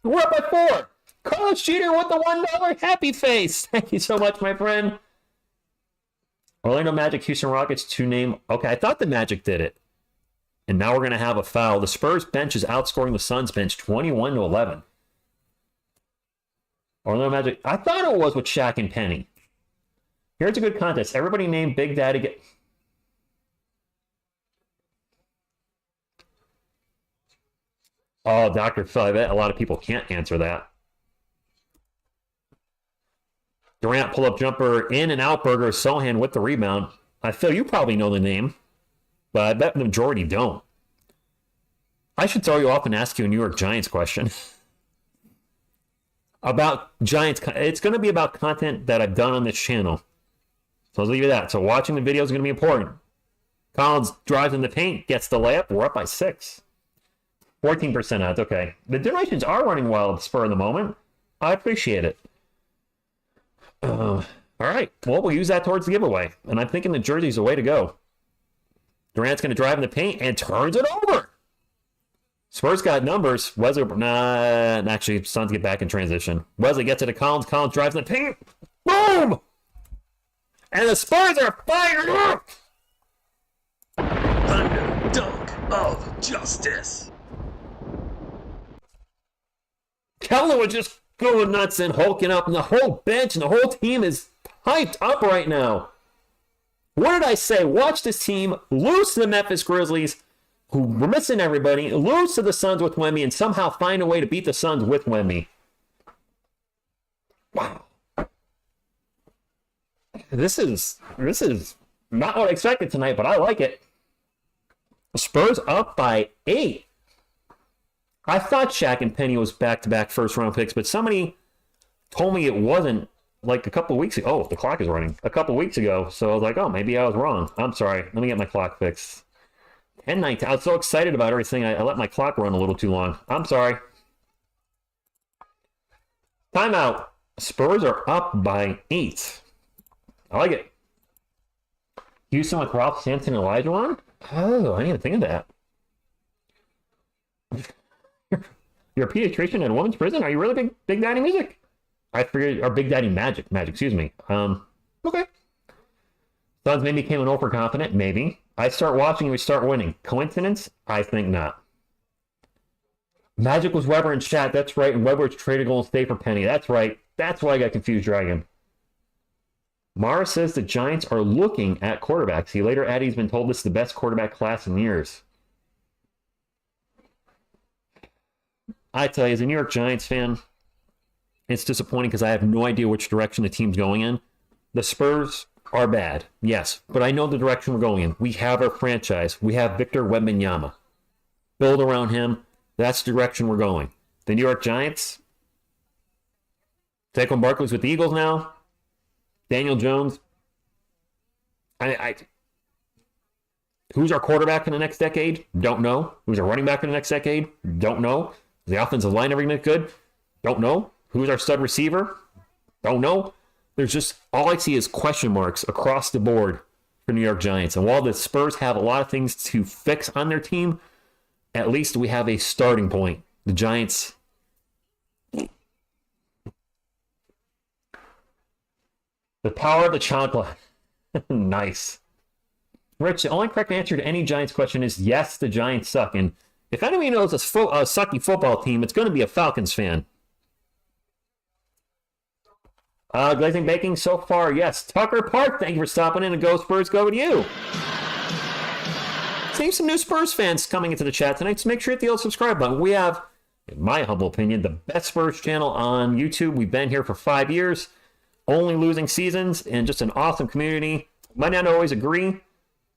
We're up by 4. Carlos Jeter with the $1 happy face. Thank you so much, my friend. Orlando Magic, Houston Rockets to name. Okay, I thought the Magic did it. And now we're going to have a foul. The Spurs bench is outscoring the Suns bench 21-11. Orlando Magic. I thought it was with Shaq and Penny. Here's a good contest. Everybody name Big Daddy. Oh, Dr. Phil, I bet a lot of people can't answer that. Durant pull-up jumper in and out burger. Sohan with the rebound. I feel you probably know the name, but I bet the majority don't. I should throw you off and ask you a New York Giants question. About Giants. It's going to be about content that I've done on this channel. So I'll leave you that. So watching the video is going to be important. Collins drives in the paint, gets the layup. We're up by 6. 14% odds. Okay. The donations are running wild at the spur of the moment. I appreciate it. All right. Well, we'll use that towards the giveaway. And I'm thinking the jersey's the way to go. Durant's going to drive in the paint and turns it over. Spurs got numbers. Wesley, actually, Suns get back in transition. Wesley gets it to Collins. Collins drives in the paint. Boom! And the Spurs are fired up! Thunder dunk of justice. Keller was just going nuts and hulking up, and the whole bench and the whole team is hyped up right now. What did I say? Watch this team lose to the Memphis Grizzlies, who were missing everybody, lose to the Suns with Wemby, and somehow find a way to beat the Suns with Wemby. Wow. This is not what I expected tonight, but I like it. Spurs up by 8. I thought Shaq and Penny was back-to-back first-round picks, but somebody told me it wasn't like a couple weeks ago. Oh, the clock is running. A couple weeks ago. So I was like, oh, maybe I was wrong. I'm sorry. Let me get my clock fixed. 10-19. I was so excited about everything, I let my clock run a little too long. I'm sorry. Timeout. Spurs are up by 8. I like it. Houston with Ralph Sampson and Elijah on? Oh, I didn't even think of that. You're a pediatrician in a women's prison? Are you really Big Daddy music? I figured, or Big Daddy magic, excuse me. Okay. Suns maybe came in overconfident, maybe. I start watching and we start winning. Coincidence? I think not. Magic was Weber and Shat, that's right, and Weber was traded Golden State for Penny. That's right. That's why I got confused, Dragon. Mara says the Giants are looking at quarterbacks. He later added he's been told this is the best quarterback class in years. I tell you, as a New York Giants fan, it's disappointing because I have no idea which direction the team's going in. The Spurs are bad, yes, but I know the direction we're going in. We have our franchise. We have Victor Wembanyama. Build around him. That's the direction we're going. The New York Giants, Saquon Barkley's with the Eagles now. Daniel Jones. Who's our quarterback in the next decade? Don't know. Who's our running back in the next decade? Don't know. Is the offensive line ever going to get good? Don't know. Who's our stud receiver? Don't know. There's just, all I see is question marks across the board for New York Giants. And while the Spurs have a lot of things to fix on their team, at least we have a starting point. The Giants... The power of the chocolate. Nice. Rich, the only correct answer to any Giants question is yes, the Giants suck. And if anybody knows a sucky football team, it's going to be a Falcons fan. Glazing Baking, so far, yes. Tucker Park, thank you for stopping in, and go Spurs, go with you. Seeing some new Spurs fans coming into the chat tonight, so make sure you hit the old subscribe button. We have, in my humble opinion, the best Spurs channel on YouTube. We've been here for 5 years. Only losing seasons, and just an awesome community. Might not always agree,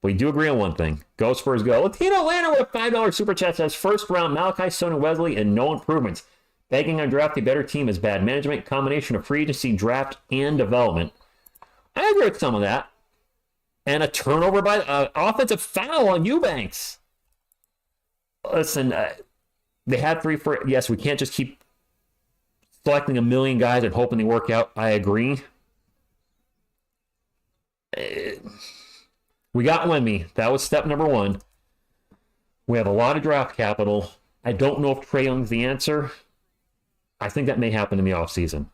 We do agree on one thing. Go Spurs, go. Latino Atlanta with a $5 super chat says, first round, Malachi, Son, and Wesley, and no improvements. Begging on draft a better team is bad management, combination of free agency, draft, and development. I agree with some of that. And a turnover by offensive foul on Eubanks. Listen, they had three for. Yes, we can't just keep selecting a million guys and hoping they work out. I agree. We got Wemby. That was step number one. We have a lot of draft capital. I don't know if Trae Young's the answer. I think that may happen in the offseason.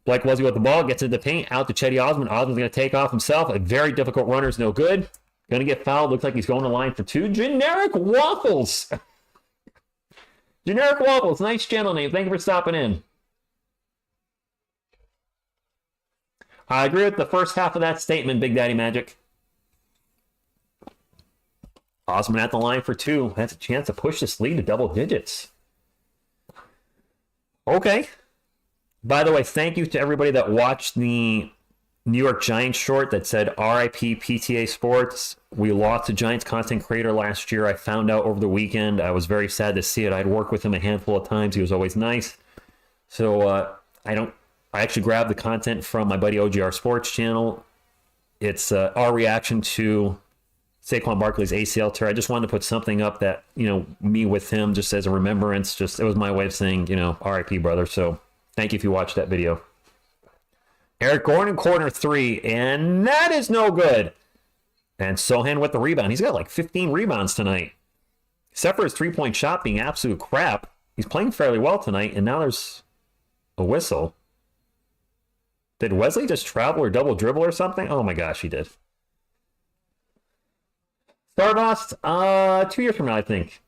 Blake Wesley with the ball, gets into the paint, out to Chetty Osman. Osman's going to take off himself. A very difficult runner is no good. Going to get fouled. Looks like he's going to line for two. Generic Waffles. Generic Waffles. Nice channel name. Thank you for stopping in. I agree with the first half of that statement, Big Daddy Magic. Osman at the line for two. That's a chance to push this lead to double digits. Okay. By the way, thank you to everybody that watched the New York Giants short that said RIP PTA Sports. We lost a Giants content creator last year. I found out over the weekend. I was very sad to see it. I'd worked with him a handful of times. He was always nice. So I actually grabbed the content from my buddy OGR Sports channel. It's our reaction to Saquon Barkley's ACL tear. I just wanted to put something up that, me with him just as a remembrance. It was my way of saying, RIP, brother. So thank you if you watched that video. Eric Gordon, corner three, and that is no good. And Sohan with the rebound. He's got like 15 rebounds tonight. Except for his three-point shot being absolute crap. He's playing fairly well tonight, and now there's a whistle. Did Wesley just travel or double dribble or something? Oh my gosh, he did. Stardust, 2 years from now, I think.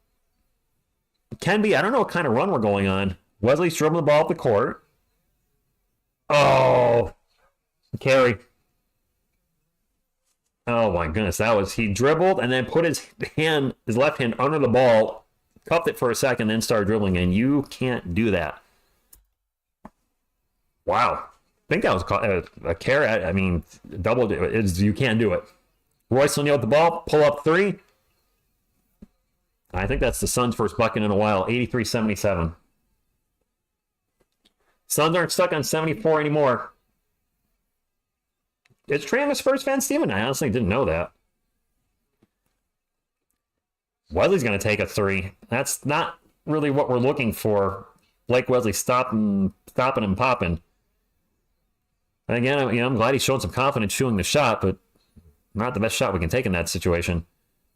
Can be. I don't know what kind of run we're going on. Wesley's dribbling the ball up the court. Oh, carry. Oh my goodness, he dribbled and then put his left hand under the ball, cupped it for a second, then started dribbling, and you can't do that. Wow. I think that was a carry. I mean, you can't do it. Royce O'Neal with the ball, pull up three. I think that's the Suns' first bucket in a while, 83-77. Suns aren't stuck on 74 anymore. Is Trae a Spurs fan, Steven? I honestly didn't know that. Wesley's going to take a three. That's not really what we're looking for. Blake Wesley stopping and popping. And again, I'm glad he's showing some confidence shooting the shot, but not the best shot we can take in that situation.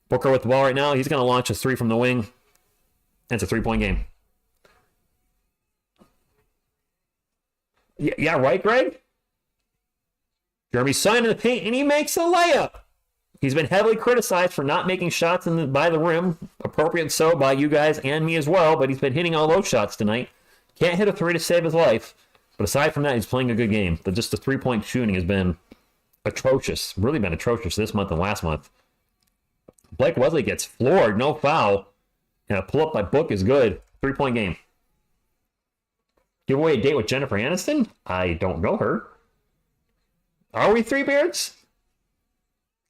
Booker with the ball right now. He's going to launch a three from the wing. It's a three-point game. Yeah, right, Greg? Jeremy Sohan in the paint, and he makes a layup. He's been heavily criticized for not making shots by the rim. Appropriate so by you guys and me as well, but he's been hitting all those shots tonight. Can't hit a three to save his life. But aside from that, he's playing a good game. But just the three-point shooting has been atrocious. Really been atrocious this month and last month. Blake Wesley gets floored. No foul. And a pull-up by Book is good. Three-point game. Give away a date with Jennifer Aniston? I don't know her. Are we three beards?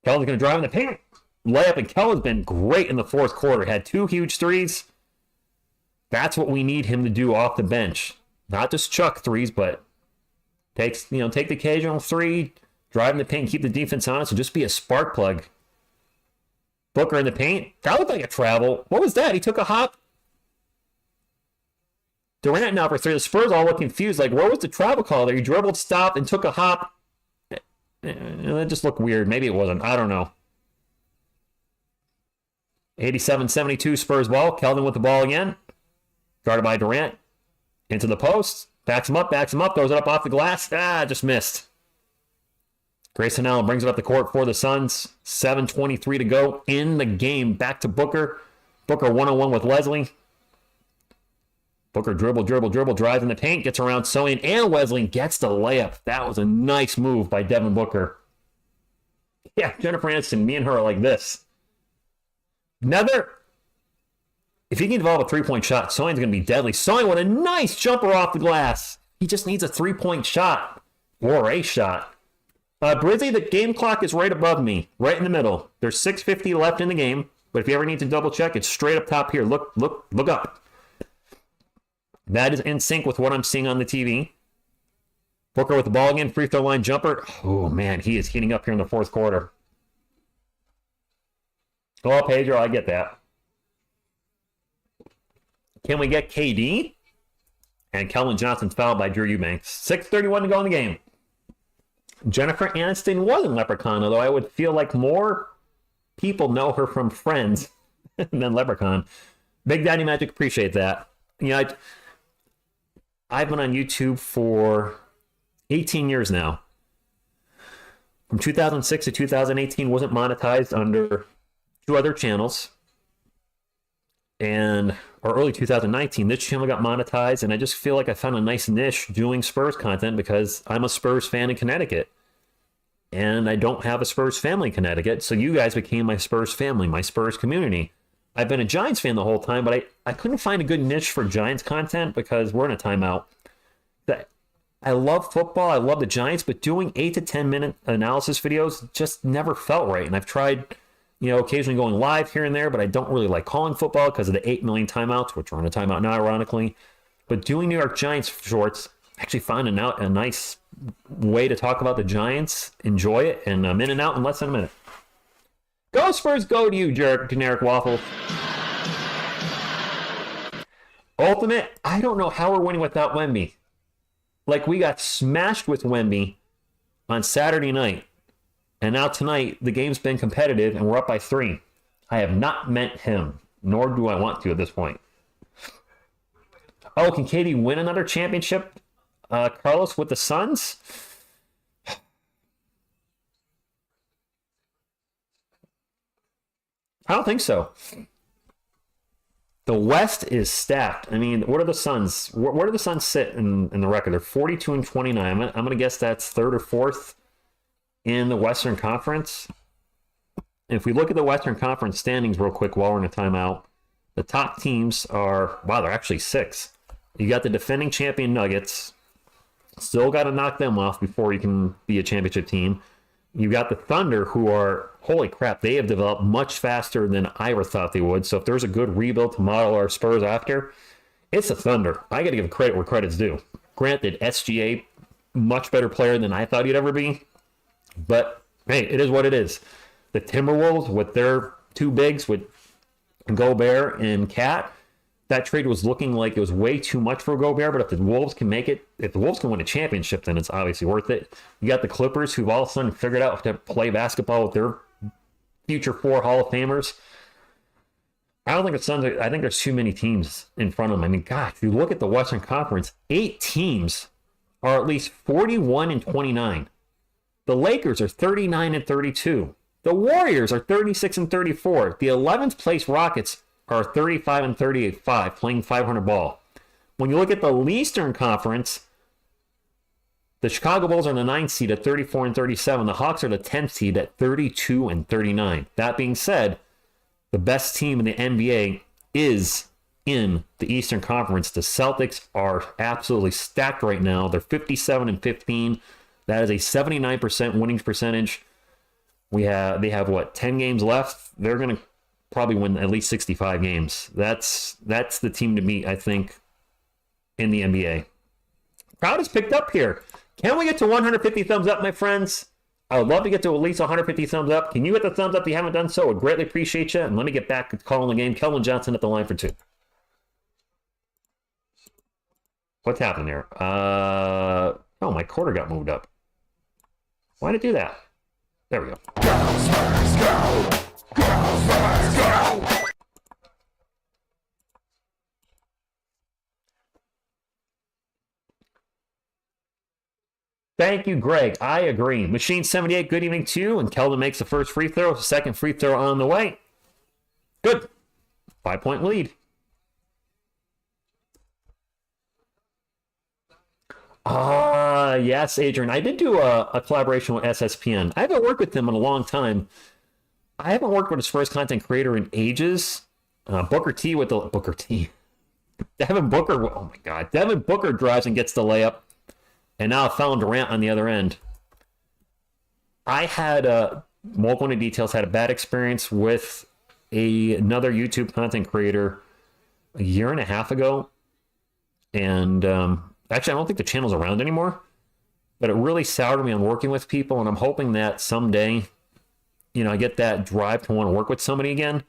Kellen's going to drive in the paint. Layup, and Kellen's been great in the fourth quarter. Had two huge threes. That's what we need him to do off the bench. Not just chuck threes, but take the occasional three, drive in the paint, keep the defense honest, and just be a spark plug. Booker in the paint. That looked like a travel. What was that? He took a hop. Durant now for three. The Spurs all look confused. Like, where was the travel call there? He dribbled, stopped, and took a hop. That just looked weird. Maybe it wasn't. I don't know. 87-72 Spurs ball. Keldon with the ball again. Guarded by Durant. Into the post. Backs him up. Throws it up off the glass. Just missed. Grayson Allen brings it up the court for the Suns. 7:23 to go in the game. Back to Booker. Booker one-on-one with Wesley. Booker dribble, drives in the paint, gets around Sohan and Wesley, gets the layup. That was a nice move by Devin Booker. Yeah, Jennifer Aniston, me and her are like this. If he can develop a three-point shot, Sohan's going to be deadly. Sohan with a nice jumper off the glass. He just needs a three-point shot or a shot. Brizzy, the game clock is right above me, right in the middle. There's 6:50 left in the game, but if you ever need to double check, it's straight up top here. Look up. That is in sync with what I'm seeing on the TV. Booker with the ball again, free throw line jumper. Oh, man, he is heating up here in the fourth quarter. Oh, Pedro, I get that. Can we get KD? And Kelvin Johnson's fouled by Drew Eubanks. 6:31 to go in the game. Jennifer Aniston was in Leprechaun, although I would feel like more people know her from Friends than Leprechaun. Big Daddy Magic, appreciate that. You know, I've been on YouTube for 18 years now. From 2006 to 2018, wasn't monetized under 2 other channels. Or early 2019, this channel got monetized, and I just feel like I found a nice niche doing Spurs content because I'm a Spurs fan in Connecticut. And I don't have a Spurs family in Connecticut, so you guys became my Spurs family, my Spurs community. I've been a Giants fan the whole time, but I couldn't find a good niche for Giants content because we're in a timeout. I love football, I love the Giants, but doing 8 to 10 minute analysis videos just never felt right. And I've tried, occasionally going live here and there, but I don't really like calling football because of the 8 million timeouts, which are on a timeout now, ironically. But doing New York Giants shorts, I actually found a nice way to talk about the Giants, enjoy it, and I'm in and out in less than a minute. Go Spurs, go to you, generic waffle. Ultimate, I don't know how we're winning without Wemby. Like, we got smashed with Wemby on Saturday night. And now tonight, the game's been competitive, and we're up by 3. I have not met him, nor do I want to at this point. Oh, can KD win another championship, Carlos, with the Suns? I don't think so. The West is stacked. I mean, what are the Suns? Where do the Suns sit in the record? They're 42-29. I'm going to guess that's 3rd or 4th in the Western Conference. And if we look at the Western Conference standings real quick while we're in a timeout, the top teams are, wow, they're actually 6. You got the defending champion Nuggets. Still got to knock them off before you can be a championship team. You got the Thunder, who are, holy crap, they have developed much faster than I ever thought they would. So if there's a good rebuild to model our Spurs after, it's the Thunder. I got to give credit where credit's due. Granted, SGA, much better player than I thought he'd ever be. But, hey, it is what it is. The Timberwolves, with their 2 bigs, with Gobert and Cat, that trade was looking like it was way too much for Gobert, but if the Wolves can make it, if the Wolves can win a championship, then it's obviously worth it. You got the Clippers, who've all of a sudden figured out how to play basketball with their future 4 Hall of Famers. I don't think the Suns I think there's too many teams in front of them. I mean, God, if you look at the Western Conference, 8 teams are at least 41-29. The Lakers are 39-32. The Warriors are 36-34. The 11th place Rockets are 35-38-5, playing 500 ball. When you look at the Eastern Conference, the Chicago Bulls are the 9th seed at 34-37. The Hawks are the 10th seed at 32-39. That being said, the best team in the NBA is in the Eastern Conference. The Celtics are absolutely stacked right now. They're 57-15. That is a 79% winning percentage. They have 10 games left. They're going to probably win at least 65 games. That's the team to beat, I think, in the NBA. Crowd is picked up here. Can we get to 150 thumbs up, my friends? I would love to get to at least 150 thumbs up. Can you hit the thumbs up if you haven't done so? I would greatly appreciate you. And let me get back to calling the game. Kelvin Johnson at the line for 2. What's happening there? Oh, my quarter got moved up. Why did it do that? There we go. Go, Spurs, go! Go, Spurs, go! Thank you, Greg. I agree. Machine 78, good evening to you. And Kelvin makes the first free throw. Second free throw on the way. Good. 5-point lead. Yes, Adrian. I did do a collaboration with SSPN. I haven't worked with them in a long time. I haven't worked with a Spurs content creator in ages. Booker T with the Booker T. Devin Booker. Oh my God. Devin Booker drives and gets the layup. And now Fallon Durant on the other end. I had Mogul in Details had a bad experience with another YouTube content creator a year and a half ago. And actually, I don't think the channel's around anymore. But it really soured me on working with people. And I'm hoping that someday, I get that drive to want to work with somebody again.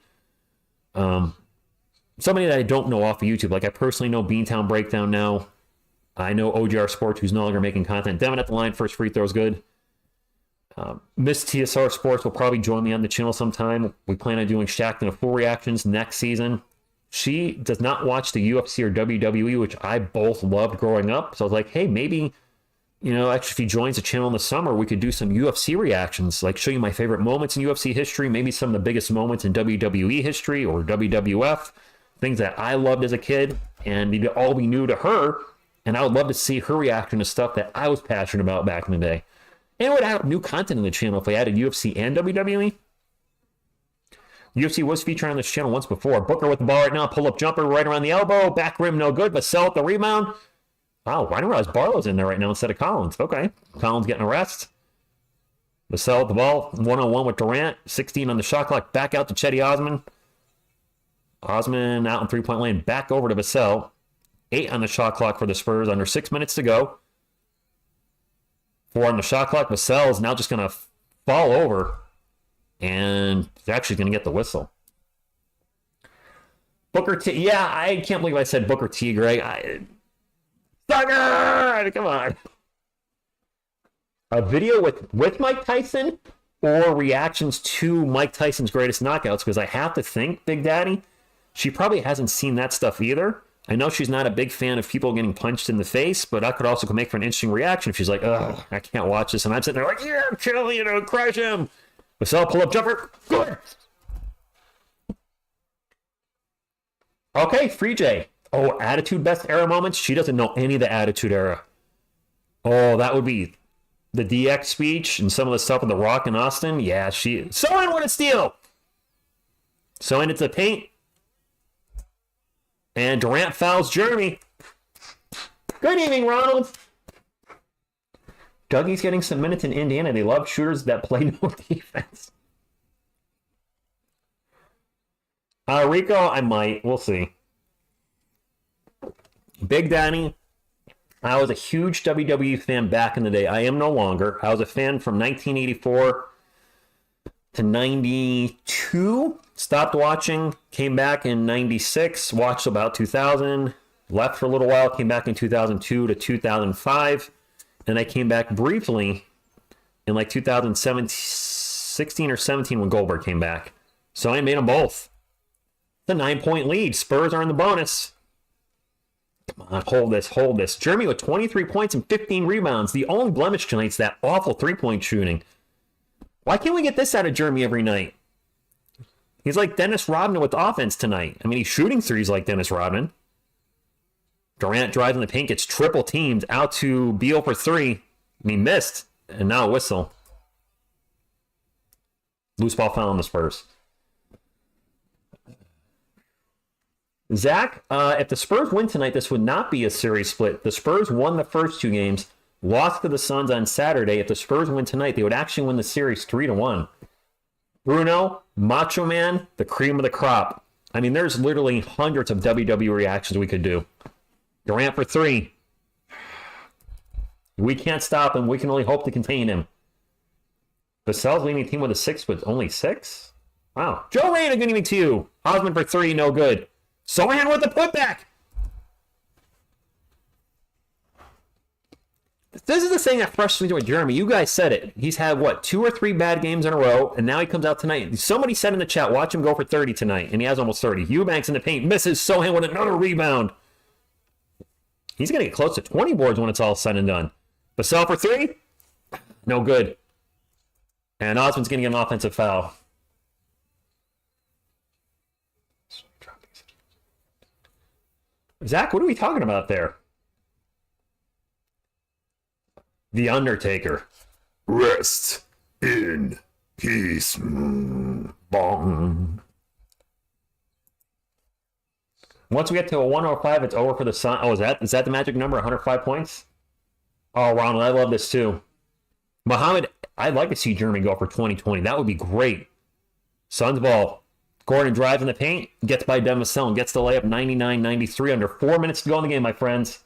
Somebody that I don't know off of YouTube. Like I personally know Beantown Breakdown now. I know OGR Sports, who's no longer making content. Devin at the line, first free throw is good. Miss TSR Sports will probably join me on the channel sometime. We plan on doing Shaq and a full reactions next season. She does not watch the UFC or WWE, which I both loved growing up. So I was like, hey, maybe, actually, if he joins the channel in the summer, we could do some UFC reactions, like show you my favorite moments in UFC history, maybe some of the biggest moments in WWE history or WWF, things that I loved as a kid, and it'd all be new to her. And I would love to see her reaction to stuff that I was passionate about back in the day. And it would add new content in the channel if we added UFC and WWE. UFC was featured on this channel once before. Booker with the ball right now. Pull-up jumper right around the elbow. Back rim, no good. Vassell with the rebound. Wow, I didn't realize Barlow's in there right now instead of Collins. Okay. Collins getting a rest. Vassell with the ball. 1-on-1 with Durant. 16 on the shot clock. Back out to Chetty Osman. Osman out in three-point lane. Back over to Vassell. 8 on the shot clock for the Spurs. Under 6 minutes to go. 4 on the shot clock. Vassell is now just going to fall over. And he's actually going to get the whistle. Booker T. Yeah, I can't believe I said Booker T, Greg. Sucker! Come on. A video with Mike Tyson or reactions to Mike Tyson's greatest knockouts? Because I have to think, Big Daddy, she probably hasn't seen that stuff either. I know she's not a big fan of people getting punched in the face, but that could also make for an interesting reaction if she's like, ugh, I can't watch this. And I'm sitting there like, yeah, kill, crush him. Vassell, pull-up jumper. Good. Okay, Free J. Oh, Attitude Best Era moments? She doesn't know any of the Attitude Era. Oh, that would be the DX speech and some of the stuff with The Rock and Austin. Yeah, Someone want to steal. So into the paint. And Durant fouls Jeremy. Good evening, Ronald. Dougie's getting some minutes in Indiana. They love shooters that play no defense. Rico, I might. We'll see. Big Daddy, I was a huge WWE fan back in the day. I am no longer. I was a fan from 1984 to 92. Stopped watching. Came back in 96. Watched about 2000. Left for a little while. Came back in 2002 to 2005. And I came back briefly in like 2016 or 17 when Goldberg came back. So I made them both. The 9-point lead. Spurs are in the bonus. Come on, hold this. Jeremy with 23 points and 15 rebounds. The only blemish tonight's that awful three-point shooting. Why can't we get this out of Jeremy every night? He's like Dennis Rodman with offense tonight. I mean, he's shooting threes like Dennis Rodman. Durant drives in the paint, gets triple teamed, out to Beal for 3. And he missed, and now a whistle. Loose ball foul on the Spurs. Zach, if the Spurs win tonight, this would not be a series split. The Spurs won the first 2 games, lost to the Suns on Saturday. If the Spurs win tonight, they would actually win the series 3-1. Bruno, Macho Man, the cream of the crop. I mean, there's literally hundreds of WWE reactions we could do. Durant for 3. We can't stop him. We can only hope to contain him. Vassell's leading the team with a 6 with only 6? Wow. Joe Rayna, good evening to you. Osman for 3, no good. Sohan with the putback. This is the thing that frustrates me with Jeremy. You guys said it. He's had, 2 or 3 bad games in a row, and now he comes out tonight. Somebody said in the chat, watch him go for 30 tonight, and he has almost 30. Eubanks in the paint, misses. Sohan with another rebound. He's going to get close to 20 boards when it's all said and done. Vassell for 3? No good. And Osman's going to get an offensive foul. Zach, what are we talking about there? The Undertaker. Rest in peace. Bong. Once we get to a 105, it's over for the Sun. Oh, is that the magic number? 105 points? Oh, Ronald, I love this too. Muhammad I'd like to see Germany go for 2020. That would be great. Suns ball. Gordon drives in the paint, gets by Devin Vassell, and gets the layup 99-93. Under 4 minutes to go in the game, my friends.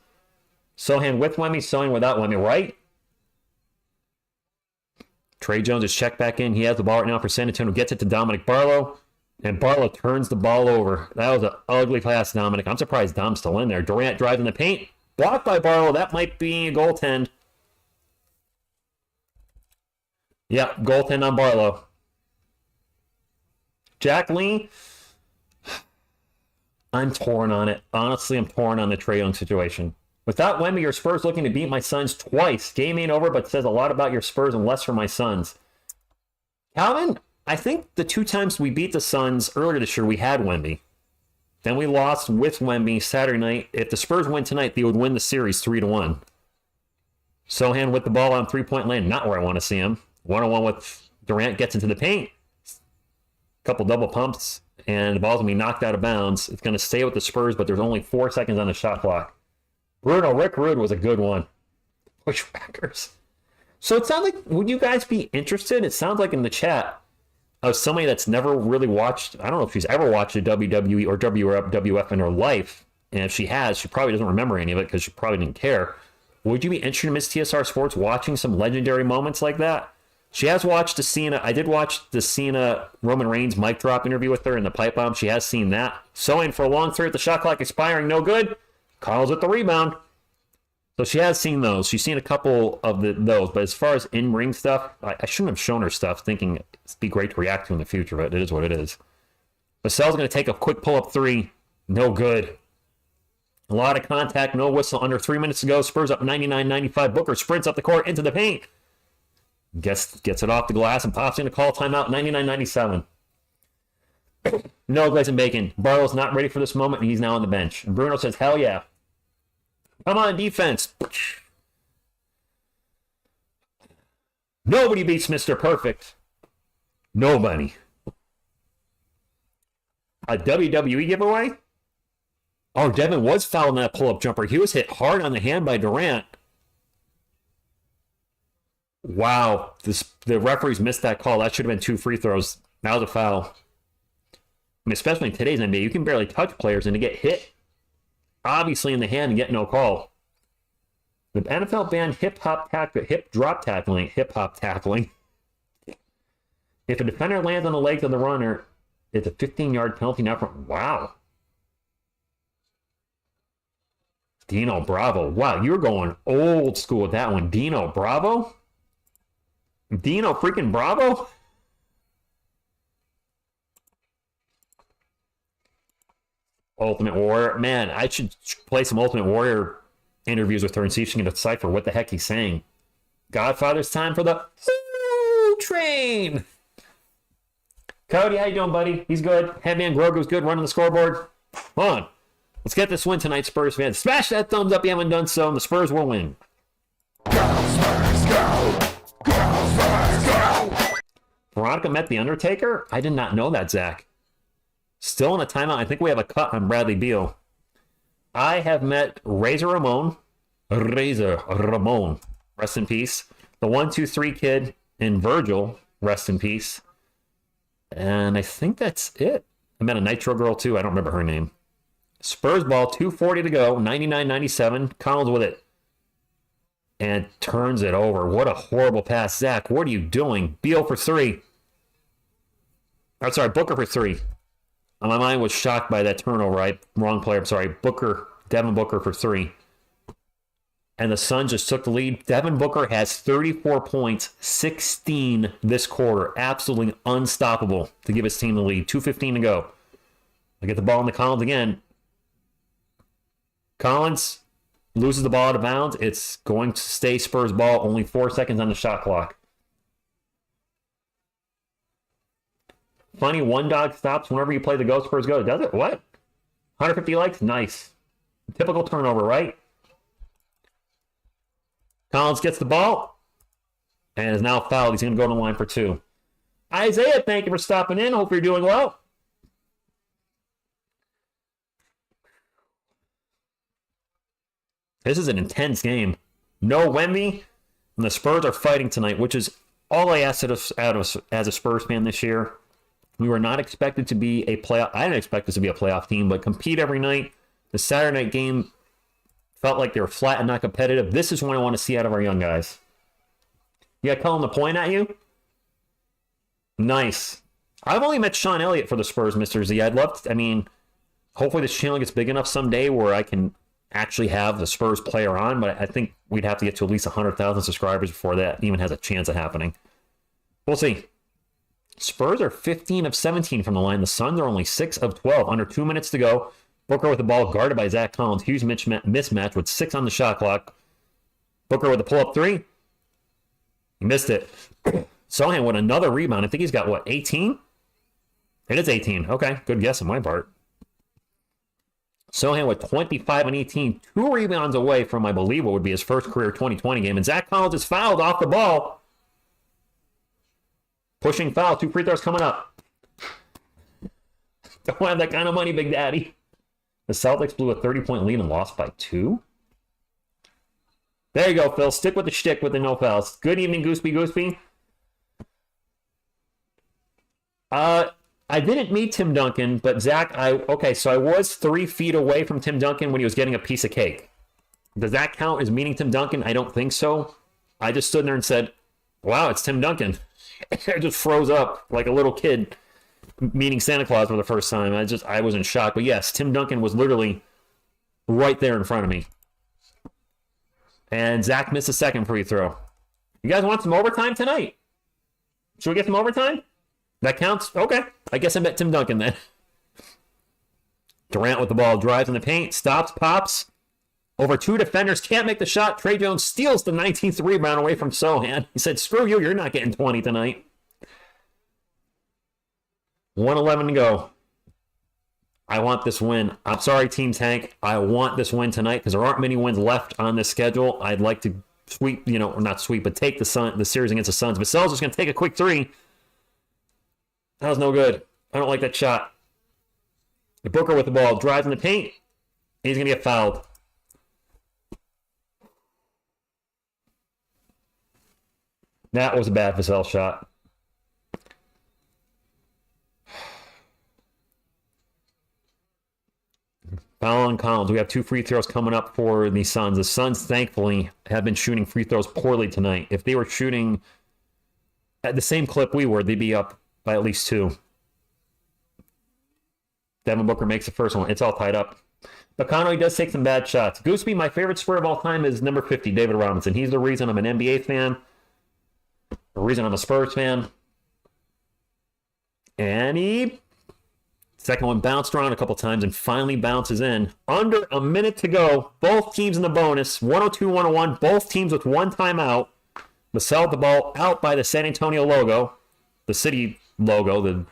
Sohan with Wemby, Sohan without Wemby, right? Trey Jones is checked back in. He has the ball right now for San Antonio. Gets it to Dominic Barlow. And Barlow turns the ball over. That was an ugly pass, Dominic. I'm surprised Dom's still in there. Durant drives in the paint. Blocked by Barlow. That might be a goaltend. Yep, goaltend on Barlow. Jack Lee. I'm torn on it. Honestly, I'm torn on the Trae Young situation. Without Wemby, your Spurs looking to beat my Suns twice. Game ain't over, but says a lot about your Spurs and less for my Suns. Calvin, I think the 2 times we beat the Suns earlier this year, we had Wemby. Then we lost with Wemby Saturday night. If the Spurs win tonight, they would win the series 3-1. Sohan with the ball on three-point lane. Not where I want to see him. 1-on-1 with Durant, gets into the paint. Couple double pumps, and the ball's going to be knocked out of bounds. It's going to stay with the Spurs, but there's only 4 seconds on the shot clock. Rick Rude was a good one. Pushbackers. So it sounds like, would you guys be interested? It sounds like in the chat of somebody that's never really watched, I don't know if she's ever watched a WWE or WWF in her life. And if she has, she probably doesn't remember any of it because she probably didn't care. Would you be interested in Miss TSR Sports watching some legendary moments like that? She has watched the Cena. I did watch the Cena Roman Reigns mic drop interview with her in the pipe bomb. She has seen that. Sewing for a long three at the shot clock expiring, no good. Calls it the rebound. So she has seen those. She's seen a couple of those. But as far as in-ring stuff, I shouldn't have shown her stuff thinking it'd be great to react to in the future, but it is what it is. Vassell's going to take a quick pull-up three. No good. A lot of contact, no whistle. Under 3 minutes to go. Spurs up 99-95. Booker sprints up the court into the paint. Gets it off the glass and pops in to call timeout. 99-97. No glaze and bacon. Barlow's not ready for this moment, and he's now on the bench. And Bruno says, hell yeah. Come on, defense. Nobody beats Mr. Perfect. Nobody. A WWE giveaway? Oh, Devin was fouled in that pull-up jumper. He was hit hard on the hand by Durant. Wow. The referees missed that call. That should have been 2 free throws. That was a foul. I mean, especially in today's NBA, you can barely touch players, and to get hit, obviously in the hand, and get no call. The NFL banned hip drop tackling. If a defender lands on the legs of the runner, it's a 15-yard penalty. Now from wow. Dino Bravo. Wow, you're going old school with that one. Dino Bravo? Dino freaking Bravo? Ultimate Warrior. Man, I should play some Ultimate Warrior interviews with her and see if she can decipher what the heck he's saying. Godfather's time for the train. Cody, how you doing, buddy? He's good. Headman Grogu's good, running the scoreboard. Come on. Let's get this win tonight, Spurs fans. Smash that thumbs up if you haven't done so, and the Spurs will win. Go, Spurs, go! Go, Spurs, go! Veronica met The Undertaker? I did not know that, Zach. Still in a timeout. I think we have a cut on Bradley Beal. I have met Razor Ramon. Rest in peace. The 1-2-3 kid and Virgil. Rest in peace. And I think that's it. I met a Nitro girl, too. I don't remember her name. Spurs ball, 2:40 to go. 99-97. Collins with it. And turns it over. What a horrible pass. Zach, what are you doing? Beal for 3. Booker for 3. My mind was shocked by that turnover. Wrong player. I'm sorry. Devin Booker for 3. And the Suns just took the lead. Devin Booker has 34 points, 16 this quarter. Absolutely unstoppable to give his team the lead. 2:15 to go. I get the ball in the Collins again. Collins loses the ball out of bounds. It's going to stay Spurs ball. Only 4 seconds on the shot clock. Funny, one dog stops whenever you play the Go Spurs Go. Does it? What? 150 likes? Nice. Typical turnover, right? Collins gets the ball and is now fouled. He's going to go to the line for 2. Isaiah, thank you for stopping in. Hope you're doing well. This is an intense game. No Wemby, and the Spurs are fighting tonight, which is all I asked out of as a Spurs fan this year. We were not expected to be a playoff. I didn't expect us to be a playoff team, but compete every night. The Saturday night game felt like they were flat and not competitive. This is what I want to see out of our young guys. You got Cullen to point at you? Nice. I've only met Sean Elliott for the Spurs, Mr. Z. I'd love to, I mean, hopefully this channel gets big enough someday where I can actually have the Spurs player on, but I think we'd have to get to at least 100,000 subscribers before that even has a chance of happening. We'll see. Spurs are 15 of 17 from the line. The Suns are only 6 of 12. Under 2 minutes to go. Booker with the ball guarded by Zach Collins. Huge mismatch with 6 on the shot clock. Booker with a pull-up three. He missed it. Sohan with another rebound. I think he's got, what, 18? It is 18. Okay, good guess on my part. Sohan with 25 and 18. 2 rebounds away from, I believe, what would be his first career 2020 game. And Zach Collins is fouled off the ball. Pushing foul. 2 free throws coming up. Don't have that kind of money, Big Daddy. The Celtics blew a 30-point lead and lost by 2. There you go, Phil. Stick with the shtick with the no fouls. Good evening, Gooseby. I didn't meet Tim Duncan, but Zach, so I was 3 feet away from Tim Duncan when he was getting a piece of cake. Does that count as meeting Tim Duncan? I don't think so. I just stood there and said, wow, it's Tim Duncan. I just froze up like a little kid meeting Santa Claus for the first time. I was in shock. But yes, Tim Duncan was literally right there in front of me. And Zach missed a second free throw. You guys want some overtime tonight? Should we get some overtime? That counts? Okay. I guess I met Tim Duncan then. Durant with the ball, drives in the paint, stops, pops. Over 2 defenders, can't make the shot. Trey Jones steals the 19th rebound away from Sohan. He said, screw you, you're not getting 20 tonight. 1:11 to go. I want this win. I'm sorry, Team Tank. I want this win tonight because there aren't many wins left on this schedule. I'd like to sweep, or not sweep, but take the series against the Suns. Vassell's just going to take a quick 3. That was no good. I don't like that shot. The Booker with the ball, drives in the paint. He's going to get fouled. That was a bad Vassell shot. Foul on Collins. We have 2 free throws coming up for the Suns. The Suns, thankfully, have been shooting free throws poorly tonight. If they were shooting at the same clip we were, they'd be up by at least 2. Devin Booker makes the first one. It's all tied up. But Conway does take some bad shots. Gooseby, my favorite Spur of all time is number 50, David Robinson. He's the reason I'm an NBA fan. The reason I'm a Spurs fan. And second one bounced around a couple times and finally bounces in. Under a minute to go. Both teams in the bonus. 102-101. Both teams with 1 timeout. Vassell the ball out by the San Antonio logo. The city logo. The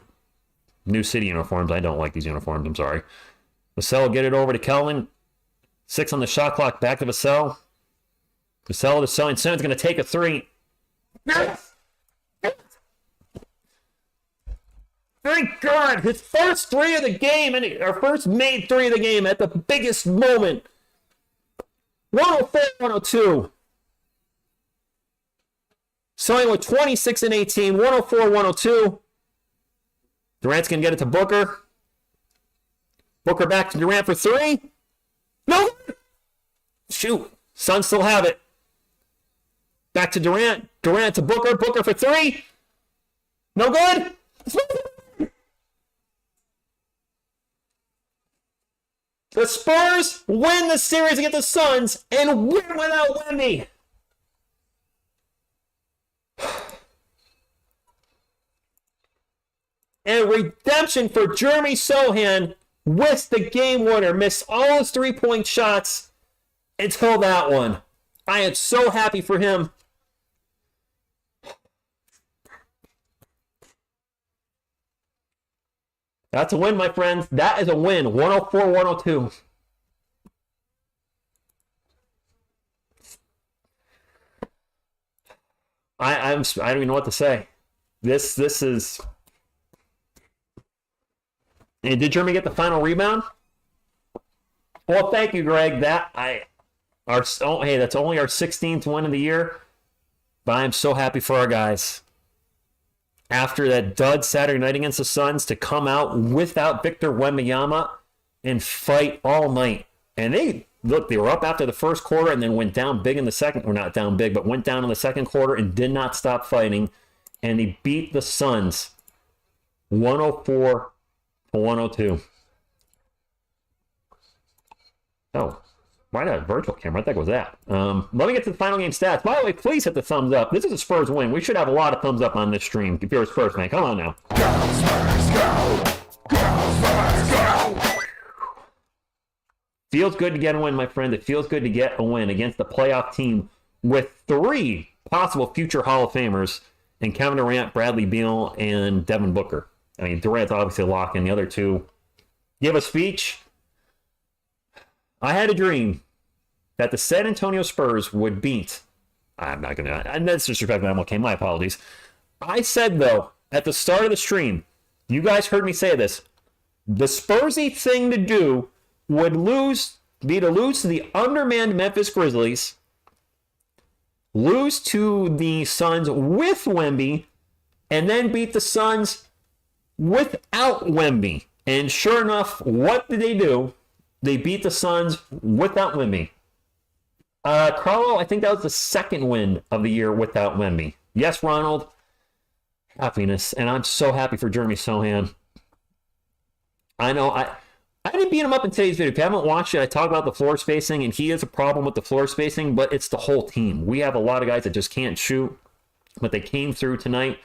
new city uniforms. I don't like these uniforms. I'm sorry. Vassell get it over to Kelvin. 6 on the shot clock. Back to Vassell. Vassell to Selling. Simmons going to take a 3. Thank God, his first 3 of the game, our first made 3 of the game at the biggest moment. 104-102. Selling with 26 and 18, 104-102. Durant's going to get it to Booker. Booker back to Durant for 3. No! Shoot. Suns still have it. Back to Durant. Durant to Booker. Booker for 3. No good. The Spurs win the series against the Suns and win without Wemby. And redemption for Jeremy Sohan with the game winner. Missed all his 3-point shots until that one. I am so happy for him. That's a win, my friends. That is a win. 104-102. I don't even know what to say. This is. And did Jeremy get the final rebound? Well, thank you, Greg. Hey, that's only our 16th win of the year. But I'm so happy for our guys. after that dud Saturday night against the Suns to come out without Victor Wembanyama and fight all night. And they were up after the first quarter and then went down big in the second, or not down big, but went down in the second quarter and did not stop fighting. And they beat the Suns 104 to 102. Oh, why not a virtual camera? I think it was that. Let me get to the final game stats. By the way, please hit the thumbs up. This is a Spurs win. We should have a lot of thumbs up on this stream if you're a Spurs fan. Come on now. Go Spurs, go! Go Spurs, go! Feels good to get a win, my friend. It feels good to get a win against the playoff team with 3 possible future Hall of Famers in Kevin Durant, Bradley Beal, and Devin Booker. I mean, Durant's obviously a lock in. The other 2 give a speech. I had a dream that the San Antonio Spurs would beat. I'm not going to. And that's disrespectful. Okay, my apologies. I said, though, at the start of the stream, you guys heard me say this. The Spursy thing to do would be to lose to the undermanned Memphis Grizzlies, lose to the Suns with Wemby, and then beat the Suns without Wemby. And sure enough, what did they do? They beat the Suns without Wemby. Carlo, I think that was the second win of the year without Wemby. Yes, Ronald. Happiness. And I'm so happy for Jeremy Sohan. I know I didn't beat him up in today's video. If you haven't watched it, I talk about the floor spacing, and he has a problem with the floor spacing, but it's the whole team. We have a lot of guys that just can't shoot, but they came through tonight.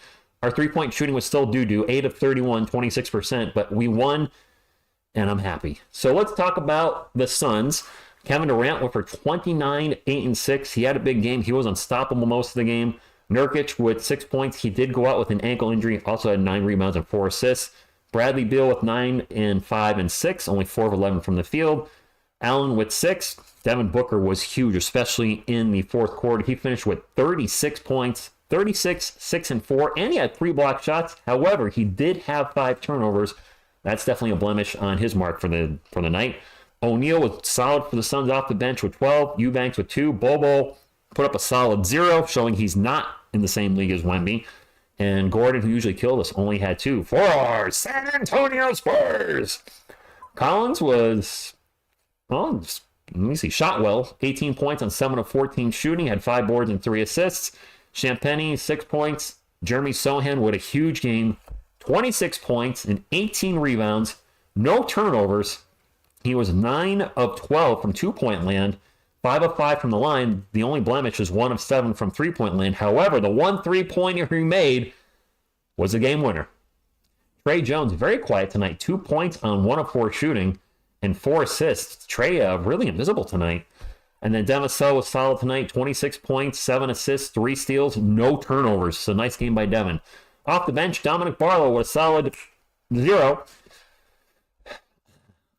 Our three-point shooting was still doo-doo, 8 of 31, 26%, but we won, and I'm happy. So let's talk about the Suns. Kevin Durant went for 29, 8, and 6. He had a big game. He was unstoppable most of the game. Nurkic with 6 points. He did go out with an ankle injury. Also had 9 rebounds and 4 assists. Bradley Beal with 9 and 5 and 6, only 4 of 11 from the field. Allen with 6. Devin Booker was huge, especially in the fourth quarter. He finished with 36 points, 36, 6 and 4, and he had 3 block shots. However, he did have 5 turnovers. That's definitely a blemish on his mark for the night. O'Neal was solid for the Suns off the bench with 12. Eubanks with 2. Bobo put up a solid 0, showing he's not in the same league as Wemby. And Gordon, who usually killed us, only had 2 for our San Antonio Spurs. Collins was, well, let me see, shot well. 18 points on 7 of 14 shooting, had 5 boards and 3 assists. Champagny, 6 points. Jeremy Sohan with a huge game. 26 points and 18 rebounds. No turnovers. He was 9 of 12 from 2-point land. 5 of 5 from the line. The only blemish is 1 of 7 from 3-point land. However, the one 3-pointer he made was a game winner. Trey Jones, very quiet tonight. 2 points on 1 of 4 shooting and 4 assists. Trey really invisible tonight. And then Devin Vassell was solid tonight. 26 points, 7 assists, 3 steals, no turnovers. So nice game by Devin. Off the bench, Dominic Barlow with a solid 0.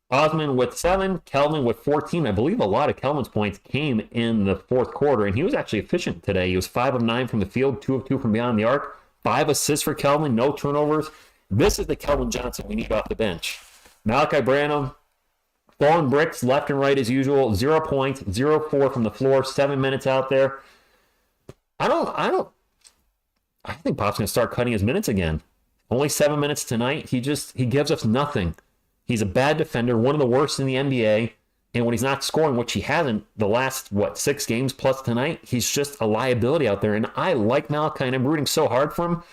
Osman with 7, Kelvin with 14. I believe a lot of Kelvin's points came in the fourth quarter, and he was actually efficient today. He was 5 of 9 from the field, 2 of 2 from beyond the arc. 5 assists for Kelvin, no turnovers. This is the Kelvin Johnson we need off the bench. Malachi Branham, throwing bricks left and right as usual. 0 points, 0-4 from the floor, 7 minutes out there. I think Pop's going to start cutting his minutes again. Only 7 minutes tonight. He gives us nothing. He's a bad defender, one of the worst in the NBA. And when he's not scoring, which he hasn't the last, 6 games plus tonight, he's just a liability out there. And I like Malachi, and I'm rooting so hard for him.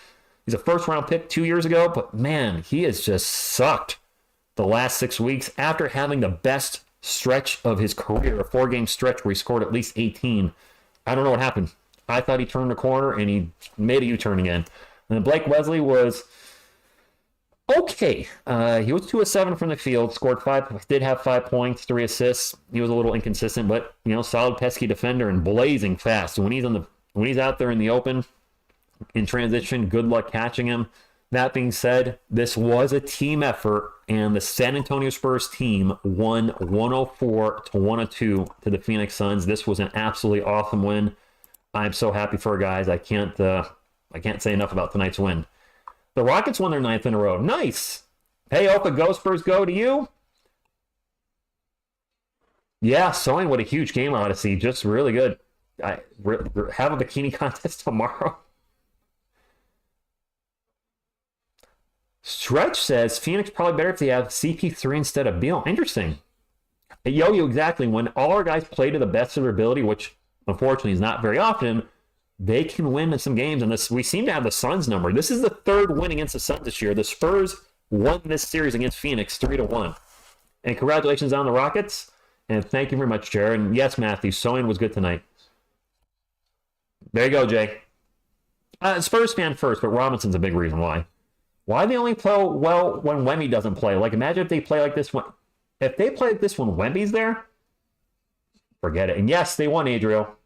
He's a first-round pick 2 years ago, but man, he has just sucked the last 6 weeks after having the best stretch of his career, a 4-game stretch where he scored at least 18. I don't know what happened. I thought he turned the corner, and he made a U-turn again. And then Blake Wesley was okay. He was 2 of 7 from the field, scored 5, did have 5 points, 3 assists. He was a little inconsistent, but solid pesky defender and blazing fast. When he's out there in the open, in transition, good luck catching him. That being said, this was a team effort, and the San Antonio Spurs team won 104 to 102 to the Phoenix Suns. This was an absolutely awesome win. I'm so happy for our guys. I can't say enough about tonight's win. The Rockets won their 9th in a row. Nice. Hey, Oka, go Spurs, go to you. Yeah, Soin, what a huge game, Odyssey. Just really good. I have a bikini contest tomorrow. Stretch says Phoenix probably better if they have CP3 instead of Beal. Interesting. Yo, exactly. When all our guys play to the best of their ability, which unfortunately is not very often, they can win some games. And we seem to have the Suns number. This is the third win against the Suns this year. The Spurs won this series against Phoenix 3-1. And congratulations on the Rockets. And thank you very much, Jared. And yes, Matthew, Soin was good tonight. There you go, Jay. Spurs fan first, but Robinson's a big reason why. Why they only play well when Wemby doesn't play? Like, imagine if they play like this when... If they play like this when Wemby's there, forget it. And yes, they won, Adriel.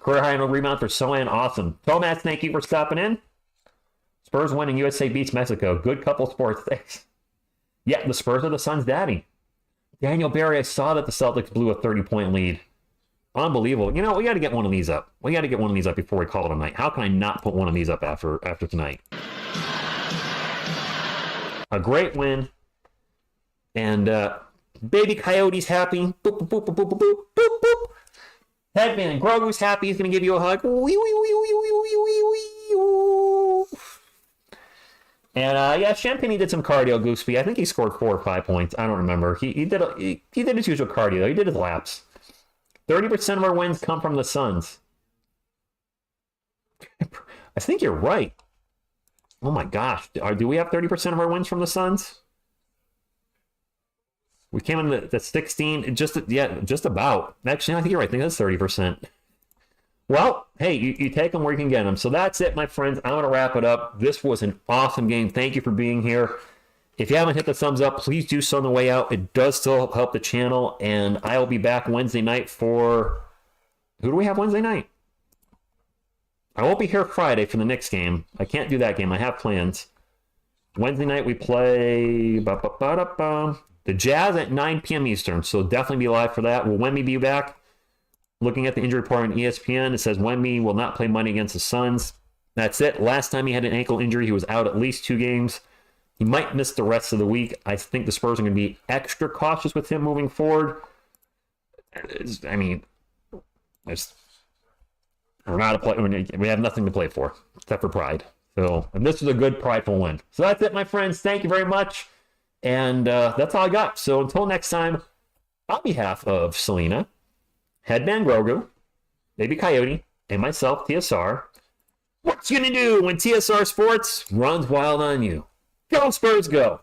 Career high in rebound for Sohan. Awesome. Tomas, thank you for stopping in. Spurs winning. USA beats Mexico. Good couple sports. Thanks. Yeah, the Spurs are the Suns' daddy. Daniel Barry, I saw that the Celtics blew a 30-point lead. Unbelievable. You know, we got to get one of these up. We got to get one of these up before we call it a night. How can I not put one of these up after tonight? A great win. And baby Coyote's happy. Boop, boop, boop, boop, boop, boop, boop, boop. Headman Grogu's happy. He's going to give you a hug. And yeah, Champagne did some cardio, Gooseby. I think he scored 4 or 5 points. I don't remember. He did his usual cardio, though. He did his laps. 30% of our wins come from the Suns. I think you're right. Oh my gosh. Do we have 30% of our wins from the Suns? We came in the 16, just about. Actually, I think you're right. I think that's 30%. Well, hey, you take them where you can get them. So that's it, my friends. I'm going to wrap it up. This was an awesome game. Thank you for being here. If you haven't hit the thumbs up, please do so on the way out. It does still help the channel. And I will be back Wednesday night for... Who do we have Wednesday night? I won't be here Friday for the Knicks game. I can't do that game. I have plans. Wednesday night we play... The Jazz at 9 p.m. Eastern, so definitely be live for that. Will Wemby be back? Looking at the injury report on ESPN, it says Wemby will not play Monday against the Suns. That's it. Last time he had an ankle injury, he was out at least 2 games. He might miss the rest of the week. I think the Spurs are going to be extra cautious with him moving forward. I mean, we have nothing to play for except for pride. So, and this is a good prideful win. So that's it, my friends. Thank you very much. And that's all I got. So until next time, on behalf of Selena, Headman Grogu, Baby Coyote, and myself, TSR, what you gonna do when TSR Sports runs wild on you? Go Spurs, go!